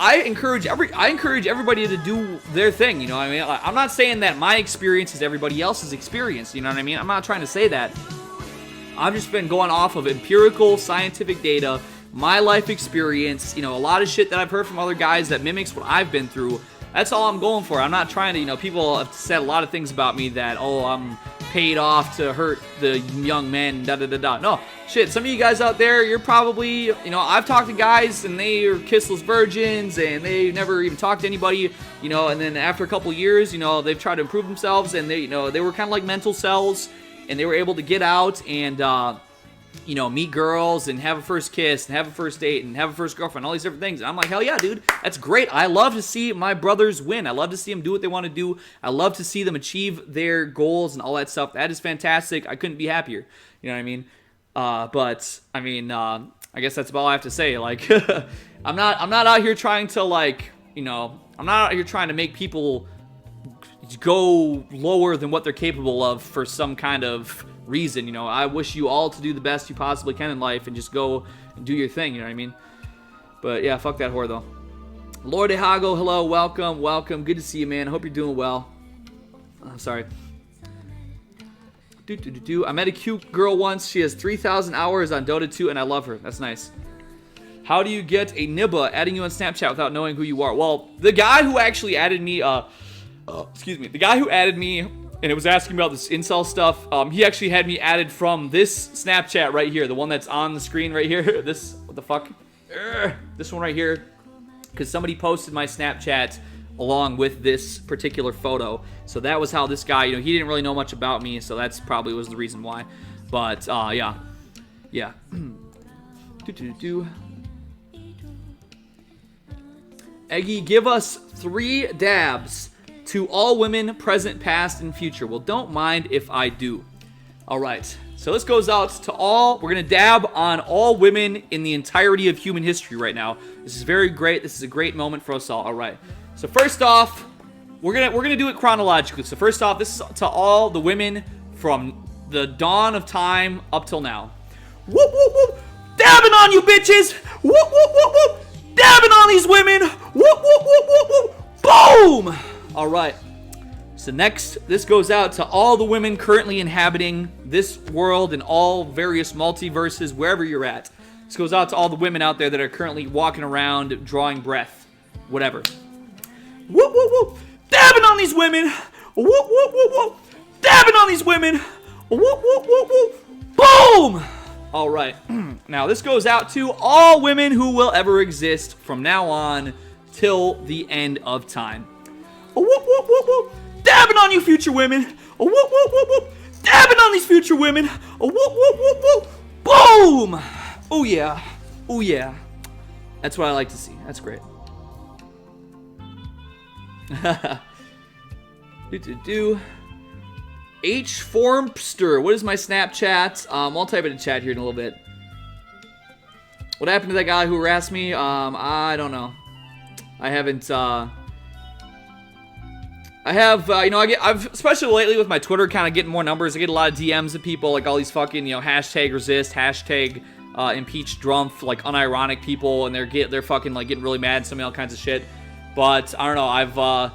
I encourage everybody to do their thing, you know what I mean? I'm not saying that my experience is everybody else's experience, you know what I mean? I'm not trying to say that. I've just been going off of empirical, scientific data, my life experience, you know, a lot of shit that I've heard from other guys that mimics what I've been through. That's all I'm going for. I'm not trying to, people have said a lot of things about me that, oh, I'm paid off to hurt the young men, da-da-da-da. No, shit, some of you guys out there, you're probably, I've talked to guys and they are kissless virgins and they never even talked to anybody, and then after a couple years, they've tried to improve themselves and they were kind of like mental cells and they were able to get out and, meet girls and have a first kiss and have a first date and have a first girlfriend, all these different things. And I'm like, hell yeah, dude, that's great. I love to see my brothers win. I love to see them do what they want to do. I love to see them achieve their goals and all that stuff. That is fantastic. I couldn't be happier. You know what I mean? I guess that's about all I have to say. Like, I'm not out here trying to I'm not out here trying to make people go lower than what they're capable of for some kind of reason. I wish you all to do the best you possibly can in life and just go and do your thing, you know what I mean? But yeah, fuck that whore though. Lord Hago, hello, welcome. Good to see you, man. I hope you're doing well. Sorry. I met a cute girl once. She has 3,000 hours on Dota 2 and I love her. That's nice. How do you get a nibba adding you on Snapchat without knowing who you are? Well, the guy who actually added me, the guy who added me and it was asking about this incel stuff, he actually had me added from this Snapchat right here, the one that's on the screen right here. This, what the fuck? This one right here, because somebody posted my Snapchat along with this particular photo. So that was how this guy, he didn't really know much about me, so that's probably was the reason why. But, yeah. Eggy, give us 3 dabs to all women, present, past, and future. Well, don't mind if I do. All right. So this goes out to all. We're going to dab on all women in the entirety of human history right now. This is very great. This is a great moment for us all. All right. So first off, we're gonna do it chronologically. So first off, this is to all the women from the dawn of time up till now. Whoop, whoop, whoop. Dabbing on you bitches. Whoop, whoop, whoop, whoop. Dabbing on these women. Whoop, whoop, whoop, whoop, whoop. Boom. All right, so next, this goes out to all the women currently inhabiting this world and all various multiverses, wherever you're at. This goes out to all the women out there that are currently walking around, drawing breath, whatever. Whoop, whoop, whoop. Dabbing on these women. Whoop, whoop, whoop, whoop. Dabbing on these women. Whoop, whoop, whoop, whoop. Boom. All right, now this goes out to all women who will ever exist from now on till the end of time. Whoop, whoop, whoop, whoop. Dabbing on you future women. Whoop, whoop, whoop, whoop. Dabbing on these future women. Whoop, whoop, whoop, whoop. Boom. Oh yeah. Oh yeah. That's what I like to see. That's great. H-Formster. What is my Snapchat? I'll type it in chat here in a little bit. What happened to that guy who harassed me? I don't know. I haven't, I have, I've, especially lately with my Twitter kind of getting more numbers, I get a lot of DMs of people, like all these fucking, hashtag resist, hashtag impeach Drumpf, like unironic people, and they're fucking, like, getting really mad and some all kinds of shit. But, I don't know, I've,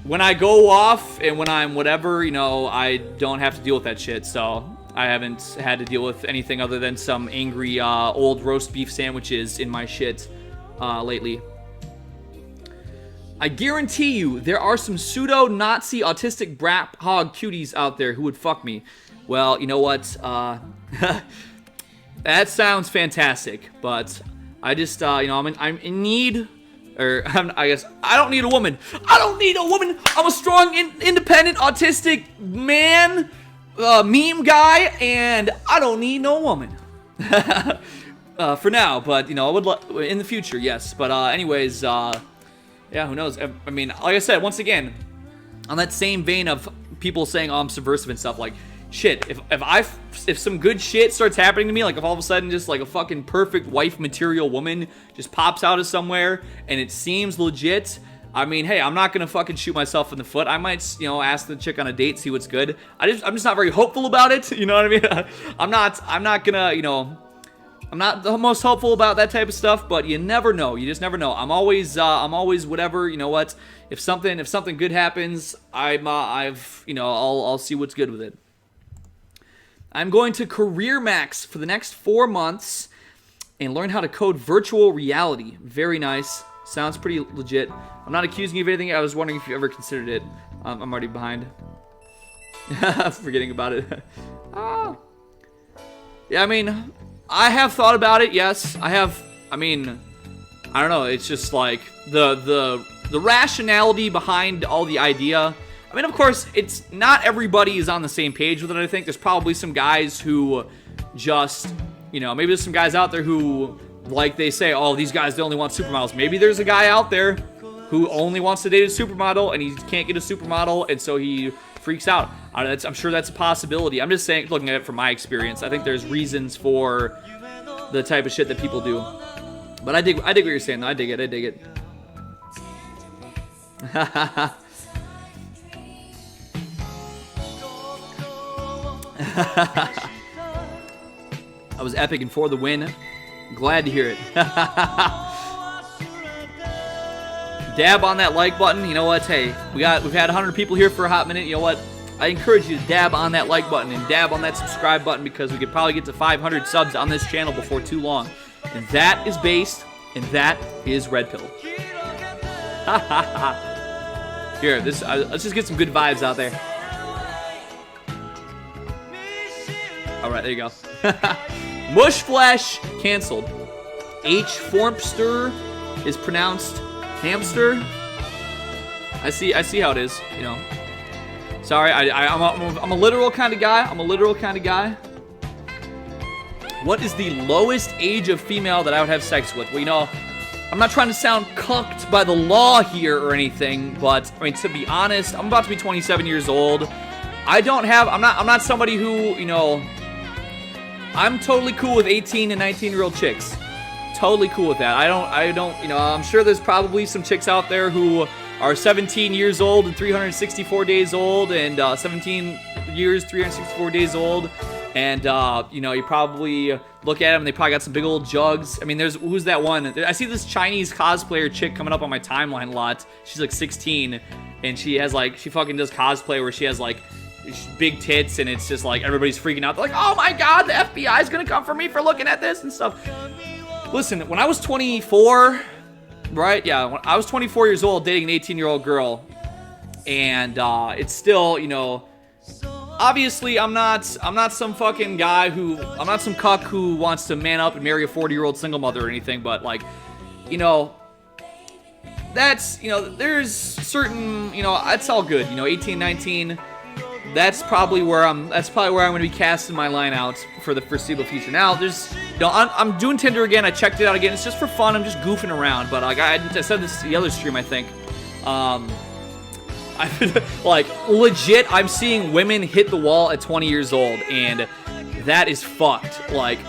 when I go off and when I'm whatever, I don't have to deal with that shit, so I haven't had to deal with anything other than some angry, old roast beef sandwiches in my shit, lately. I guarantee you, there are some pseudo-Nazi autistic brat hog cuties out there who would fuck me. Well, you know what? That sounds fantastic, but I just, I'm in need, or I guess I don't need a woman. I don't need a woman. I'm a strong, independent, autistic man, meme guy, and I don't need no woman. For now, but I would in the future, yes. But anyways, yeah, who knows? I mean, like I said, once again, on that same vein of people saying, oh, I'm subversive and stuff, like, shit, if some good shit starts happening to me, like if all of a sudden just like a fucking perfect wife material woman just pops out of somewhere and it seems legit, I mean, hey, I'm not gonna fucking shoot myself in the foot. I might, ask the chick on a date, see what's good. I'm just not very hopeful about it. You know what I mean? I'm not gonna, I'm not the most hopeful about that type of stuff, but you never know. You just never know. I'm always whatever. You know what? If something good happens, I'll see what's good with it. I'm going to Career Max for the next 4 months and learn how to code virtual reality. Very nice. Sounds pretty legit. I'm not accusing you of anything. I was wondering if you ever considered it. I'm already behind. Forgetting about it. Yeah, I mean, I have thought about it, yes. I don't know, it's just like the rationality behind all the idea. I mean, of course, it's not everybody is on the same page with it, I think. There's probably some guys who just, maybe there's some guys out there who, like they say, oh, these guys, they only want supermodels. Maybe there's a guy out there who only wants to date a supermodel and he can't get a supermodel and so he freaks out. I'm sure that's a possibility. I'm just saying, looking at it from my experience, I think there's reasons for the type of shit that people do. But I dig what you're saying, though. I dig it. I was epic and for the win. Glad to hear it. Dab on that like button. You know what? Hey, we've had 100 people here for a hot minute. You know what? I encourage you to dab on that like button and dab on that subscribe button because we could probably get to 500 subs on this channel before too long. And that is based, and that is Red Pill. Here, let's just get some good vibes out there. All right, there you go. Mush Flash canceled. H-Formster is pronounced hamster. I see how it is, Sorry, I'm a literal kind of guy. What is the lowest age of female that I would have sex with? Well, I'm not trying to sound cucked by the law here or anything, but to be honest, I'm about to be 27 years old. I'm not somebody who, I'm totally cool with 18 and 19-year-old chicks. Totally cool with that. I don't, I'm sure there's probably some chicks out there who are 17 years old and 364 days old, and 17 years, 364 days old, and, you probably look at them and they probably got some big old jugs. I mean, who's that one? I see this Chinese cosplayer chick coming up on my timeline a lot. She's like 16, and she fucking does cosplay where she has like big tits, and it's just like everybody's freaking out. They're like, oh my god, the FBI is gonna come for me for looking at this and stuff. Listen, when I was 24, right? Yeah, when I was 24 years old dating an 18-year-old girl, and it's still, obviously I'm not some fucking guy I'm not some cuck who wants to man up and marry a 40-year-old single mother or anything, but like, that's, there's certain, it's all good, 18, 19, that's probably where I'm going to be casting my line out for the foreseeable future. Now, there's No, I'm doing Tinder again. I checked it out again. It's just for fun. I'm just goofing around. But like I said this the other stream, I think. Like legit, I'm seeing women hit the wall at 20 years old, and that is fucked. Like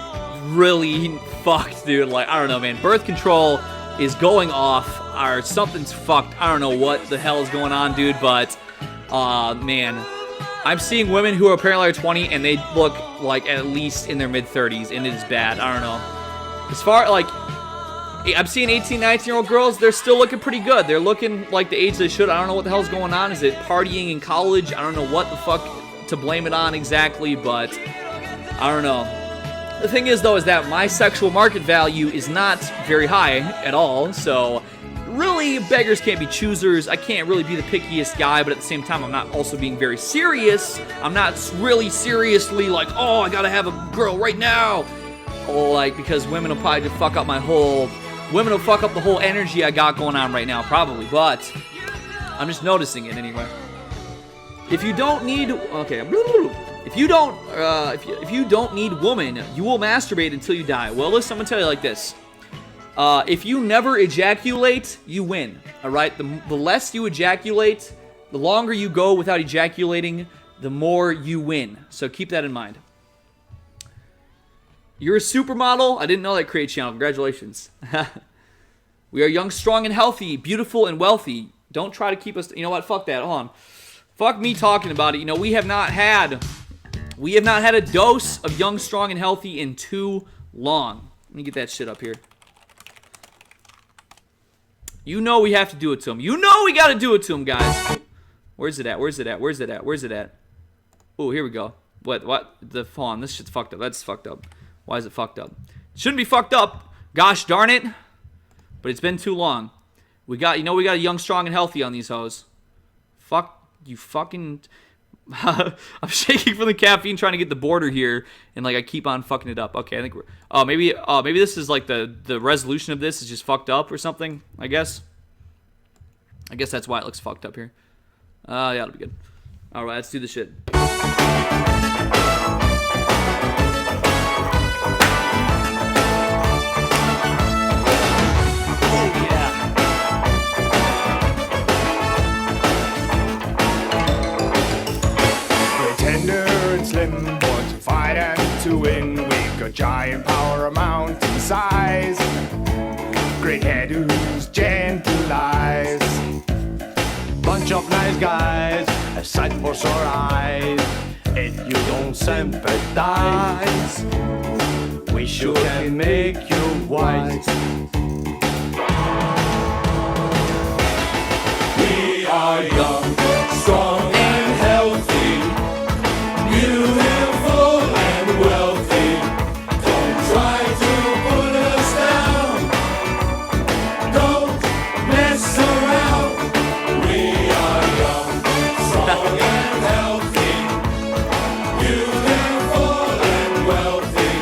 really fucked, dude. Like I don't know, man. Birth control is going off, or something's fucked. I don't know what the hell is going on, dude. But man. I'm seeing women who are apparently 20 and they look like at least in their mid-30s, and it is bad. I don't know. As far like I'm seeing 18, 19-year-old girls, they're still looking pretty good. They're looking like the age they should. I don't know what the hell's going on. Is it partying in college? I don't know what the fuck to blame it on exactly, but I don't know. The thing is, though, is that my sexual market value is not very high at all, so really, beggars can't be choosers. I can't really be the pickiest guy, but at the same time, I'm not also being very serious. I'm not really seriously like, oh, I gotta have a girl right now. Or like, because women will probably just fuck up the whole energy I got going on right now, probably. But I'm just noticing it anyway. If you don't need, okay, if you don't need woman, you will masturbate until you die. Well, listen, I'm gonna tell you like this. If you never ejaculate, you win, all right? The less you ejaculate, the longer you go without ejaculating, the more you win. So keep that in mind. You're a supermodel? I didn't know that, Create Channel. Congratulations. We are young, strong, and healthy, beautiful, and wealthy. Don't try to keep us... You know what? Fuck that. Hold on. Fuck me talking about it. You know, we have not had a dose of young, strong, and healthy in too long. Let me get that shit up here. You know we have to do it to him. You know we gotta do it to him, guys. Where's it at? Where's it at? Where's it at? Where's it at? Oh, here we go. What? Hold on. This shit's fucked up. That's fucked up. Why is it fucked up? It shouldn't be fucked up. Gosh darn it. But it's been too long. We got a young, strong, and healthy on these hoes. Fuck you fucking... I'm shaking from the caffeine trying to get the border here, and like I keep on fucking it up. Okay, I think we're... maybe this is like the resolution of this is just fucked up or something, I guess. I guess that's why it looks fucked up here. Yeah, it'll be good. Alright, let's do the shit. Slim, born to fight and to win. We've got giant power, a mountain size. Great head who's gentle eyes. Bunch of nice guys, a sight for sore eyes. If you don't sympathize, we sure can make you wise. We are young, strong, and healthy. Beautiful and wealthy. Don't try to put us down. Don't mess around. We are young, strong and healthy. Beautiful and wealthy.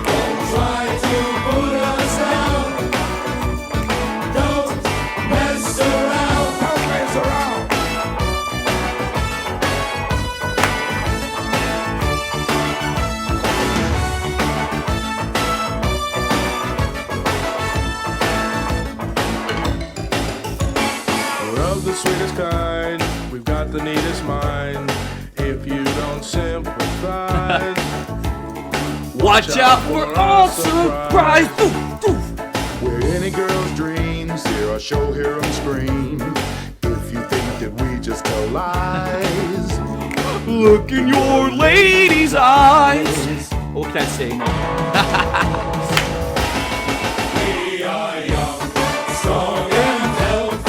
Don't try to put us down. Don't mess around. Don't mess around. The sweetest kind, we've got the neatest mind. If you don't sympathize, watch out for all surprise. We're any girl's dreams. Hear our show, hear them scream. If you think that we just tell lies, look in your lady's eyes. What can I say? we are young, strong, and healthy.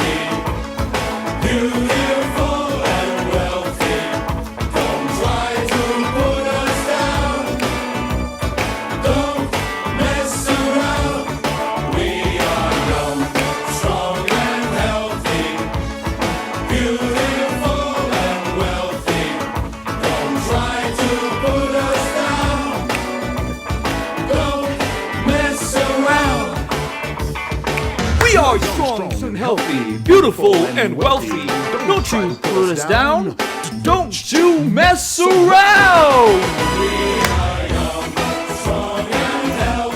Beautiful and wealthy. Don't try to put us down. Don't mess around. We are young, strong, and healthy. Beautiful and wealthy. Don't try to put us down. Don't mess around. We are strong and healthy, beautiful and wealthy. Don't you put us down. Don't you mess around. We are young, strong, and healthy.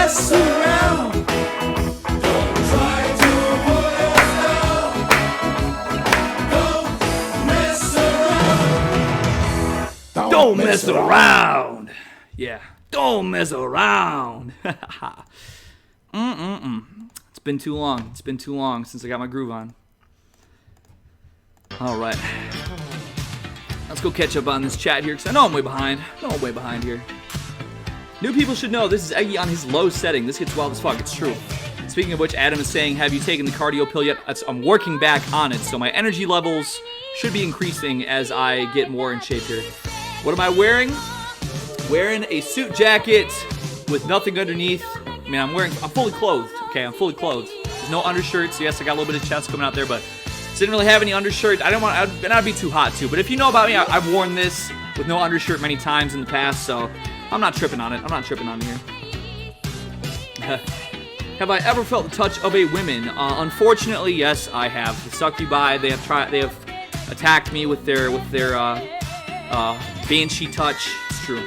mess around. Don't try to put us down. Don't mess around. Don't mess around. Yeah, don't mess around. It's been too long. It's been too long since I got my groove on. All right. Let's go catch up on this chat here, because I know I'm way behind. Here. New people should know this is Eggy on his low setting. This gets wild as fuck. It's true. Speaking of which, Adam is saying, have you taken the cardio pill yet? I'm working back on it, so my energy levels should be increasing as I get more in shape here. What am I wearing? Wearing a suit jacket with nothing underneath. I mean, I'm fully clothed, okay? I'm fully clothed. There's no undershirt, so yes, I got a little bit of chest coming out there, but didn't really have any undershirt. I'd be too hot too. But if you know about me, I've worn this with no undershirt many times in the past, so I'm not tripping on it. I'm not tripping on it here. Have I ever felt the touch of a woman? Unfortunately, yes, I have. The succubi, they have attacked me with their banshee touch. It's true.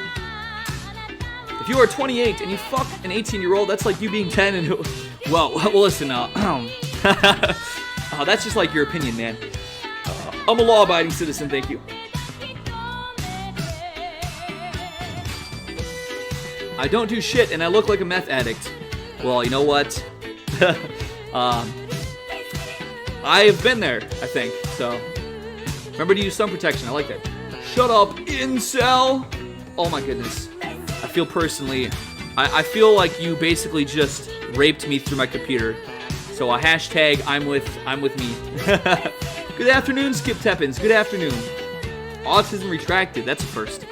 If you are 28 and you fuck an 18-year-old, that's like you being 10 and well, listen now. That's just like your opinion, man. I'm a law-abiding citizen, thank you. I don't do shit and I look like a meth addict. Well, you know what? I've been there, I think. So, remember to use sun protection. I like that. Shut up, incel! Oh my goodness. I feel personally... I feel like you basically just raped me through my computer. So a hashtag I'm with me. Good afternoon, Skip Teppins. Good afternoon. Autism retracted. That's a first.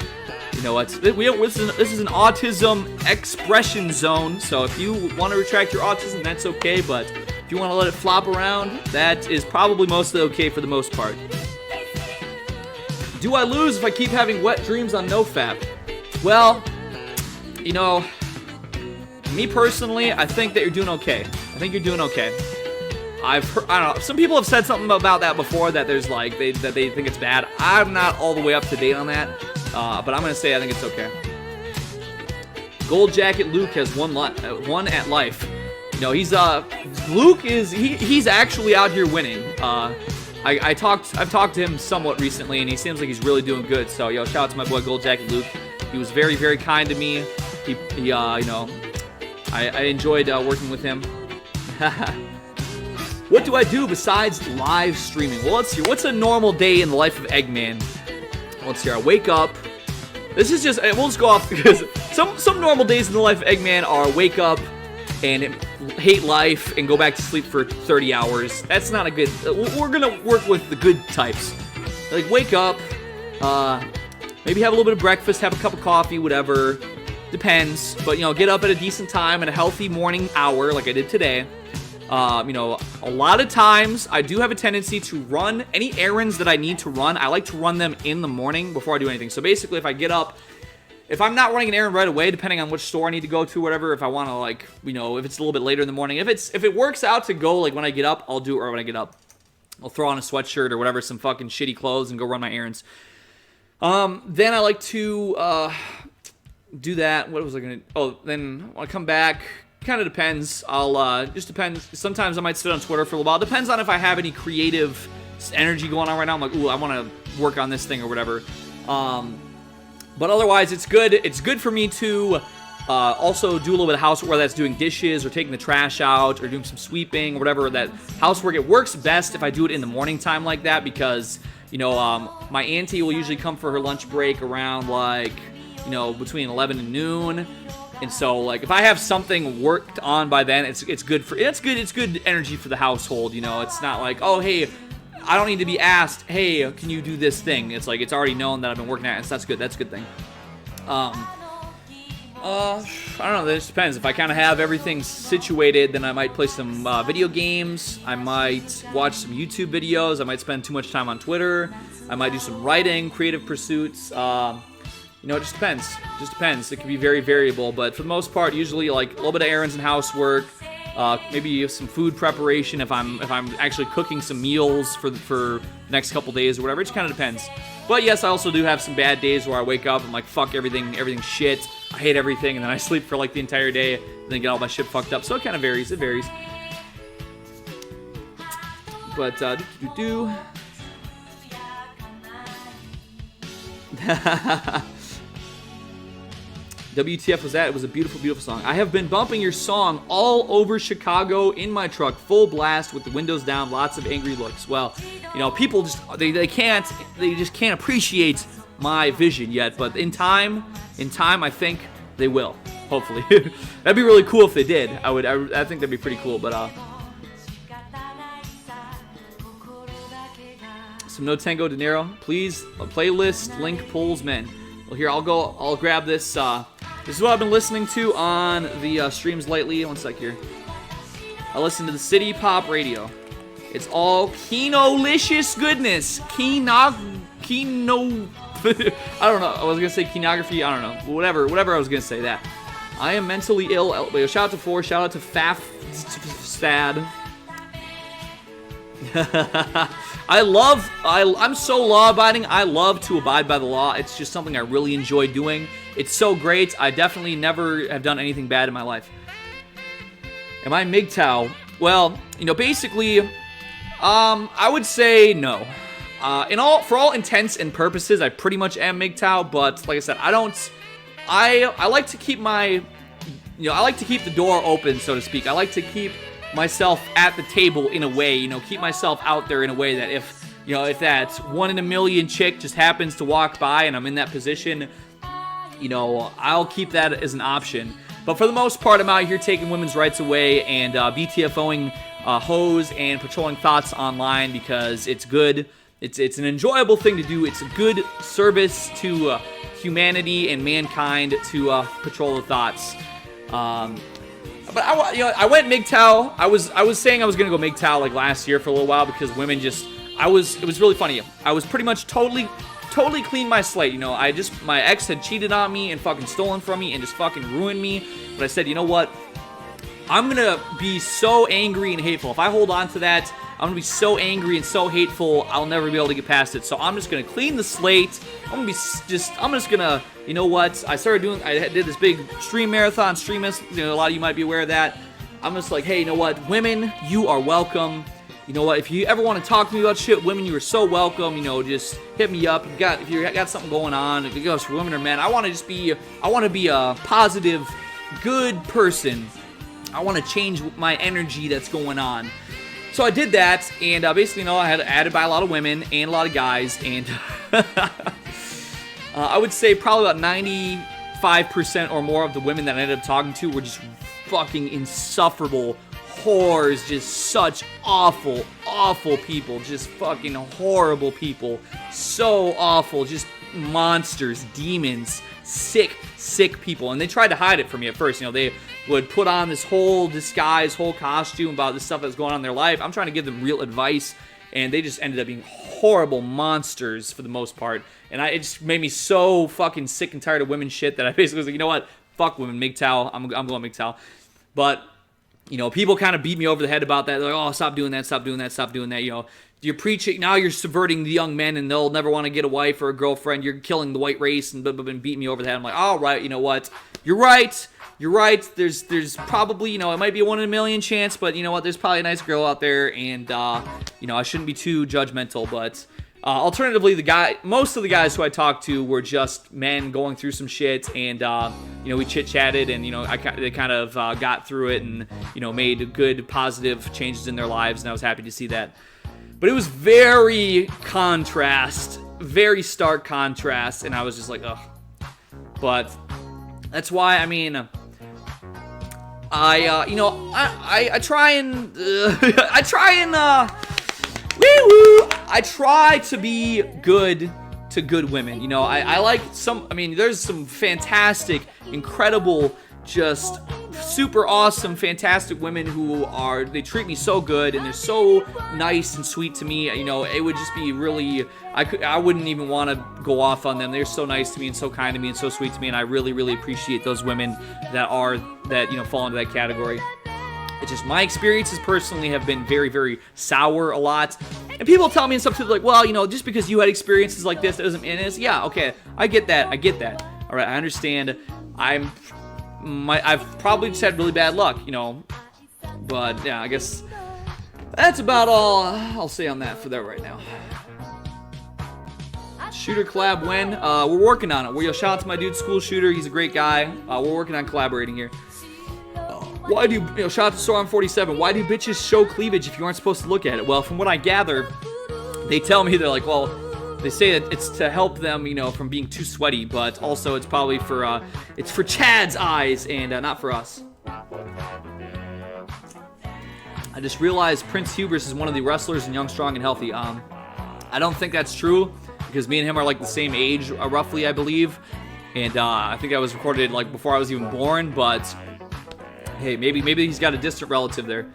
You know what? This is an autism expression zone. So if you want to retract your autism, that's okay. But if you want to let it flop around, that is probably mostly okay for the most part. Do I lose if I keep having wet dreams on NoFap? Well, you know, me personally, I think that you're doing okay. I think you're doing okay. I've heard, I don't know, some people have said something about that before, that there's like, they think it's bad. I'm not all the way up to date on that, but I'm gonna say I think it's okay. Gold Jacket Luke has won at life. You know, Luke is, he's actually out here winning. I've talked to him somewhat recently, and he seems like he's really doing good. So, yo, shout out to my boy Gold Jacket Luke. He was very, very kind to me. He you know, I enjoyed working with him. What do I do besides live streaming? Well, let's see. What's a normal day in the life of Eggman? Let's see. I wake up. This is just, we'll just go off because some normal days in the life of Eggman are wake up and hate life and go back to sleep for 30 hours. That's not a good, we're gonna work with the good types. Like wake up, maybe have a little bit of breakfast, have a cup of coffee, whatever. Depends, but you know, get up at a decent time at a healthy morning hour like I did today. You know, a lot of times I do have a tendency to run any errands that I need to run. I like to run them in the morning before I do anything. So basically, if I get up, if I'm not running an errand right away, depending on which store I need to go to, whatever, if I want to, like, you know, if it's a little bit later in the morning, if it works out to go like when I get up, I'll do it right when I get up. I'll throw on a sweatshirt or whatever, some fucking shitty clothes, and go run my errands. Then I like to do that. What was I gonna? Oh, then when I come back, kind of depends. I'll just depends. Sometimes I might sit on Twitter for a little while. Depends on if I have any creative energy going on right now. I'm like, ooh, I want to work on this thing or whatever. But otherwise, it's good. It's good for me to also do a little bit of housework, whether that's doing dishes or taking the trash out or doing some sweeping or whatever. That housework, it works best if I do it in the morning time like that, because you know, my auntie will usually come for her lunch break around like, you know, between 11 and noon. And so, like, if I have something worked on by then, it's good for, it's good energy for the household, you know. It's not like, oh, hey, I don't need to be asked, hey, can you do this thing? It's like, it's already known that I've been working at it, so that's good. That's a good thing. I don't know, that just depends. If I kind of have everything situated, then I might play some video games. I might watch some YouTube videos. I might spend too much time on Twitter. I might do some writing, creative pursuits. You know, it just depends. It just depends. It can be very variable, but for the most part, usually like a little bit of errands and housework, maybe some food preparation if I'm actually cooking some meals for the next couple days or whatever. It just kind of depends. But yes, I also do have some bad days where I wake up and I'm like, fuck everything shit. I hate everything, and then I sleep for like the entire day, and then get all my shit fucked up. So it kind of varies. It varies. But WTF was that? It was a beautiful, beautiful song. I have been bumping your song all over Chicago in my truck, full blast with the windows down, lots of angry looks. Well, you know, people just they just can't appreciate my vision yet. But in time, I think they will. Hopefully, that'd be really cool if they did. I think that'd be pretty cool. But some No Tango De Niro, please. A playlist link pulls men. Well, here I'll grab this. This is what I've been listening to on the streams lately. One sec here. I listen to the City Pop Radio. It's all Kino-licious goodness. Kino. I don't know. I was gonna say kinography. I don't know. Whatever. I was gonna say that. I am mentally ill. Shout out to 4. Shout out to Faf Stad. I'm so law-abiding. I love to abide by the law. It's just something I really enjoy doing. It's so great. I definitely never have done anything bad in my life. Am I MGTOW? Well, you know, basically, I would say no. For all intents and purposes, I pretty much am MGTOW, but like I said, I like to keep I like to keep the door open, so to speak. I like to keep myself at the table in a way, keep myself out there in a way that if that 1 in a million chick just happens to walk by and I'm in that position, I'll keep that as an option. But for the most part, I'm out here taking women's rights away and BTFOing hoes and patrolling thoughts online because it's good. It's an enjoyable thing to do. It's a good service to humanity and mankind to patrol the thoughts. But I went MGTOW. I was saying I was gonna go MGTOW like last year for a little while because women just. It was really funny. I was pretty much totally cleaned my slate. My ex had cheated on me and fucking stolen from me and just fucking ruined me. But I said, you know what? I'm gonna be so angry and hateful. If I hold on to that, I'm gonna be so angry and so hateful, I'll never be able to get past it. So I'm just gonna clean the slate. I'm just gonna, you know what? I did this big stream marathon. A lot of you might be aware of that. I'm just like, hey, you know what? Women, you are welcome. You know what? If you ever want to talk to me about shit, women, you are so welcome. Just hit me up. If you got something going on, if it goes for women or men, I want to be a positive, good person. I want to change my energy that's going on. So I did that, and basically, I had added by a lot of women and a lot of guys, and I would say probably about 95% or more of the women that I ended up talking to were just fucking insufferable whores, just such awful, awful people, just fucking horrible people, so awful, just monsters, demons, sick people, and they tried to hide it from me at first. They would put on this whole disguise, whole costume about this stuff that's going on in their life. I'm trying to give them real advice, and they just ended up being horrible monsters for the most part. And it just made me so fucking sick and tired of women shit that I basically was like, you know what? Fuck women, MGTOW. I'm going MGTOW. But, people kind of beat me over the head about that. They're like, oh, stop doing that, stop doing that, stop doing that. You're preaching, now you're subverting the young men and they'll never want to get a wife or a girlfriend. You're killing the white race and beating me over the head. I'm like, all right, you know what? You're right. There's probably, it might be a 1 in a million chance, but you know what? There's probably a nice girl out there, and I shouldn't be too judgmental. But alternatively, most of the guys who I talked to were just men going through some shit, and we chit chatted, and they kind of got through it, and made good positive changes in their lives, and I was happy to see that. But it was very stark contrast, and I was just like, ugh. But that's why, I try and I try to be good to good women. I like there's some fantastic, incredible, just super awesome, fantastic women who they treat me so good and they're so nice and sweet to me. It would just be really, I wouldn't even want to go off on them. They're so nice to me and so kind to me and so sweet to me, and I really, really appreciate those women that fall into that category. It's just my experiences personally have been very, very sour a lot. And people tell me and stuff, like, well, just because you had experiences like this, that doesn't mean it's, yeah, okay, I get that. All right, I understand. I've probably just had really bad luck, you know. But yeah, I guess that's about all I'll say on that for that right now. Shooter collab when? We're working on it. Shout out to my dude, School Shooter. He's a great guy. We're working on collaborating here. Why do shout out to Soron47. Why do bitches show cleavage if you aren't supposed to look at it? Well, from what I gather, they tell me they're like, well, they say that it's to help them, you know, from being too sweaty, but also it's probably for it's for Chad's eyes and not for us. I just realized Prince Hubris is one of the wrestlers in Young, Strong, and Healthy. I don't think that's true because me and him are like the same age, roughly, I believe. And I think I was recorded like before I was even born, but hey, maybe he's got a distant relative there.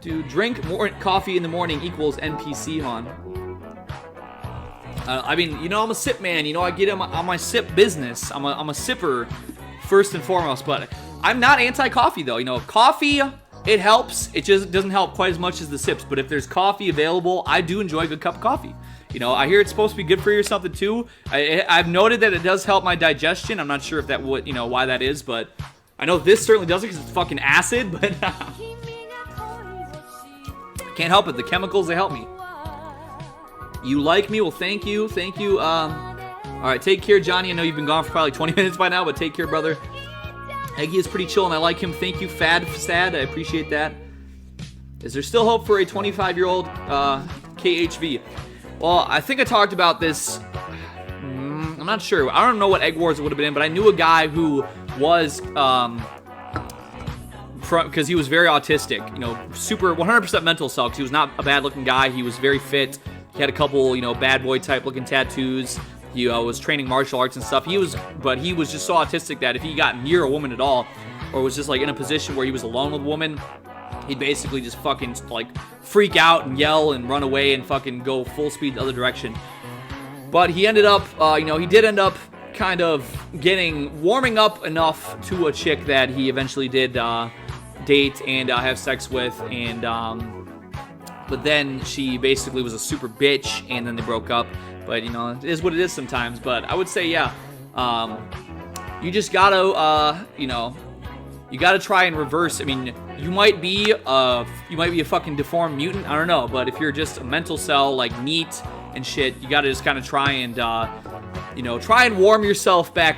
To drink more coffee in the morning equals NPC, hon. I mean, you know, I'm a sip man. You know, I get on my sip business. I'm a sipper first and foremost, but I'm not anti-coffee though. You know, coffee, it helps. It just doesn't help quite as much as the sips. But if there's coffee available, I do enjoy a good cup of coffee. You know, I hear it's supposed to be good for you or something too. I've noted that it does help my digestion. I'm not sure if that would, you know, why that is, but I know this certainly does it because it's fucking acid. But can't help it. The chemicals, they help me. You like me? Well, thank you. Thank you. All right, take care, Johnny. I know you've been gone for probably 20 minutes by now, but take care, brother. Eggy is pretty chill, and I like him. Thank you, Sad. I appreciate that. Is there still hope for a 25-year-old KHV? Well, I think I talked about this. I'm not sure. I don't know what Egg Wars it would have been in, but I knew a guy who was because he was very autistic. You know, super 100% mental cell. Because he was not a bad-looking guy. He was very fit. He had a couple, you know, bad boy type looking tattoos. He was training martial arts and stuff. He was just so autistic that if he got near a woman at all, or was just like in a position where he was alone with a woman, he'd basically just fucking like freak out and yell and run away and fucking go full speed the other direction. But he ended up, you know, he did end up kind of warming up enough to a chick that he eventually did date and have sex with, and but then she basically was a super bitch, and then they broke up. But, you know, it is what it is sometimes. But I would say, yeah, you just gotta, you know, you gotta try and reverse. I mean, you might be a fucking deformed mutant. I don't know. But if you're just a mental cell, like neat and shit, you gotta just kind of try and, you know, try and warm yourself up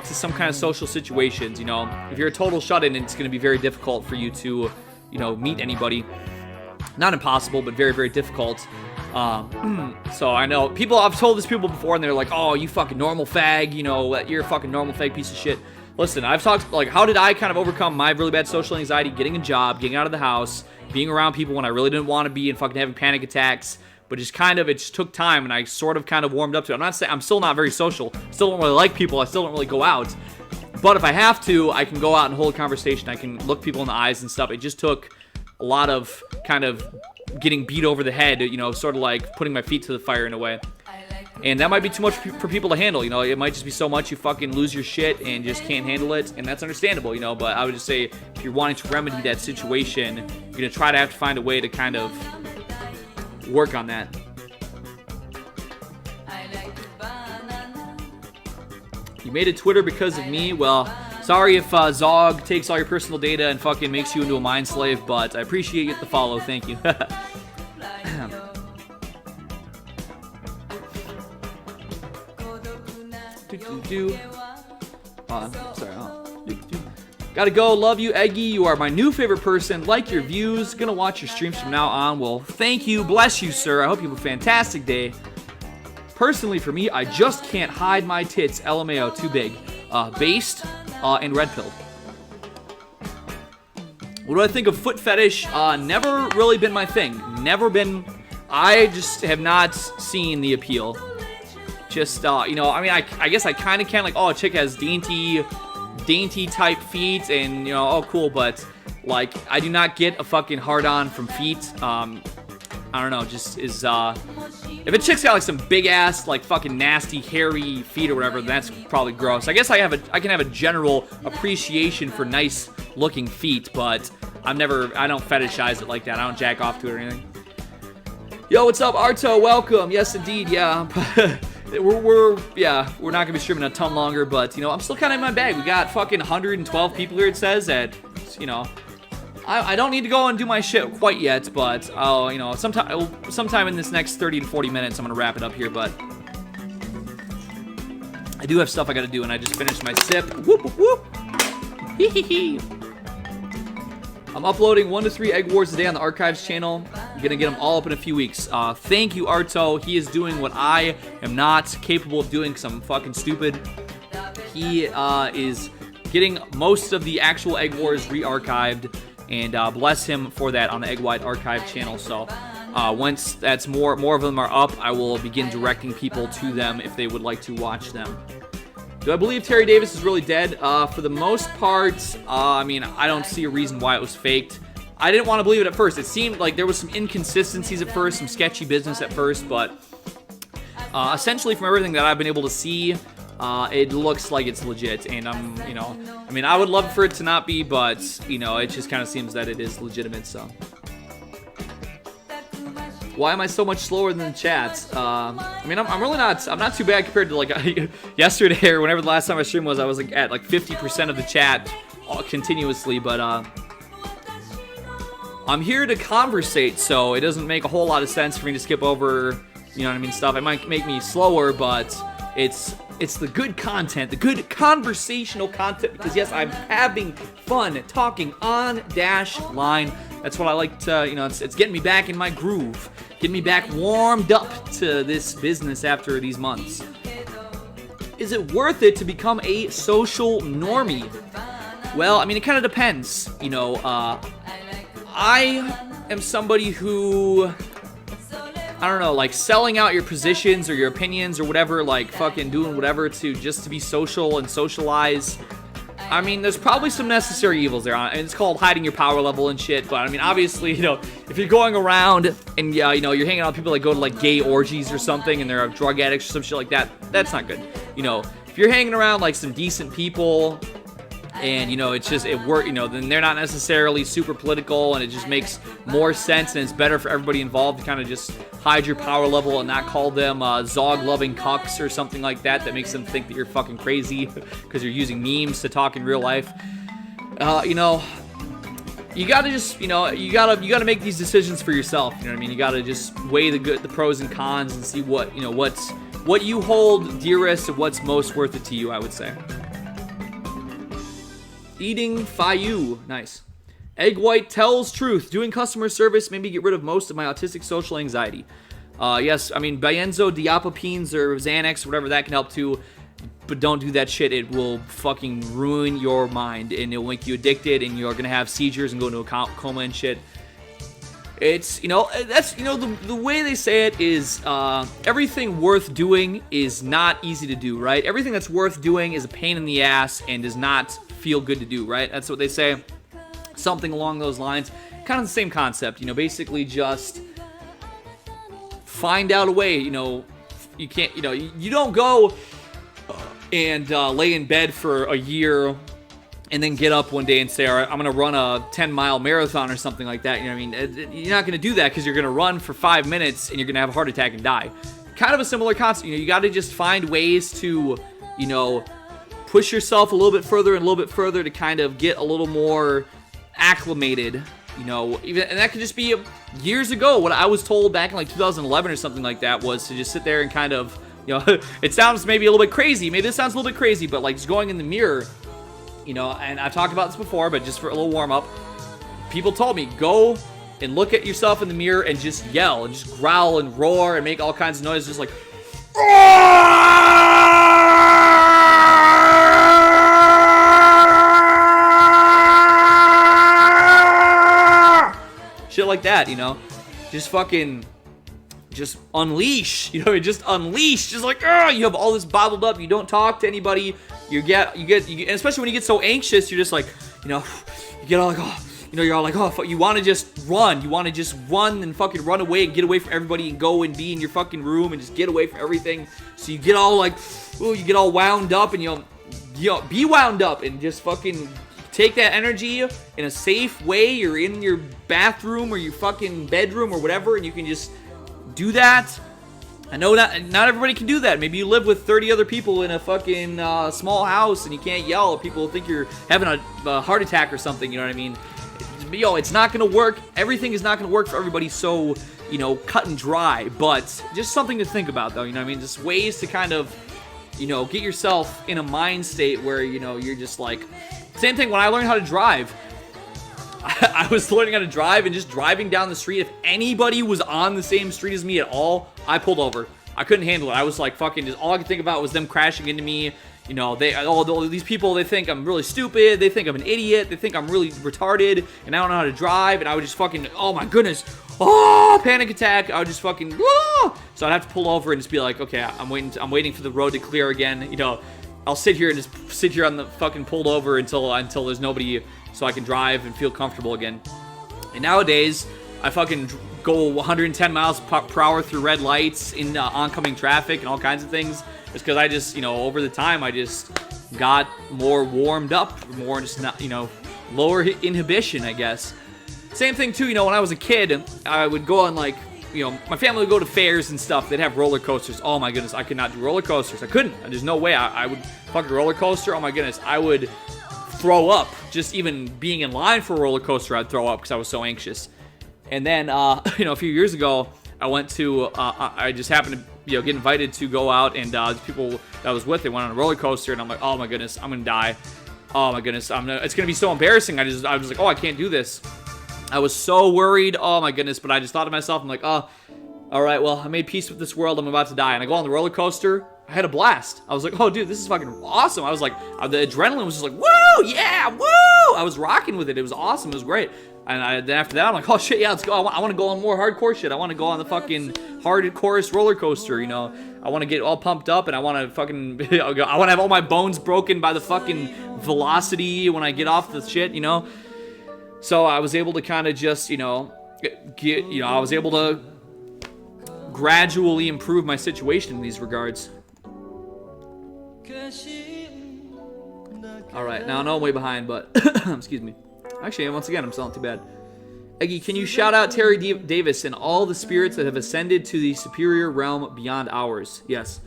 to some kind of social situations. You know, if you're a total shut-in, it's gonna be very difficult for you to, you know, meet anybody. Not impossible, but very, very difficult. So I know I've told this people before, and they're like, oh, you fucking normal fag, you know, you're a fucking normal fag piece of shit. Listen, I've talked, like, how did I kind of overcome my really bad social anxiety, getting a job, getting out of the house, being around people when I really didn't want to be, and fucking having panic attacks, but just kind of, it just took time, and I sort of kind of warmed up to it. I'm not saying, I'm still not very social, still don't really like people, I still don't really go out, but if I have to, I can go out and hold a conversation, I can look people in the eyes and stuff. It just took a lot of kind of getting beat over the head, you know, sort of like putting my feet to the fire in a way. And that might be too much for people to handle, you know. It might just be so much you fucking lose your shit and just can't handle it, and that's understandable, you know. But I would just say, if you're wanting to remedy that situation, you're going to try to have to find a way to kind of work on that. You made a Twitter because of me? Well, sorry if Zog takes all your personal data and fucking makes you into a mind slave, but I appreciate the follow. Thank you. Gotta go. Love you, Eggy. You are my new favorite person. Like your views. Gonna watch your streams from now on. Well, thank you. Bless you, sir. I hope you have a fantastic day. Personally, for me, I just can't hide my tits. LMAO, too big. Based and red pilled. What do I think of foot fetish? Never really been my thing. Never been. I just have not seen the appeal. Just, you know, I mean, I guess I kind of can, like, oh, a chick has dainty type feet, and, you know, oh, cool, but, like, I do not get a fucking hard-on from feet. I don't know, just is, if a chick's got, like, some big-ass, like, fucking nasty, hairy feet or whatever, that's probably gross. I guess I can have a general appreciation for nice-looking feet, but I don't fetishize it like that. I don't jack off to it or anything. Yo, what's up, Arto? Welcome. Yes, indeed, yeah. we're not gonna be streaming a ton longer, but you know, I'm still kind of in my bag. We got fucking 112 people here. It says that, you know, I don't need to go and do my shit quite yet, but I'll, you know, sometime in this next 30 to 40 minutes, I'm gonna wrap it up here. But I do have stuff I gotta do, and I just finished my sip. Whoop whoop whoop. Hee hee hee. I'm uploading 1 to 3 Egg Wars a day on the Erggchives channel. I'm gonna get them all up in a few weeks. Thank you, Arto. He is doing what I am not capable of doing because I'm fucking stupid. He is getting most of the actual Egg Wars re-archived, and bless him for that on the Egg Wide Archive channel. So once that's more of them are up, I will begin directing people to them if they would like to watch them. Do I believe Terry Davis is really dead? For the most part, I mean, I don't see a reason why it was faked. I didn't want to believe it at first. It seemed like there was some inconsistencies at first, some sketchy business at first, but essentially from everything that I've been able to see, it looks like it's legit. And you know, I mean, I would love for it to not be, but you know, it just kind of seems that it is legitimate. So. Why am I so much slower than the chat? I mean, I'm really not. I'm not too bad compared to like yesterday or whenever the last time I streamed was. I was like at like 50% of the chat continuously, but I'm here to conversate, so it doesn't make a whole lot of sense for me to skip over, you know what I mean, stuff. It might make me slower, but it's the good content, the good conversational content, because yes, I'm having fun talking on Dash Line. That's what I like to, you know, it's getting me back in my groove, getting me back warmed up to this business after these months. Is it worth it to become a social normie? Well, I mean, it kind of depends, you know. I am somebody who, I don't know, like selling out your positions or your opinions or whatever, like fucking doing whatever just to be social and socialize. I mean, there's probably some necessary evils there, and it's called hiding your power level and shit, but I mean, obviously, you know, if you're going around and, you know, you're hanging out with people that go to, like, gay orgies or something, and they're drug addicts or some shit like that, that's not good. You know, if you're hanging around, like, some decent people, and, you know, it's just, you know, then they're not necessarily super political, and it just makes more sense, and it's better for everybody involved to kind of just hide your power level and not call them Zog-loving cucks or something like that makes them think that you're fucking crazy because you're using memes to talk in real life. You know, you gotta just, you know, you gotta make these decisions for yourself, you know what I mean? You gotta just weigh the pros and cons and see what, you know, what you hold dearest and what's most worth it to you, I would say. Eating Fayu. Nice. Egg White tells truth. Doing customer service made me get rid of most of my autistic social anxiety. Yes, I mean, benzodiazepines or Xanax, whatever that can help too. But don't do that shit. It will fucking ruin your mind. And it will make you addicted. And you're going to have seizures and go into a coma and shit. It's, you know, that's, you know, the way they say it is everything worth doing is not easy to do, right? Everything that's worth doing is a pain in the ass and does not feel good to do, right? That's what they say. Something along those lines. Kind of the same concept, you know, basically just find out a way, you know, you can't, you know, you don't go and lay in bed for a year and then get up one day and say, all right, I'm going to run a 10-mile marathon or something like that. You know what I mean? You're not going to do that because you're going to run for 5 minutes and you're going to have a heart attack and die. Kind of a similar concept. You know, you got to just find ways to, you know, push yourself a little bit further and a little bit further to kind of get a little more acclimated, you know, even, and that could just be years ago. What I was told back in like 2011 or something like that was to just sit there and kind of, you know, it sounds maybe a little bit crazy. Maybe this sounds a little bit crazy, but like just going in the mirror, you know, and I've talked about this before, but just for a little warm up, people told me, go and look at yourself in the mirror and just yell and just growl and roar and make all kinds of noises, just like, shit like that, you know, just fucking, just unleash, you know, just unleash, just like, you have all this bottled up, you don't talk to anybody, you get, and especially when you get so anxious, you're just like, you know, you get all like, oh, you know, you're all like, oh, you want to just run and fucking run away and get away from everybody and go and be in your fucking room and just get away from everything, so you get all like, oh, you get all wound up and you'll be wound up and just fucking take that energy in a safe way. You're in your bathroom or your fucking bedroom or whatever, and you can just do that I know not everybody can do that. Maybe you live with 30 other people in a fucking small house and you can't yell, or people think you're having a heart attack or something, you know what I mean? It's not going to work. Everything is not going to work for everybody so, cut and dry. But just something to think about, though, you know what I mean? Just ways to kind of, get yourself in a mind state where, you're just like... Same thing when I learned how to drive. I was learning how to drive and just driving down the street. If anybody was on the same street as me at all, I pulled over. I couldn't handle it. I was like fucking just all I could think about was them crashing into me. All these people, they think I'm really stupid. They think I'm an idiot. They think I'm really retarded and I don't know how to drive. And I would just fucking, oh my goodness. Oh, panic attack. I would just fucking, So I'd have to pull over and just be like, okay, I'm waiting for the road to clear again. I'll sit here on the fucking pulled over until there's nobody, so I can drive and feel comfortable again. And nowadays, I fucking go 110 miles per hour through red lights in oncoming traffic and all kinds of things. Just because I just, over the time, I just got more warmed up, more just not, lower inhibition, I guess. Same thing too, when I was a kid, I would go on like, my family would go to fairs and stuff. They'd have roller coasters. Oh my goodness, I could not do roller coasters. I couldn't. There's no way I would fucking roller coaster. Oh my goodness, I would throw up. Just even being in line for a roller coaster, I'd throw up because I was so anxious. And then, a few years ago, I went to, I just happened to, get invited to go out, and the people that I was with, they went on a roller coaster, and I'm like, oh my goodness, I'm gonna die. Oh my goodness, it's gonna be so embarrassing. I was like, oh, I can't do this. I was so worried. Oh my goodness, but I just thought to myself, I'm like, oh, all right, well, I made peace with this world. I'm about to die. And I go on the roller coaster. I had a blast. I was like, oh, dude, this is fucking awesome. I was like, the adrenaline was just like, woo, yeah, woo. I was rocking with it. It was awesome. It was great. And then after that, I'm like, oh, shit, yeah, let's go. I want to go on more hardcore shit. I want to go on the fucking hardcore roller coaster, I want to get all pumped up, and I want to fucking, I want to have all my bones broken by the fucking velocity when I get off the shit, So I was able to kind of just, I was able to gradually improve my situation in these regards. All right, now I know I'm way behind, but excuse me. Actually, once again, I'm still not too bad. Eggy, can you shout out Terry Davis and all the spirits that have ascended to the superior realm beyond ours? Yes.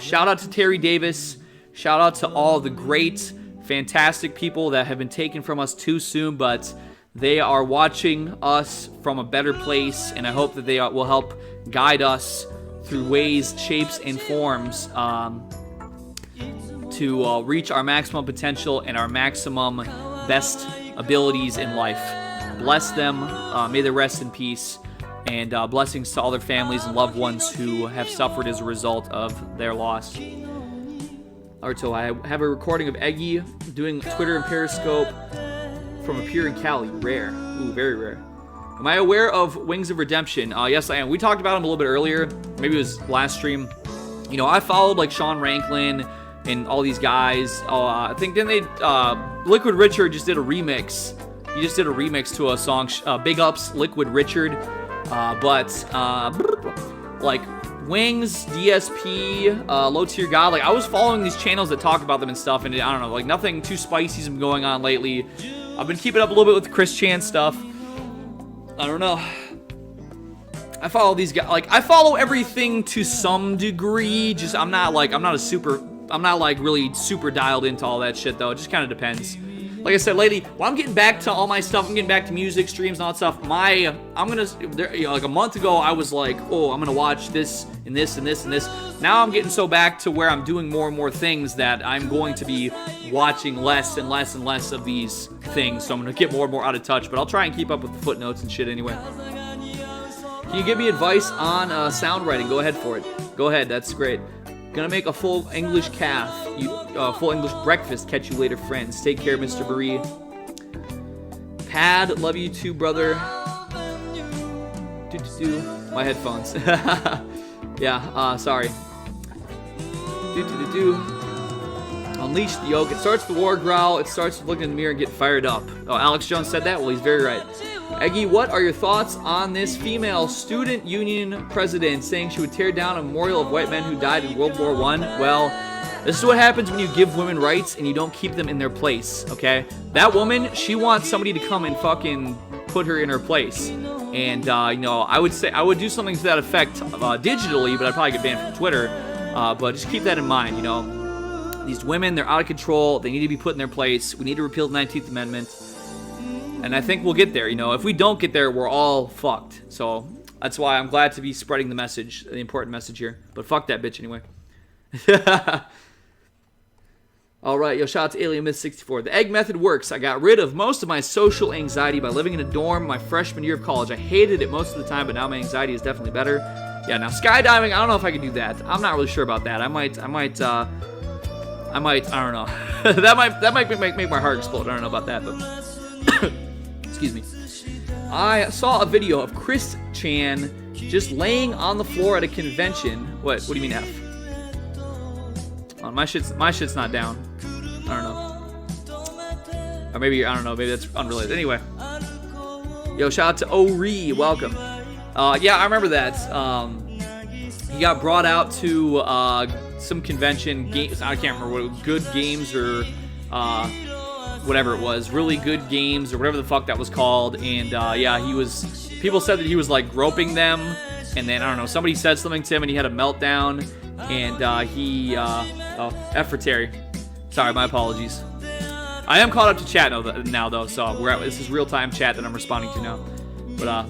Shout out to Terry Davis. Shout out to all the great, fantastic people that have been taken from us too soon, but they are watching us from a better place, and I hope that they will help guide us through ways, shapes, and forms to reach our maximum potential and our maximum best abilities in life. Bless them. May they rest in peace. And blessings to all their families and loved ones who have suffered as a result of their loss. Alright, so I have a recording of Eggy doing Twitter and Periscope from a pier in Cali. Rare. Ooh, very rare. Am I aware of Wings of Redemption? Yes, I am. We talked about him a little bit earlier. Maybe it was last stream. I followed like Sean Ranklin and all these guys. I think then Liquid Richard just did a remix. He just did a remix to a song, Big Ups, Liquid Richard. Like Wings, DSP, Low Tier God. Like I was following these channels that talk about them and stuff, and I don't know, like nothing too spicy's been going on lately. I've been keeping up a little bit with the Chris Chan stuff. I don't know. I follow these guys. Like I follow everything to some degree. Just I'm not really super dialed into all that shit though. It just kind of depends. Like I said, lately, while I'm getting back to all my stuff, I'm getting back to music, streams, and all that stuff. Like a month ago, I was like, oh, I'm gonna watch this and this and this and this. Now I'm getting so back to where I'm doing more and more things that I'm going to be watching less and less and less of these things. So I'm gonna get more and more out of touch, but I'll try and keep up with the footnotes and shit anyway. Can you give me advice on sound writing? Go ahead for it. Go ahead, that's great. Gonna make a full English calf. Full English breakfast. Catch you later, friends. Take care, Mr. Baree. Pad, love you too, brother. My headphones. Yeah, sorry. Unleash the yoke. It starts the war growl. It starts with looking in the mirror and get fired up. Oh, Alex Jones said that? Well, he's very right. Eggy, what are your thoughts on this female student union president saying she would tear down a memorial of white men who died in World War I? Well, this is what happens when you give women rights and you don't keep them in their place, okay? That woman, she wants somebody to come and fucking put her in her place. And, you know, I would say I would do something to that effect digitally, but I'd probably get banned from Twitter. But just keep that in mind, you know. These women, they're out of control. They need to be put in their place. We need to repeal the 19th Amendment. And I think we'll get there, you know. If we don't get there, we're all fucked. So that's why I'm glad to be spreading the message, the important message here. But fuck that bitch anyway. All right, yo, shout out to Alien Myth 64. The egg method works. I got rid of most of my social anxiety by living in a dorm my freshman year of college. I hated it most of the time, but now my anxiety is definitely better. Yeah, now skydiving, I don't know if I can do that. I'm not really sure about that. I might, I don't know. that might make my heart explode. I don't know about that, but excuse me. I saw a video of Chris Chan just laying on the floor at a convention. What do you mean F? Oh, my shit's not down. I don't know. Or maybe, I don't know, maybe that's unrelated. Anyway. Yo, shout out to Ori, welcome. Yeah, I remember that. He got brought out to some convention, games, I can't remember what it was, Good Games or whatever it was, Really Good Games or whatever the fuck that was called. And yeah, people said that he was like groping them. And then, I don't know, somebody said something to him and he had a meltdown. And F for Terry. Sorry, my apologies. I am caught up to chat now though, so this is real-time chat that I'm responding to now. But,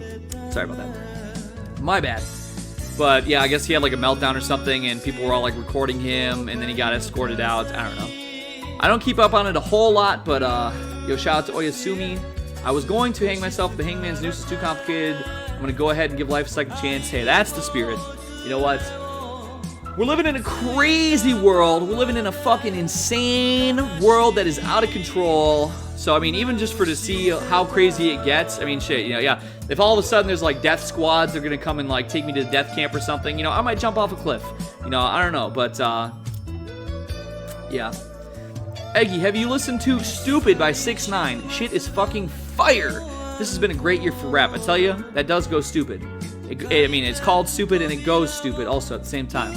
sorry about that. My bad. But, yeah, I guess he had like a meltdown or something, and people were all like recording him, and then he got escorted out. I don't know. I don't keep up on it a whole lot, but, yo, shout out to Oyasumi. I was going to hang myself, but Hangman's noose is too complicated. I'm going to go ahead and give life a second chance. Hey, that's the spirit. You know what? We're living in a crazy world. We're living in a fucking insane world that is out of control. So, I mean, even just to see how crazy it gets, I mean, shit, you know, yeah. If all of a sudden there's, like, death squads, they're gonna come and, like, take me to the death camp or something, you know, I might jump off a cliff. You know, I don't know, but, yeah. Eggy, have you listened to Stupid by 6ix9ine? Shit is fucking fire. This has been a great year for rap. I tell you, that does go stupid. I mean, it's called Stupid and it goes stupid also at the same time.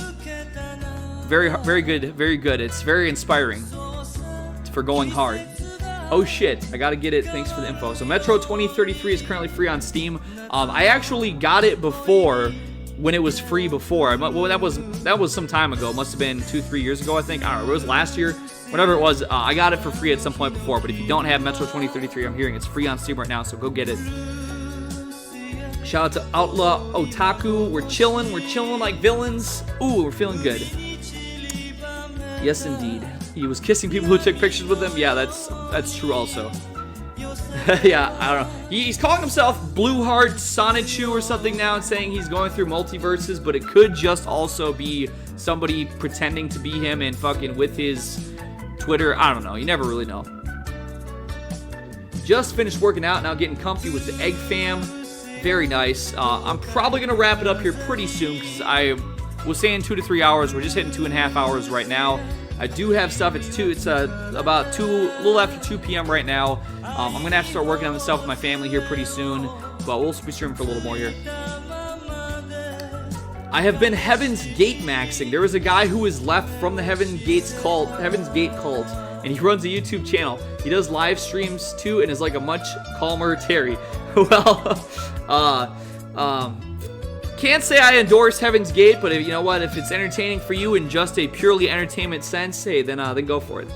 Very, very good, very good. It's very inspiring for going hard. Oh shit, I gotta get it. Thanks for the info. So Metro 2033 is currently free on Steam. I actually got it before, when it was free before. Well, that was some time ago. It must have been 2-3 years ago, I think. I don't know. It was last year. Whatever it was, I got it for free at some point before. But if you don't have Metro 2033, I'm hearing it's free on Steam right now, so go get it. Shout out to Outlaw Otaku. We're chilling like villains. Ooh, we're feeling good. Yes, indeed. He was kissing people who took pictures with him. Yeah, that's true also. Yeah, I don't know. He's calling himself Blue Heart Sonichu or something now and saying he's going through multiverses, but it could just also be somebody pretending to be him and fucking with his Twitter. I don't know. You never really know. Just finished working out, now getting comfy with the Egg Fam. Very nice. I'm probably going to wrap it up here pretty soon because I was saying 2 to 3 hours. We're just hitting 2.5 hours right now. I do have stuff. It's about a little after 2 p.m. right now. I'm going to have to start working on this stuff with my family here pretty soon, but we'll be streaming for a little more here. I have been Heaven's Gate maxing. There was a guy who was left from the Heaven's Gate cult, and he runs a YouTube channel. He does live streams too, and is like a much calmer Terry. Well, can't say I endorse Heaven's Gate, but you know what? If it's entertaining for you in just a purely entertainment sense, hey, then go for it.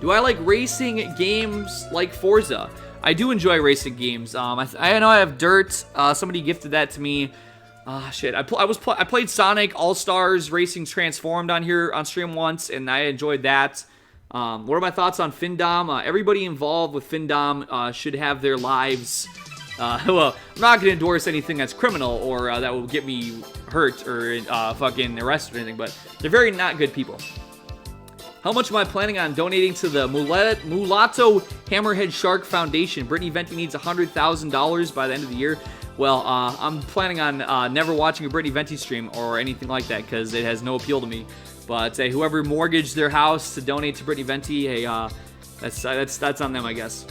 Do I like racing games like Forza? I do enjoy racing games. I know I have Dirt. Somebody gifted that to me. Shit. I played Sonic All-Stars Racing Transformed on here on stream once, and I enjoyed that. What are my thoughts on Findom? Everybody involved with Findom should have their lives. Well, I'm not going to endorse anything that's criminal or that will get me hurt or fucking arrested or anything, but they're very not good people. How much am I planning on donating to the Mulatto Hammerhead Shark Foundation? Brittany Venti needs $100,000 by the end of the year. Well, I'm planning on never watching a Brittany Venti stream or anything like that because it has no appeal to me. But whoever mortgaged their house to donate to Brittany Venti, hey, that's on them, I guess.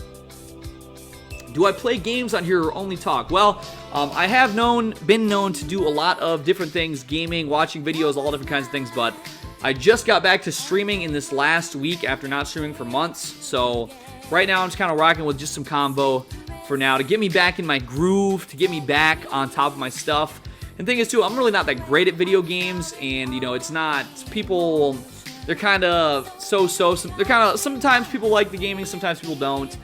Do I play games on here or only talk? Well, I have been known to do a lot of different things, gaming, watching videos, all different kinds of things, but I just got back to streaming in this last week after not streaming for months, so right now I'm just kind of rocking with just some combo for now to get me back in my groove, to get me back on top of my stuff. And the thing is, too, I'm really not that great at video games, and, you know, it's not, people, they're kind of so-so. They're kind of, sometimes people like the gaming, sometimes people don't.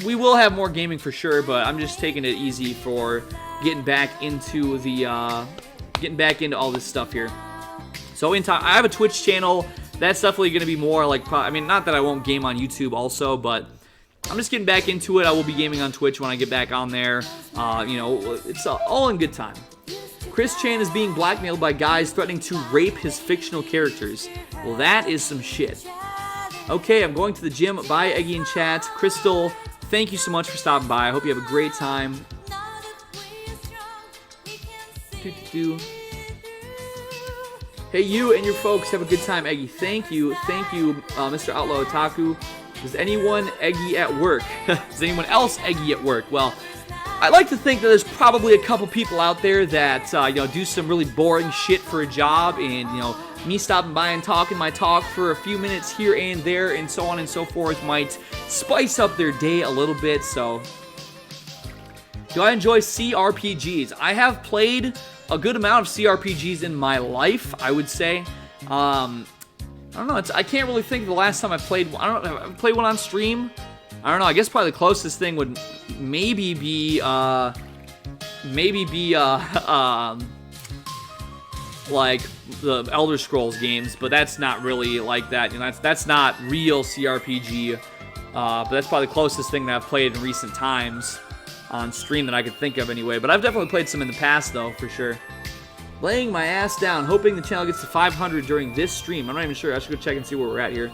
We will have more gaming for sure, but I'm just taking it easy for getting back into the, getting back into all this stuff here. So in time, I have a Twitch channel. That's definitely going to be more like, I mean, not that I won't game on YouTube also, but I'm just getting back into it. I will be gaming on Twitch when I get back on there. You know, it's all in good time. Chris Chan is being blackmailed by guys threatening to rape his fictional characters. Well, that is some shit. Okay, I'm going to the gym. Bye, Eggy in chat. Crystal, thank you so much for stopping by. I hope you have a great time. Hey, you and your folks have a good time, Eggy. Thank you, Mr. Outlaw Otaku. Does anyone Eggy at work? Does anyone else Eggy at work? Well, I like to think that there's probably a couple people out there that you know, do some really boring shit for a job, and you know, me stopping by and talking my talk for a few minutes here and there, and so on and so forth, might spice up their day a little bit. So, do I enjoy CRPGs? I have played a good amount of CRPGs in my life, I would say. I don't know. I can't really think of the last time I played. I don't know. Have I played one on stream? I don't know. I guess probably the closest thing would maybe be like the Elder Scrolls games, but that's not really like that. You know, that's not real CRPG. But that's probably the closest thing that I've played in recent times on stream that I could think of anyway. But I've definitely played some in the past though, for sure. Laying my ass down, hoping the channel gets to 500 during this stream. I'm not even sure. I should go check and see where we're at here,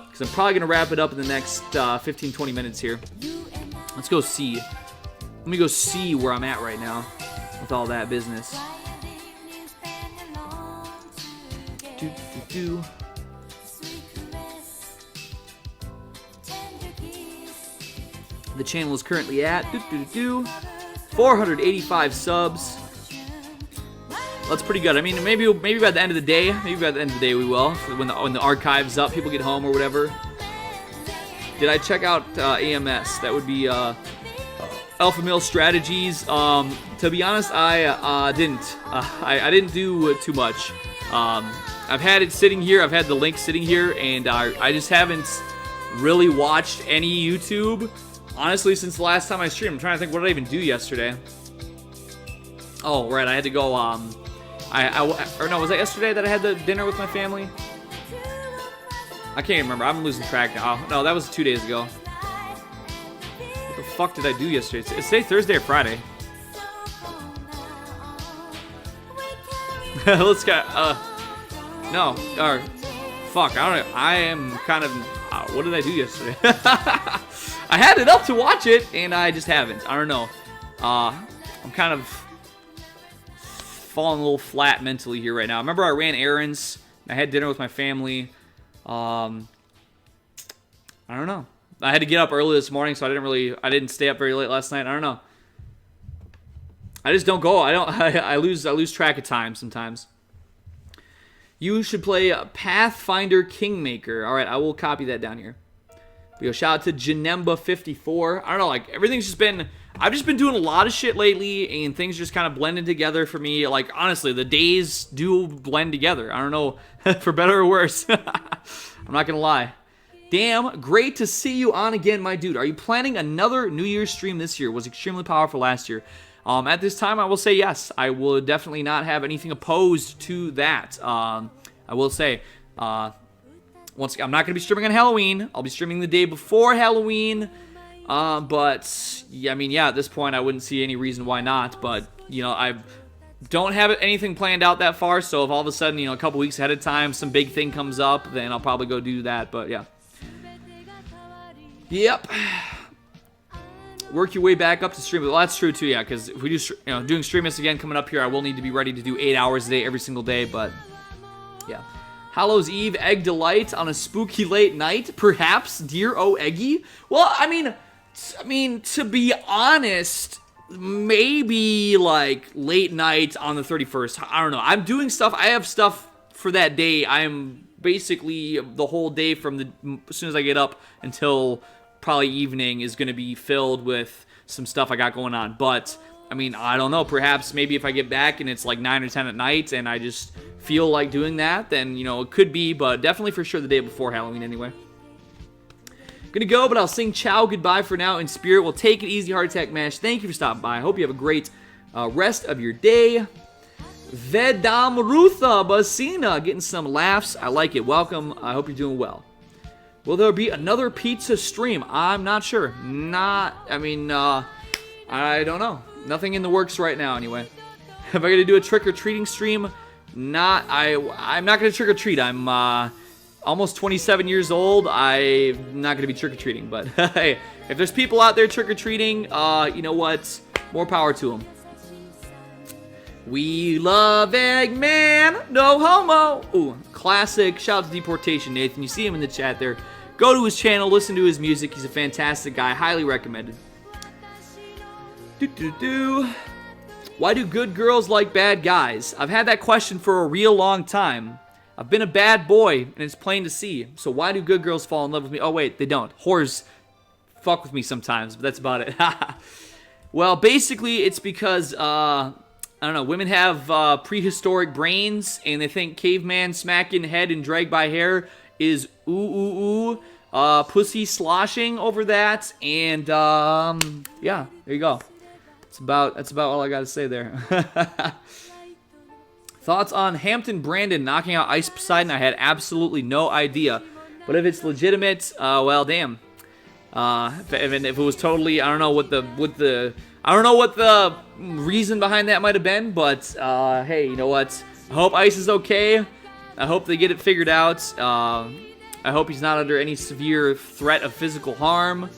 because I'm probably going to wrap it up in the next 15-20 minutes here. Let's go see. Let me go see where I'm at right now with all that business. The channel is currently at 485 subs. That's pretty good. I mean, maybe by the end of the day, we will. When the archive's up, people get home or whatever. Did I check out AMS? That would be Alpha Male Strategies. To be honest, I didn't. I didn't do too much. I've had it sitting here. I've had the link sitting here, and I just haven't really watched any YouTube, honestly, since the last time I streamed. I'm trying to think, what did I even do yesterday? Oh, right, I had to go, or no, was that yesterday that I had the dinner with my family? I can't remember. I'm losing track now. No, that was 2 days ago. What the fuck did I do yesterday? It's today Thursday or Friday. Let's go. No, or fuck. I don't know. I am kind of. What did I do yesterday? I had it up to watch it, and I just haven't. I don't know. I'm kind of falling a little flat mentally here right now. I remember I ran errands. I had dinner with my family. I don't know. I had to get up early this morning, so I didn't stay up very late last night. I don't know. I just don't go. I lose track of time sometimes. You should play Pathfinder Kingmaker. All right, I will copy that down here. We go. Shout out to Janemba54. I don't know, like everything's just been. I've just been doing a lot of shit lately, and things just kind of blended together for me. Like honestly, the days do blend together. I don't know, for better or worse. I'm not gonna lie. Damn, great to see you on again, my dude. Are you planning another New Year's stream this year? Was extremely powerful last year. At this time, I will say yes. I will definitely not have anything opposed to that. I will say, once again, I'm not going to be streaming on Halloween. I'll be streaming the day before Halloween. But, yeah, I mean, yeah, at this point, I wouldn't see any reason why not. But, you know, I don't have anything planned out that far. So if all of a sudden, you know, a couple weeks ahead of time, some big thing comes up, then I'll probably go do that. But, yeah. Yep. Work your way back up to stream. Well, that's true too, yeah. Because if we do, doing Streamless again coming up here, I will need to be ready to do 8 hours a day every single day. But yeah, Hallows Eve, Egg Delight on a spooky late night, perhaps, dear O Eggy. Well, I mean, to be honest, maybe like late night on the 31st. I don't know. I'm doing stuff. I have stuff for that day. I am basically the whole day from as soon as I get up until probably evening is going to be filled with some stuff I got going on. But I mean, I don't know. Perhaps maybe if I get back and it's like 9 or 10 at night and I just feel like doing that, then, you know, it could be. But definitely for sure the day before Halloween anyway. Gonna go, but I'll sing ciao goodbye for now in spirit. We'll take it easy, Heart Attack Mash. Thank you for stopping by. I hope you have a great rest of your day. Vedamrutha Basina getting some laughs. I like it. Welcome. I hope you're doing well. Will there be another pizza stream? I'm not sure. I don't know. Nothing in the works right now anyway. Am I gonna do a trick-or-treating stream? I'm not gonna trick-or-treat. I'm almost 27 years old. I'm not gonna be trick-or-treating, but hey, if there's people out there trick-or-treating, you know what? More power to them. We love Eggman, no homo. Ooh, classic. Shout out to Deportation Nathan. You see him in the chat there. Go to his channel, listen to his music. He's a fantastic guy. Highly recommended. Why do good girls like bad guys? I've had that question for a real long time. I've been a bad boy, and it's plain to see. So why do good girls fall in love with me? Oh, wait, they don't. Whores fuck with me sometimes, but that's about it. Well, basically, it's because, I don't know, women have prehistoric brains, and they think caveman smacking head and drag by hair is pussy sloshing over that, and, yeah, there you go. That's about all I gotta say there. Thoughts on Hampton Brandon knocking out Ice Poseidon? I had absolutely no idea. But if it's legitimate, well, damn. If it was totally, I don't know what the reason behind that might have been, but hey, you know what? I hope Ice is okay. I hope they get it figured out. I hope he's not under any severe threat of physical harm.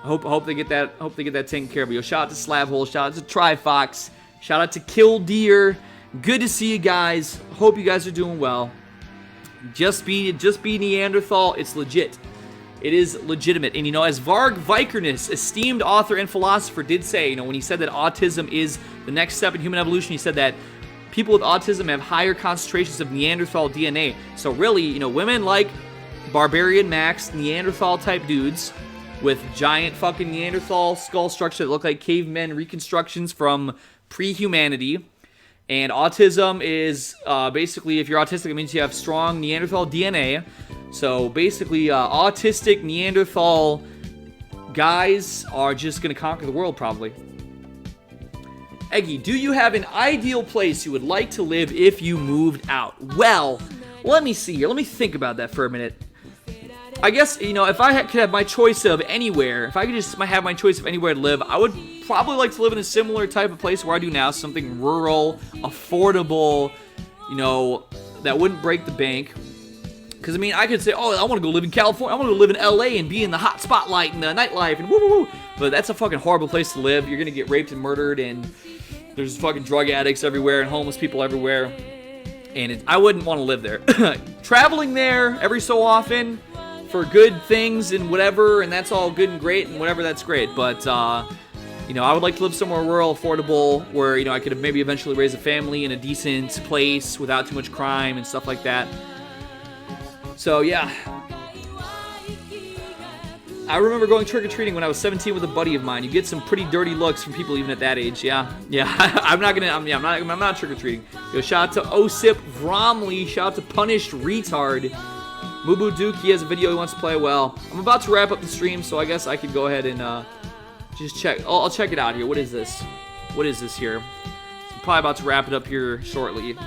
I hope they get that. Hope they get that taken care of. Yo, shout out to Slabhole. Shout out to Trifox. Shout out to Killdeer. Good to see you guys. Hope you guys are doing well. Just be Neanderthal. It's legit. It is legitimate. And, you know, as Varg Vikernes, esteemed author and philosopher, did say, you know, when he said that autism is the next step in human evolution, he said that people with autism have higher concentrations of Neanderthal DNA. So really, you know, women like Barbarian Max, Neanderthal-type dudes with giant fucking Neanderthal skull structure that look like cavemen reconstructions from pre-humanity. And autism is basically, if you're autistic, it means you have strong Neanderthal DNA. So basically, autistic Neanderthal guys are just going to conquer the world, probably. Eggy, do you have an ideal place you would like to live if you moved out? Well, let me see here. Let me think about that for a minute. I guess, you know, if I could have my choice of anywhere, if I could just have my choice of anywhere to live, I would probably like to live in a similar type of place where I do now, something rural, affordable, you know, that wouldn't break the bank. Because, I mean, I could say, oh, I want to go live in California, I want to go live in LA and be in the hot spotlight and the nightlife and woo-woo-woo. But that's a fucking horrible place to live. You're going to get raped and murdered, and there's fucking drug addicts everywhere and homeless people everywhere. And I wouldn't want to live there. Traveling there every so often for good things and whatever, and that's all good and great, and whatever, that's great. But, you know, I would like to live somewhere rural, affordable, where, you know, I could maybe eventually raise a family in a decent place without too much crime and stuff like that. So, yeah. I remember going trick-or-treating when I was 17 with a buddy of mine. You get some pretty dirty looks from people even at that age. Yeah. I'm not trick-or-treating. Yo, shout out to Osip Vromley. Shout out to Punished Retard. Mubu Duke, he has a video he wants to play. Well, I'm about to wrap up the stream, so I guess I could go ahead and just check. I'll check it out here. What is this? What is this here? So I'm probably about to wrap it up here shortly.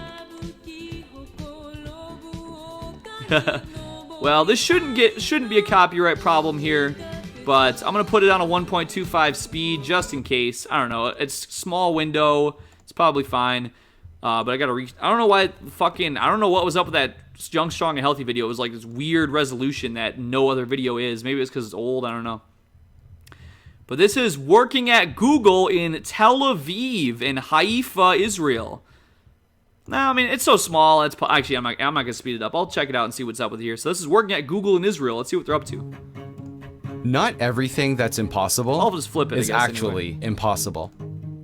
Well, this shouldn't be a copyright problem here, but I'm gonna put it on a 1.25 speed just in case. I don't know. It's small window. It's probably fine. But I gotta I don't know why I don't know what was up with that Young, Strong, and Healthy video. It was like this weird resolution that no other video is. Maybe it's because it's old. I don't know. But this is working at Google in Tel Aviv in Haifa, Israel. No, I mean, it's so small. It's actually, I'm not going to speed it up. I'll check it out and see what's up with here. So this is working at Google in Israel. Let's see what they're up to. Not everything that's impossible I'll just flip it, is actually impossible.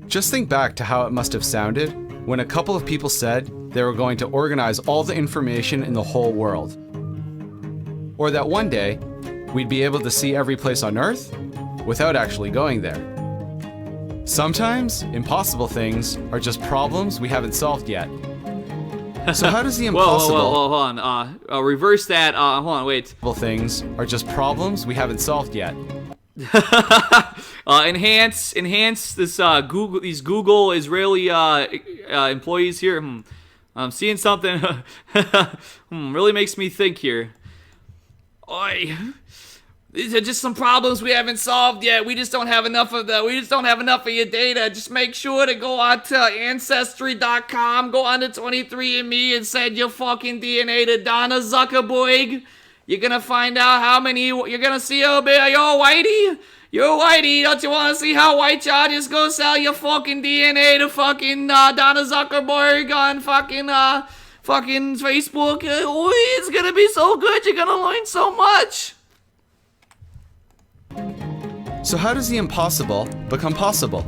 Just think back to how it must have sounded when a couple of people said they were going to organize all the information in the whole world. Or that one day, we'd be able to see every place on Earth without actually going there. Sometimes impossible things are just problems we haven't solved yet. So how does the Whoa, impossible hold on. Reverse that. Hold on, wait. things are just problems we haven't solved yet? Enhance this these Google Israeli employees here. I'm seeing something. Really makes me think here. Oi. These are just some problems we haven't solved yet. We just don't have enough of We just don't have enough of your data. Just make sure to go on to Ancestry.com, go on to 23andMe, and send your fucking DNA to Donna Zuckerberg. You're gonna find out how many. You're gonna see you're whitey. You're whitey. Don't you want to see how white you are? Just go sell your fucking DNA to fucking Donna Zuckerberg on fucking Facebook. It's gonna be so good. You're gonna learn so much. So how does the impossible become possible?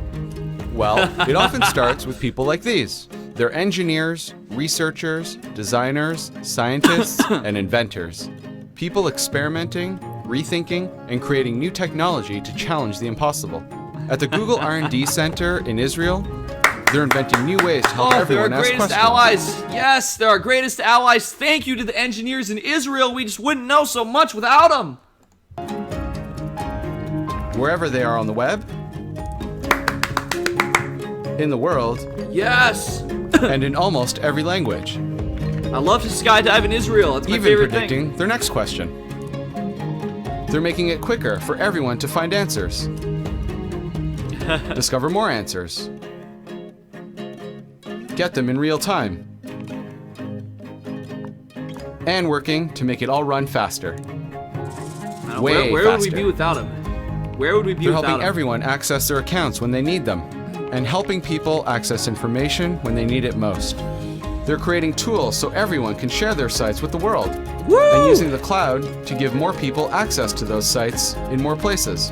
Well, it often starts with people like these. They're engineers, researchers, designers, scientists, and inventors. People experimenting, rethinking, and creating new technology to challenge the impossible. At the Google R&D Center in Israel, they're inventing new ways to help They're our everyone ask greatest questions. allies. Yes, they're our greatest allies. Thank you to the engineers in Israel. We just wouldn't know so much without them. Wherever they are on the web, in the world, Yes. and in almost every language. I love to skydive in Israel. It's my Even favorite predicting thing. their next question. They're making it quicker for everyone to find answers. Discover more answers. Get them in real time. And working to make it all run faster. Way Where would we faster. be without them? Where would we be They're without helping them? everyone access their accounts when they need them, and helping people access information when they need it most. They're creating tools so everyone can share their sites with the world, and using the cloud to give more people access to those sites in more places.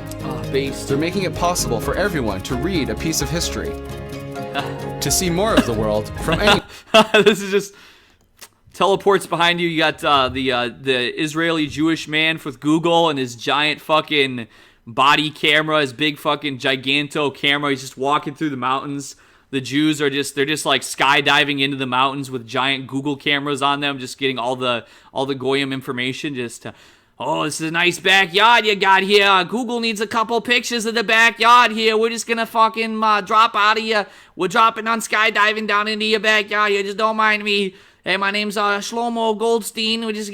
Based. They're making it possible for everyone to read a piece of history, to see more of the world from any. This is just teleports behind you. You got the Israeli Jewish man with Google and his giant fucking body camera, his big fucking giganto camera. He's just walking through the mountains. The Jews are they're just like skydiving into the mountains with giant Google cameras on them, just getting all the Goyim information. Oh, this is a nice backyard you got here. Google needs a couple pictures of the backyard here. We're just gonna fucking drop out of you. We're dropping on skydiving down into your backyard here. Just don't mind me. Hey, my name's Shlomo Goldstein. I'm just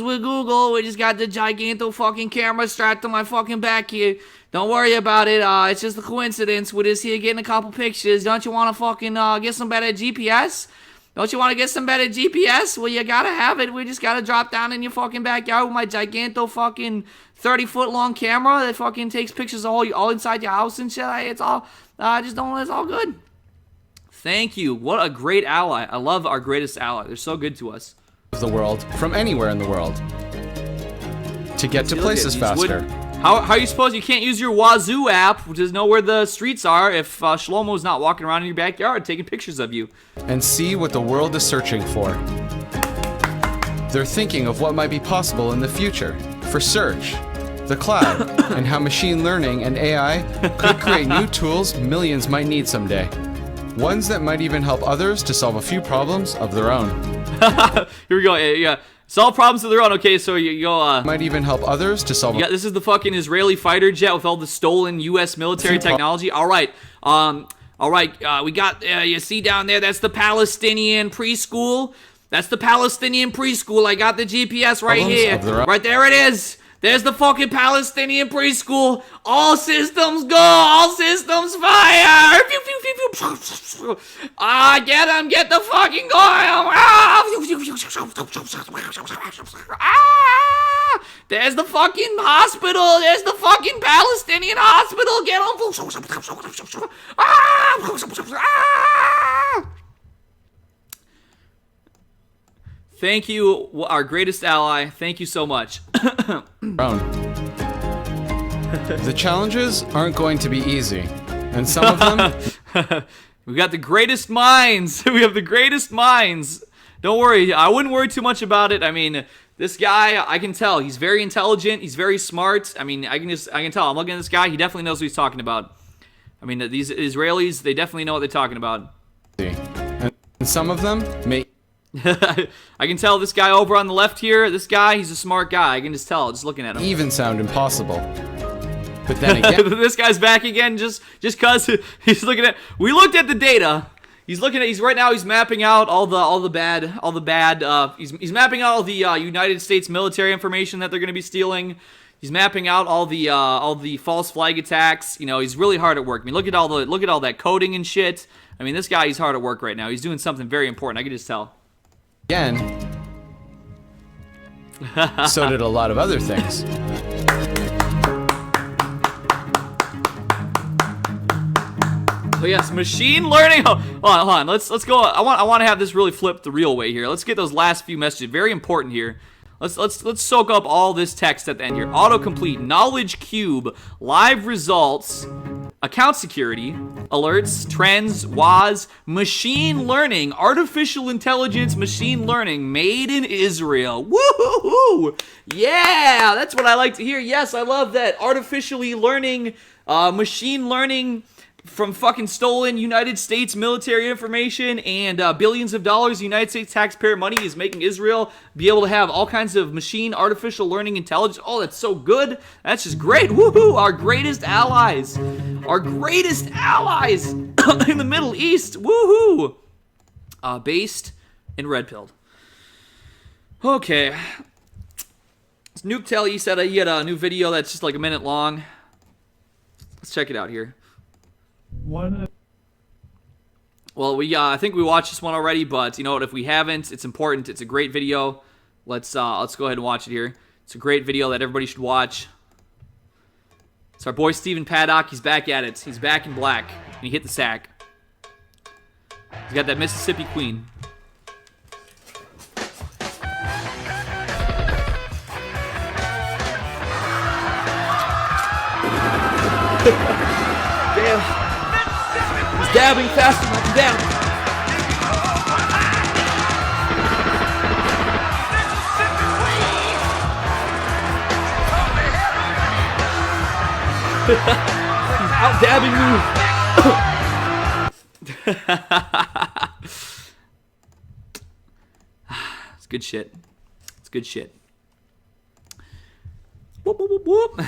with Google. We just got the giganto fucking camera strapped to my fucking back here. Don't worry about it. It's just a coincidence. We're just here getting a couple pictures. Don't you want to fucking get some better GPS? Don't you want to get some better GPS? Well, you gotta have it. We just gotta drop down in your fucking backyard with my giganto fucking 30-foot long camera that fucking takes pictures of all inside your house and shit. It's all it's all good. Thank you. What a great ally. I love our greatest ally. They're so good to us. of the world from anywhere in the world to get to Look at places it. You just faster. wouldn't- How are you supposed? You can't use your Wazoo app, which is know where the streets are, if Shlomo's not walking around in your backyard taking pictures of you. And see what the world is searching for. They're thinking of what might be possible in the future for search, the cloud, and how machine learning and AI could create new tools millions might need someday. Ones that might even help others to solve a few problems of their own. Here we go. Yeah. Solve problems of their own. Okay, so you go. Might even help others to solve. Yeah, this is the fucking Israeli fighter jet with all the stolen U.S. military technology. All right. We got. You see down there? That's the Palestinian preschool. That's the Palestinian preschool. I got the GPS right Problems here. of their own. Right there it is. There's the fucking Palestinian preschool. All systems go. All systems fire. Pew, pew, pew, pew. Get him. Get the fucking going. There's the fucking hospital. There's the fucking Palestinian hospital. Get him. Thank you, our greatest ally. Thank you so much. Own. The challenges aren't going to be easy, and some of them. We got the greatest minds. We have the greatest minds. Don't worry. I wouldn't worry too much about it. I mean, this guy, I can tell. He's very intelligent. He's very smart. I mean, I can tell. I'm looking at this guy. He definitely knows what he's talking about. I mean, these Israelis, they definitely know what they're talking about. And some of them may I can tell this guy over on the left here, this guy, he's a smart guy. I can just tell, just looking at him. even sound impossible. But then again, This guy's back again just cause he's looking at, we looked at the data. He's right now he's mapping out all the bad, he's mapping out all the United States military information that they're going to be stealing. He's mapping out all the false flag attacks. You know, he's really hard at work. I mean, look at all that coding and shit. I mean, this guy, he's hard at work right now. He's doing something very important. I can just tell. again, so did a lot of other things. So yes, machine learning. Oh, hold on. Let's go. I want to have this really flip the real way here. Let's get those last few messages. Very important here. Let's soak up all this text at the end here. Autocomplete, knowledge cube, live results, account security, alerts, trends, WAS, machine learning, artificial intelligence, machine learning, made in Israel. Woohoo! Yeah, that's what I like to hear. Yes, I love that. Artificially learning, machine learning from fucking stolen United States military information and billions of dollars of United States taxpayer money is making Israel be able to have all kinds of machine artificial learning intelligence. Oh, that's so good. That's just great. Woohoo! Our greatest allies. Our greatest allies in the Middle East. Woohoo! Based in Red Pilled. Okay. Nuke Telly, he said he had a new video that's just like a minute long. Let's check it out here. Well, I think we watched this one already, but you know what? If we haven't, it's important. It's a great video. Let's go ahead and watch it here. It's a great video that everybody should watch. It's our boy Stephen Paddock. He's back at it. He's back in black, and he hit the sack. He's got that Mississippi Queen. Damn. Dabbing faster than I can dab. He's out dabbing me. It's good shit. It's good shit. Whoop, whoop, whoop, whoop.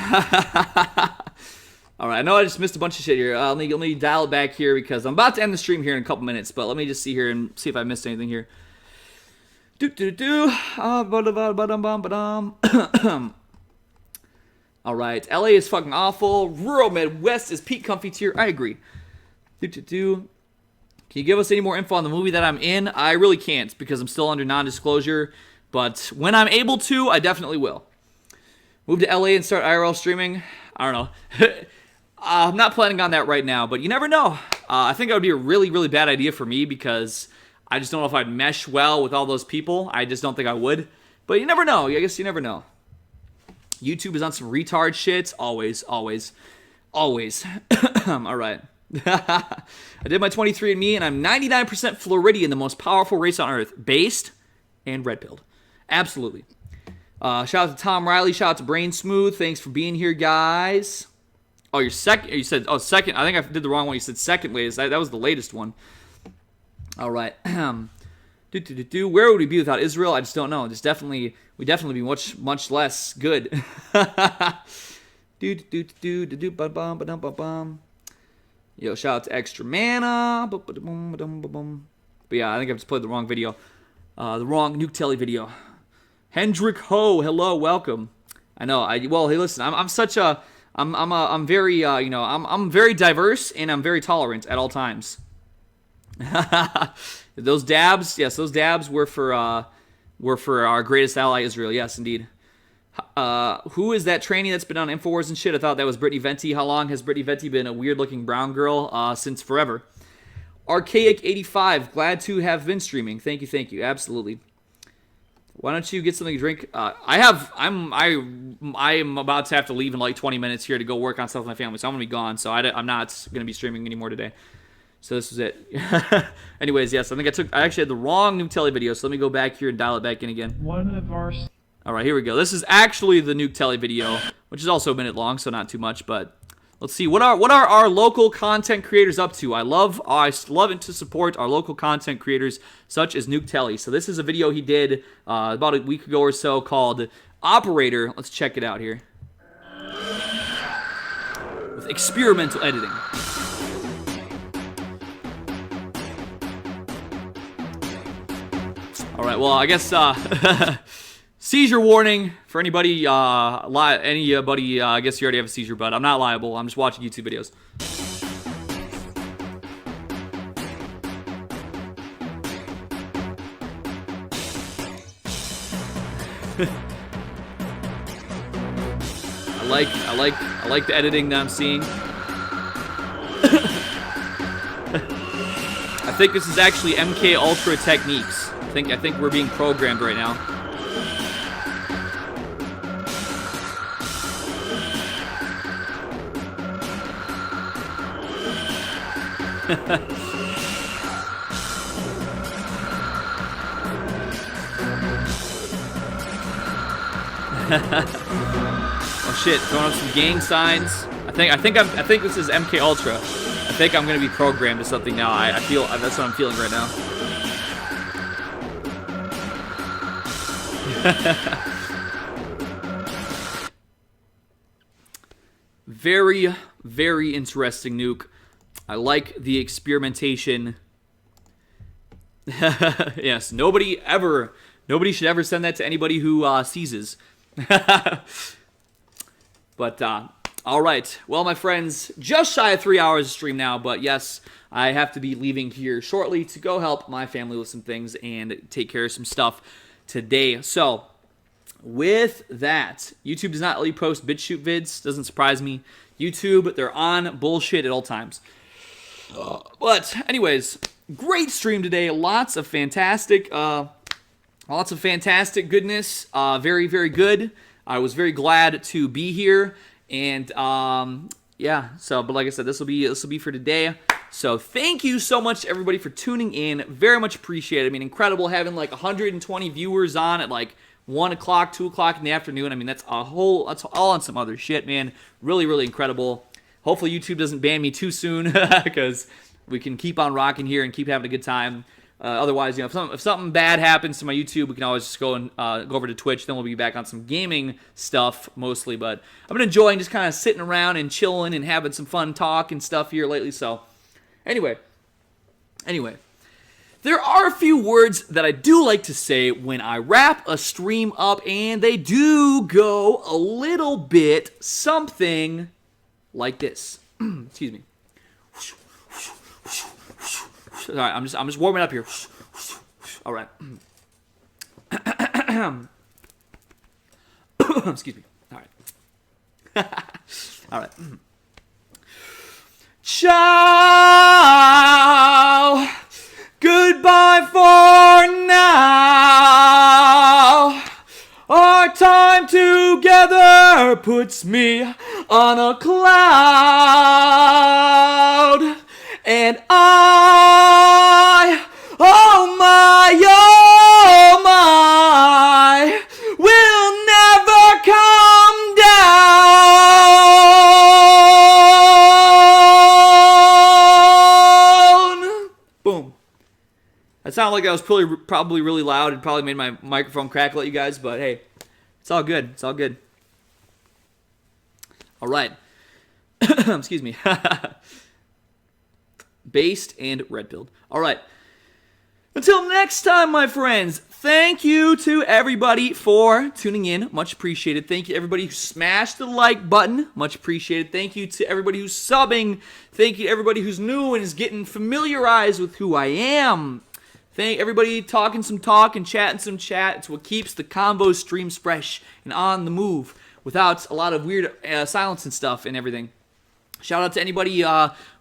All right, I know I just missed a bunch of shit here. Let me dial it back here because I'm about to end the stream here in a couple minutes, but let me just see here and see if I missed anything here. All right, LA is fucking awful. Rural Midwest is peak comfy tier. I agree. Can you give us any more info on the movie that I'm in? I really can't because I'm still under non-disclosure, but when I'm able to, I definitely will. Move to LA and start IRL streaming? I don't know. I'm not planning on that right now, but you never know. I think that would be a really, really bad idea for me because I just don't know if I'd mesh well with all those people. I just don't think I would. But you never know. I guess you never know. YouTube is on some retard shit. Always, always, always. All right. I did my 23andMe, and I'm 99% Floridian, the most powerful race on Earth. Based and red-pilled. Absolutely. Shout out to Tom Riley. Shout out to Brain Smooth. Thanks for being here, guys. Oh, you're second. You said, oh, second. I think I did the wrong one. You said second latest. That was the latest one. All right. Where would we be without Israel? I just don't know. We'd definitely be much, much less good. Yo, shout out to Extra Mana. But yeah, I think I just played the wrong video. The wrong Nuke Telly video. Hendrick Ho, hello, welcome. I know. Well, hey, listen. I'm very I'm very diverse and I'm very tolerant at all times. Those dabs, yes, those dabs were for our greatest ally, Israel. Yes, indeed. Who is that tranny that's been on InfoWars and shit? I thought that was Brittany Venti. How long has Brittany Venti been a weird-looking brown girl? Since forever. Archaic85, glad to have been streaming. Thank you. Absolutely. Why don't you get something to drink? I am about to have to leave in like 20 minutes here to go work on stuff with my family, so I'm gonna be gone. So I'm not gonna be streaming anymore today. So this was it. Anyways, yes, I actually had the wrong Nuke Telly video, so let me go back here and dial it back in again. All right, here we go. This is actually the Nuke Telly video, which is also a minute long, so not too much, but Let's see, what are our local content creators up to? I love to support our local content creators such as Nuke Telly. So this is a video he did about a week ago or so called Operator. Let's check it out here. With experimental editing. All right, well, I guess seizure warning for anybody, I guess you already have a seizure, but I'm not liable. I'm just watching YouTube videos. I like the editing that I'm seeing. I think this is actually MK Ultra techniques. I think we're being programmed right now. Oh shit! Throwing up some gang signs. I think this is MK Ultra. I think I'm gonna be programmed to something now. I feel that's what I'm feeling right now. Very, very interesting, Nuke. I like the experimentation. Yes, nobody should ever send that to anybody who seizes. But, all right. Well, my friends, just shy of 3 hours of stream now, but yes, I have to be leaving here shortly to go help my family with some things and take care of some stuff today. So, with that, YouTube does not let you post BitChute vids. Doesn't surprise me. YouTube, they're on bullshit at all times. But anyways, great stream today. Lots of fantastic goodness. Very, very good. I was very glad to be here, and yeah. So, but like I said, this will be for today. So thank you so much to everybody for tuning in. Very much appreciated. I mean, incredible having like 120 viewers on at like 1 o'clock, 2 o'clock in the afternoon. I mean, that's all on some other shit, man. Really, really incredible. Hopefully YouTube doesn't ban me too soon because we can keep on rocking here and keep having a good time. Otherwise, you know, if something bad happens to my YouTube, we can always just go and go over to Twitch. Then we'll be back on some gaming stuff mostly. But I've been enjoying just kind of sitting around and chilling and having some fun talk and stuff here lately. So anyway, there are a few words that I do like to say when I wrap a stream up, and they do go a little bit something like this. Excuse me. All right, I'm just warming up here. All right. Excuse me. All right. All right. Ciao. Goodbye for now. Our time together puts me on a cloud. And I, oh my, will never come down. Boom. That sounded like I was probably really loud and probably made my microphone crackle at you guys, but hey, it's all good. It's all good. All right. Excuse me. Based and red-pilled. All right. Until next time, my friends, thank you to everybody for tuning in. Much appreciated. Thank you to everybody who smashed the like button. Much appreciated. Thank you to everybody who's subbing. Thank you to everybody who's new and is getting familiarized with who I am. Thank everybody talking some talk and chatting some chat. It's what keeps the combo streams fresh and on the move without a lot of weird silence and stuff and everything. Shout out to anybody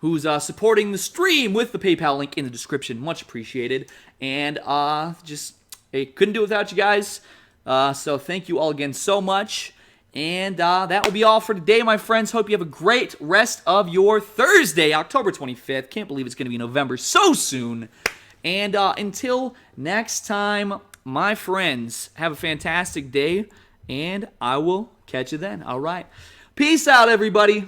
who's supporting the stream with the PayPal link in the description. Much appreciated. And couldn't do it without you guys. So thank you all again so much. And that will be all for today, my friends. Hope you have a great rest of your Thursday, October 25th. Can't believe it's going to be November so soon. And until next time, my friends, have a fantastic day. And I will catch you then. All right. Peace out, everybody.